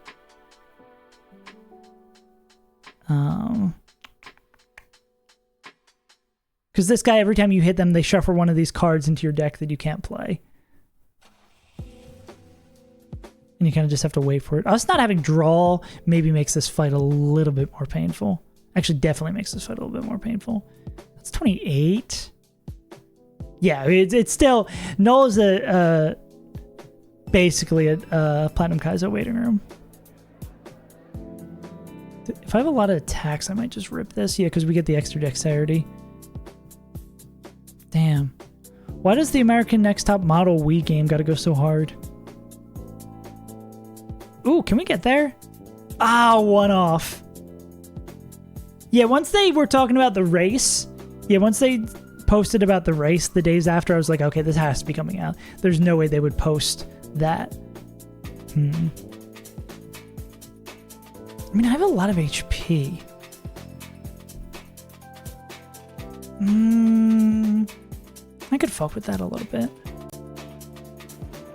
Because this guy, every time you hit them, they shuffle one of these cards into your deck that you can't play. And you kind of just have to wait for it. Us not having draw maybe makes this fight a little bit more painful. Actually, definitely makes this fight a little bit more painful. That's 28. Yeah, it's still... Null is basically a Platinum Kaizo waiting room. If I have a lot of attacks, I might just rip this. Yeah, because we get the extra dexterity. Damn. Why does the American Next Top Model Wii game gotta go so hard? Ooh, can we get there? Ah, 1 off. Yeah, once they were talking about the race... Yeah, once they... posted about the race the days after, I was like, okay, this has to be coming out. There's no way they would post that. I mean, I have a lot of HP. I could fuck with that a little bit.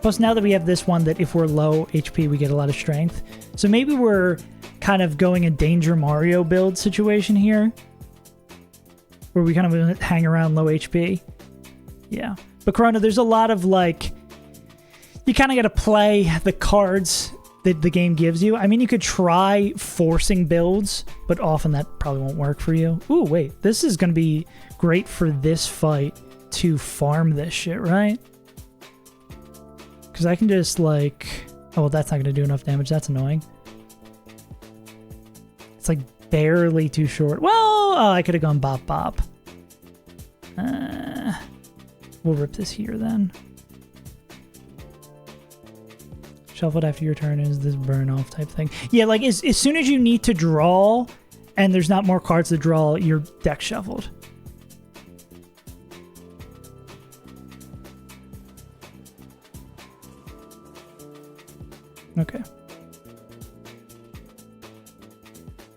Plus, now that we have this one that if we're low HP, we get a lot of strength. So maybe we're kind of going a Danger Mario build situation here, where we kind of hang around low HP. Yeah. But Corona, there's a lot of like... You kind of got to play the cards that the game gives you. I mean, you could try forcing builds, but often that probably won't work for you. Ooh, wait. This is going to be great for this fight to farm this shit, right? Because I can just, like... Oh, well, that's not going to do enough damage. That's annoying. It's, like, barely too short. Well, oh, I could have gone bop bop. We'll rip this here, then. Shuffled after your turn is this burn off type thing. Yeah, like, as soon as you need to draw and there's not more cards to draw, your deck shuffled. Okay.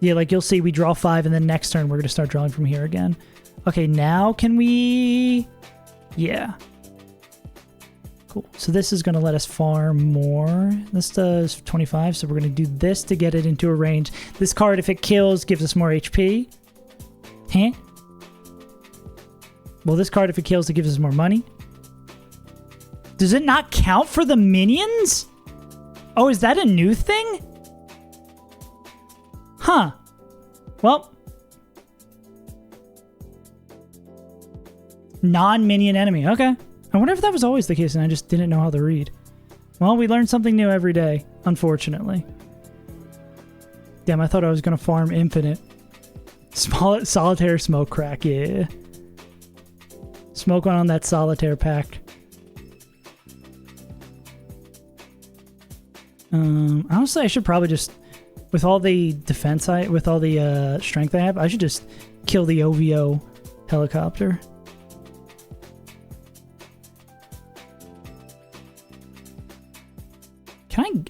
Yeah, like you'll see we draw 5 and then next turn we're going to start drawing from here again. Okay, now can we... Yeah. Cool. So this is going to let us farm more. This does 25, so we're going to do this to get it into a range. This card, if it kills, gives us more HP. Huh? Well, this card, if it kills, it gives us more money. Does it not count for the minions? Oh, is that a new thing? Huh. Well. Non-minion enemy. Okay. I wonder if that was always the case and I just didn't know how to read. Well, we learn something new every day, unfortunately. Damn, I thought I was going to farm infinite. Solitaire smoke crack, yeah. Smoke on that solitaire pack. Honestly, I should probably just, with all the defense with all the strength I have, I should just kill the OVO helicopter.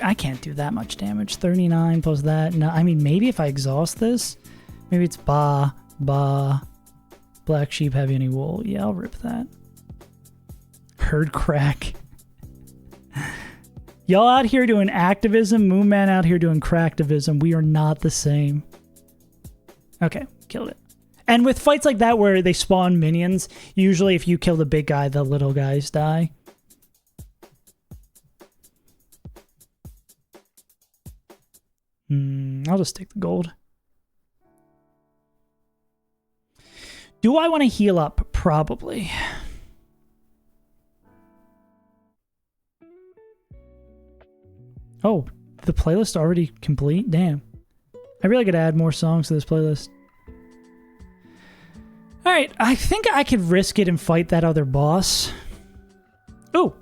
I can't do that much damage. 39 plus that. No, I mean, maybe if I exhaust this, maybe it's Ba, Black Sheep, Heavy Any Wool. Yeah, I'll rip that. Herd crack. Y'all out here doing activism, Moon Man out here doing cracktivism. We are not the same. Okay, killed it. And with fights like that where they spawn minions, usually if you kill the big guy, the little guys die. I'll just take the gold. Do I want to heal up? Probably. Oh, the playlist already complete? Damn. I really could add more songs to this playlist. Alright, I think I could risk it and fight that other boss. Oh,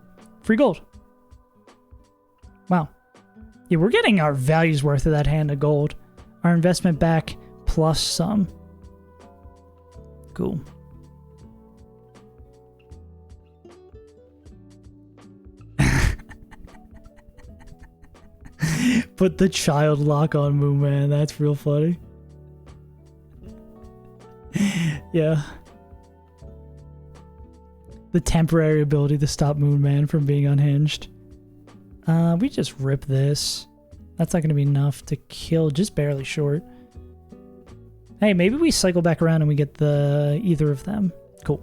free gold. Wow. Yeah, we're getting our value's worth of that hand of gold. Our investment back plus some. Cool. Put the child lock on Moon Man. That's real funny. Yeah. The temporary ability to stop Moon Man from being unhinged. We just rip this. That's not going to be enough to kill, just barely short. Hey, maybe we cycle back around and we get the either of them. Cool.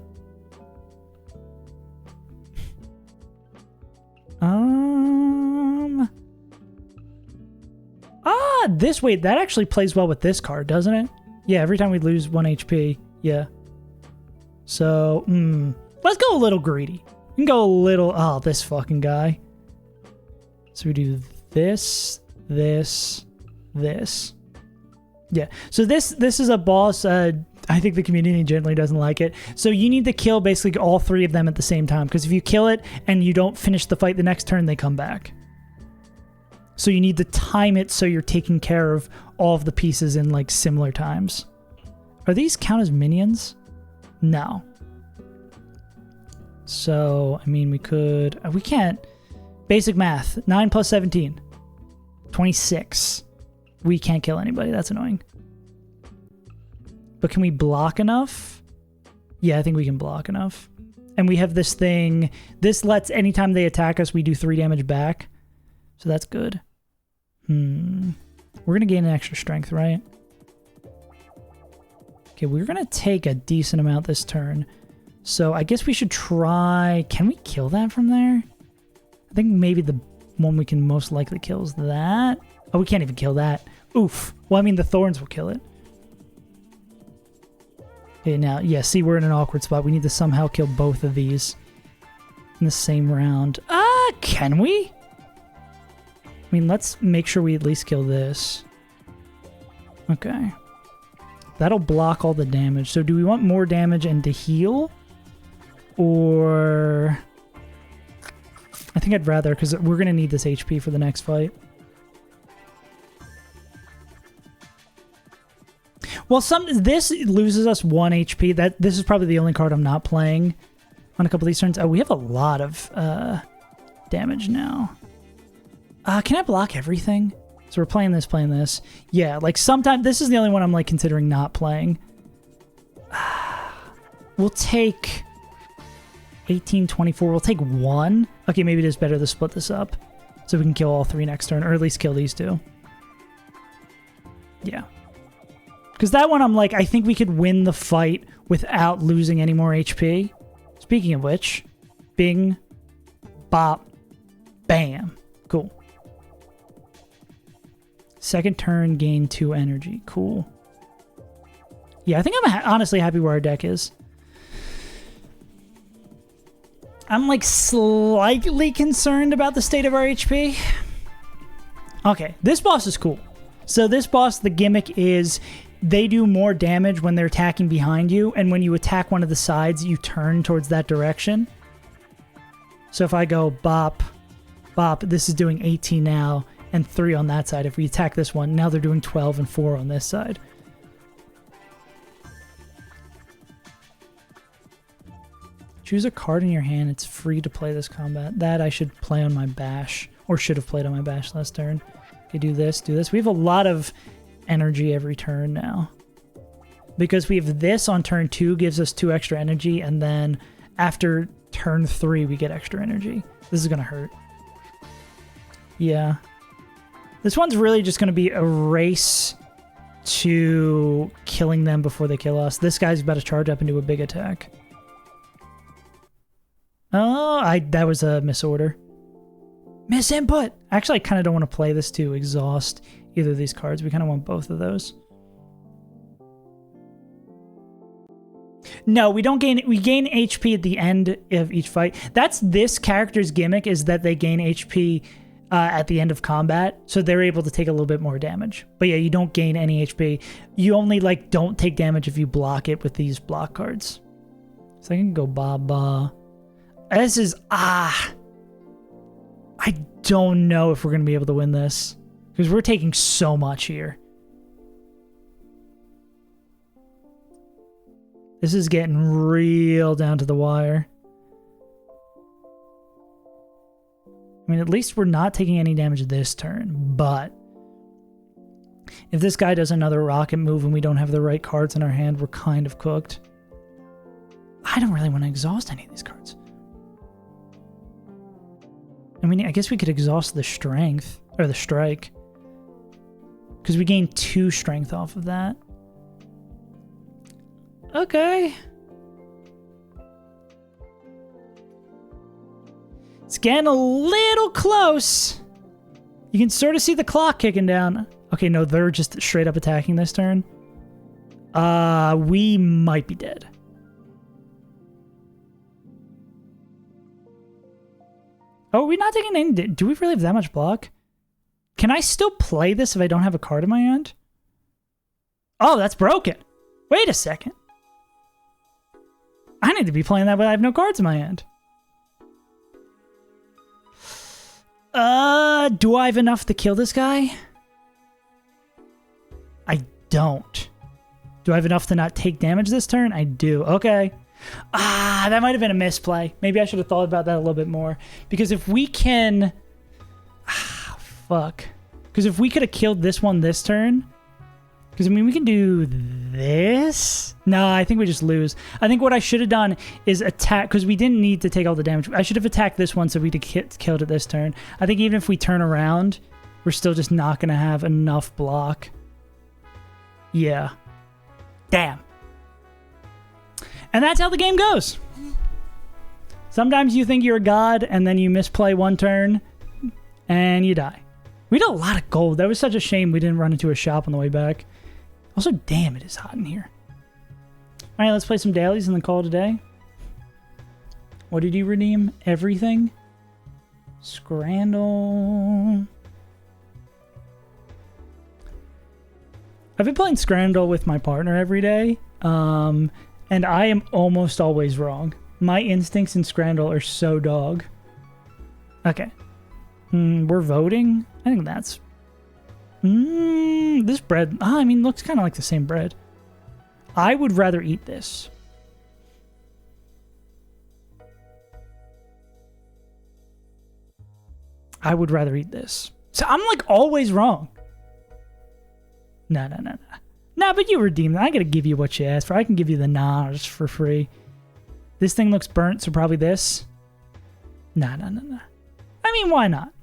This way, that actually plays well with this card, doesn't it? Yeah, every time we lose 1 HP. Yeah. So, let's go a little greedy. We can go a little... Oh, this fucking guy. So we do this, this, this. Yeah. So this is a boss. I think the community generally doesn't like it. So you need to kill basically all 3 of them at the same time. Because if you kill it and you don't finish the fight the next turn, they come back. So you need to time it so you're taking care of all of the pieces in like similar times. Are these count as minions? No. So, I mean, we could... We can't... Basic math. 9 plus 17. 26. We can't kill anybody. That's annoying. But can we block enough? Yeah, I think we can block enough. And we have this thing. This lets anytime they attack us, we do 3 damage back. So that's good. We're going to gain an extra strength, right? Okay, we're going to take a decent amount this turn. So I guess we should try... Can we kill that from there? I think maybe the one we can most likely kill is that. Oh, we can't even kill that. Oof. Well, I mean, the thorns will kill it. Okay, now, yeah, see, we're in an awkward spot. We need to somehow kill both of these in the same round. Can we? I mean, let's make sure we at least kill this. Okay. That'll block all the damage. So do we want more damage and to heal? Or... I think I'd rather, because we're going to need this HP for the next fight. Well, this loses us 1 HP. This is probably the only card I'm not playing on a couple of these turns. Oh, we have a lot of damage now. Can I block everything? So we're playing this. Yeah, like sometimes this is the only one I'm like considering not playing. We'll take 18, 24. We'll take 1. Okay, maybe it is better to split this up so we can kill all 3 next turn, or at least kill these 2. Yeah. Because that one I'm like, I think we could win the fight without losing any more HP. Speaking of which, bing, bop, bam. Cool. Second turn, gain 2 energy. Cool. Yeah, I think I'm honestly happy where our deck is. I'm like slightly concerned about the state of our HP. Okay, this boss is cool. So this boss, the gimmick is they do more damage when they're attacking behind you, and when you attack one of the sides, you turn towards that direction. So if I go bop, bop, this is doing 18 now, and 3 on that side. If we attack this one, now they're doing 12 and 4 on this side. Choose a card in your hand. It's free to play this combat. That I should play on my bash, or should have played on my bash last turn. Okay, do this, do this. We have a lot of energy every turn now. Because we have this on turn 2, gives us 2 extra energy, and then after turn 3, we get extra energy. This is going to hurt. Yeah. This one's really just going to be a race to killing them before they kill us. This guy's about to charge up and do a big attack. Oh, that was a misorder. Misinput! Actually, I kind of don't want to play this to exhaust either of these cards. We kind of want both of those. No, we don't gain... We gain HP at the end of each fight. That's this character's gimmick, is that they gain HP at the end of combat, so they're able to take a little bit more damage. But yeah, you don't gain any HP. You only, like, don't take damage if you block it with these block cards. So I can go ba-ba. This is... I don't know if we're going to be able to win this, because we're taking so much here. This is getting real down to the wire. I mean, at least we're not taking any damage this turn, but if this guy does another rocket move and we don't have the right cards in our hand, we're kind of cooked. I don't really want to exhaust any of these cards. I mean, I guess we could exhaust the strength, or the strike, because we gain 2 strength off of that. Okay. It's getting a little close. You can sort of see the clock kicking down. Okay, no, they're just straight up attacking this turn. We might be dead. Oh, we're not taking any... Do we really have that much block? Can I still play this if I don't have a card in my hand? Oh, that's broken. Wait a second. I need to be playing that when I have no cards in my hand. Do I have enough to kill this guy? I don't. Do I have enough to not take damage this turn? I do. Okay. That might have been a misplay. Maybe I should have thought about that a little bit more. Because if we can... fuck. Because if we could have killed this one this turn... Because, I mean, we can do this. No, I think we just lose. I think what I should have done is attack... Because we didn't need to take all the damage. I should have attacked this one so we'd have killed it this turn. I think even if we turn around, we're still just not going to have enough block. Yeah. Damn. And that's how the game goes. Sometimes you think you're a god, and then you misplay one turn, and you die. We did a lot of gold. That was such a shame we didn't run into a shop on the way back. Also, damn, it is hot in here. All right, let's play some dailies and then call it a day. What did you redeem? Everything? Scrandle. I've been playing Scrandle with my partner every day, and I am almost always wrong. My instincts in Scrandle are so dog. Okay. We're voting? I think that's... this bread... I mean, looks kind of like the same bread. I would rather eat this. I would rather eat this. So I'm like always wrong. No. Nah, but you redeemed it. I gotta give you what you asked for. I can give you the nars for free. This thing looks burnt, so probably this. Nah. I mean, why not?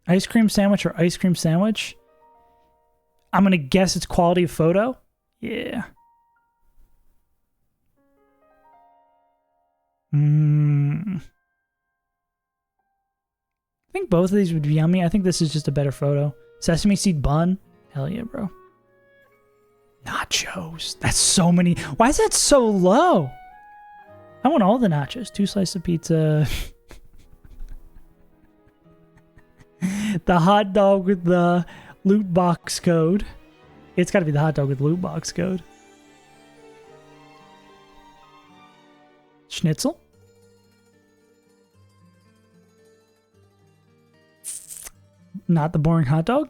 Ice cream sandwich or ice cream sandwich? I'm gonna guess it's quality of photo. Yeah. I think both of these would be yummy. I think this is just a better photo. Sesame seed bun? Hell yeah, bro. Nachos. That's so many. Why is that so low? I want all the nachos. 2 slices of pizza. The hot dog with the loot box code. It's got to be the hot dog with loot box code. Schnitzel? Not the boring hot dog?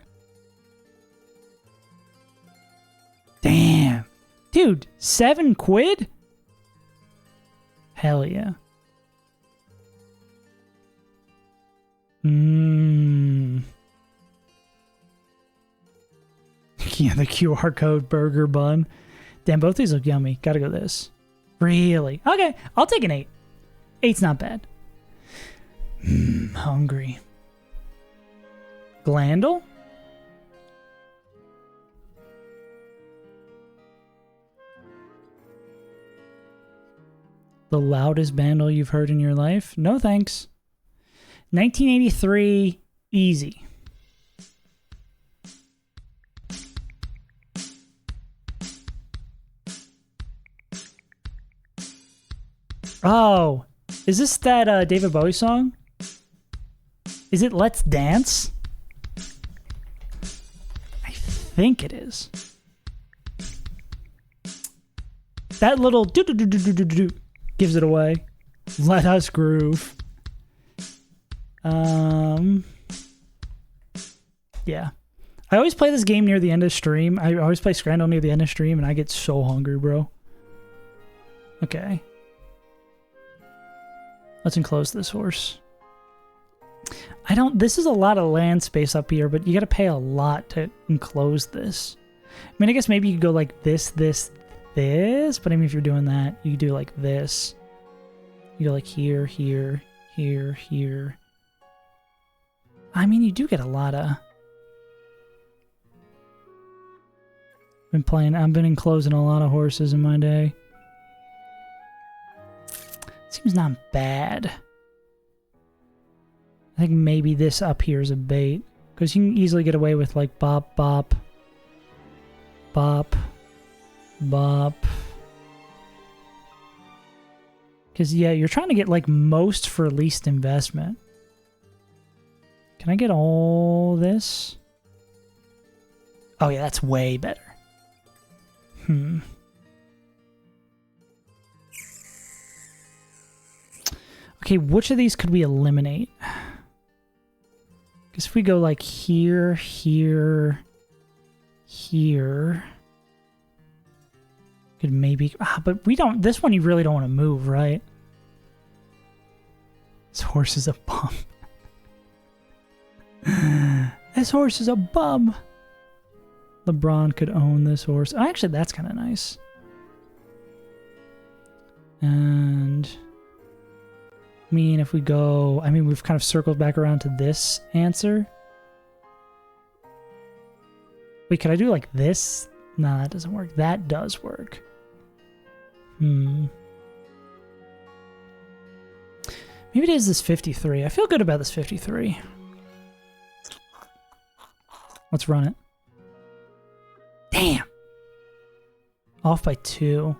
Damn. Dude, 7 quid? Hell yeah. Yeah, the QR code burger bun. Damn, both these look yummy. Gotta go this. Really? Okay, I'll take an 8. 8's not bad. Hungry. Glandle? The loudest bandle you've heard in your life? No thanks. 1983, easy. Oh, is this that David Bowie song? Is it Let's Dance? I think it is. That little do-do-do-do-do-do gives it away. Let us groove. Yeah. I always play this game near the end of stream. I always play Scrandle near the end of stream, and I get so hungry, bro. Okay. Let's enclose this horse. This is a lot of land space up here, but you gotta pay a lot to enclose this. I mean, I guess maybe you could go like this, but I mean, if you're doing that, you do like this. You go like here, here, here, here. I mean, you do get a lot of... I've been enclosing a lot of horses in my day. Seems not bad. I think maybe this up here is a bait. Because you can easily get away with like bop, bop, bop, bop. Because, yeah, you're trying to get like most for least investment. Can I get all this? Oh, yeah, that's way better. Okay, which of these could we eliminate? Because if we go like here, here, here, could maybe... but we don't... This one you really don't want to move, right? This horse is a bum. This horse is a bum. LeBron could own this horse. Actually, that's kind of nice. And... I mean, if we go... I mean, we've kind of circled back around to this answer. Wait, could I do like this? No, that doesn't work. That does work. Maybe it is this 53. I feel good about this 53. Let's run it. Damn. Off by 2.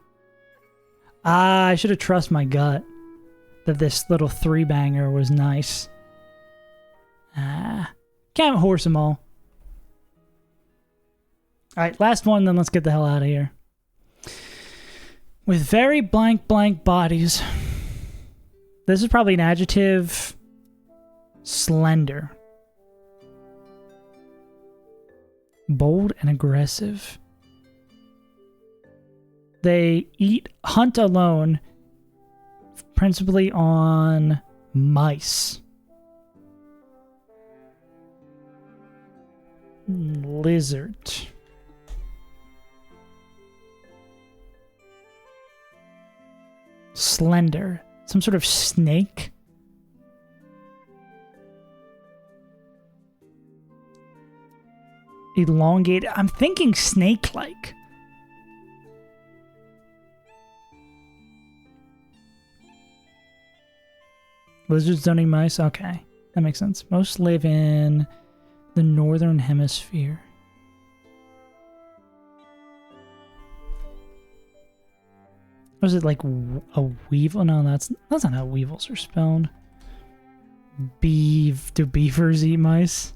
Ah, I should have trusted my gut that this little 3-banger was nice. Ah, can't horse them all. Alright, last one, then let's get the hell out of here. With very blank bodies. This is probably an adjective. Slender. Bold and aggressive. They hunt alone, principally on mice. Lizard. Slender. Some sort of snake. Elongated. I'm thinking snake-like. Lizards don't eat mice? Okay. That makes sense. Most live in the northern hemisphere. Was it like a weevil? No, that's not how weevils are spelled. Do beavers eat mice?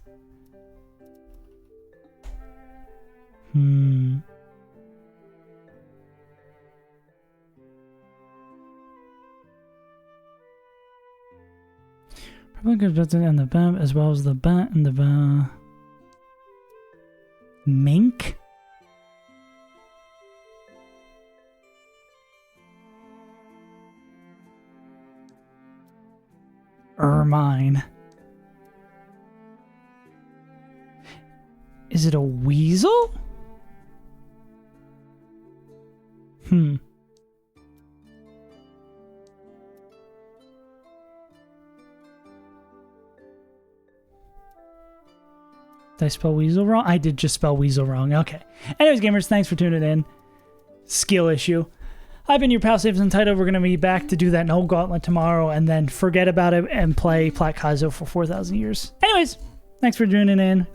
Probably good built in the bat as well as the bat and the mink. Ermine. Is it a weasel? Did I spell weasel wrong? I did just spell weasel wrong. Okay. Anyways, gamers, thanks for tuning in. Skill issue. I've been your pal, Saves Entitled. We're going to be back to do that Null Gauntlet tomorrow and then forget about it and play Plat Kaizo for 4,000 years. Anyways, thanks for tuning in.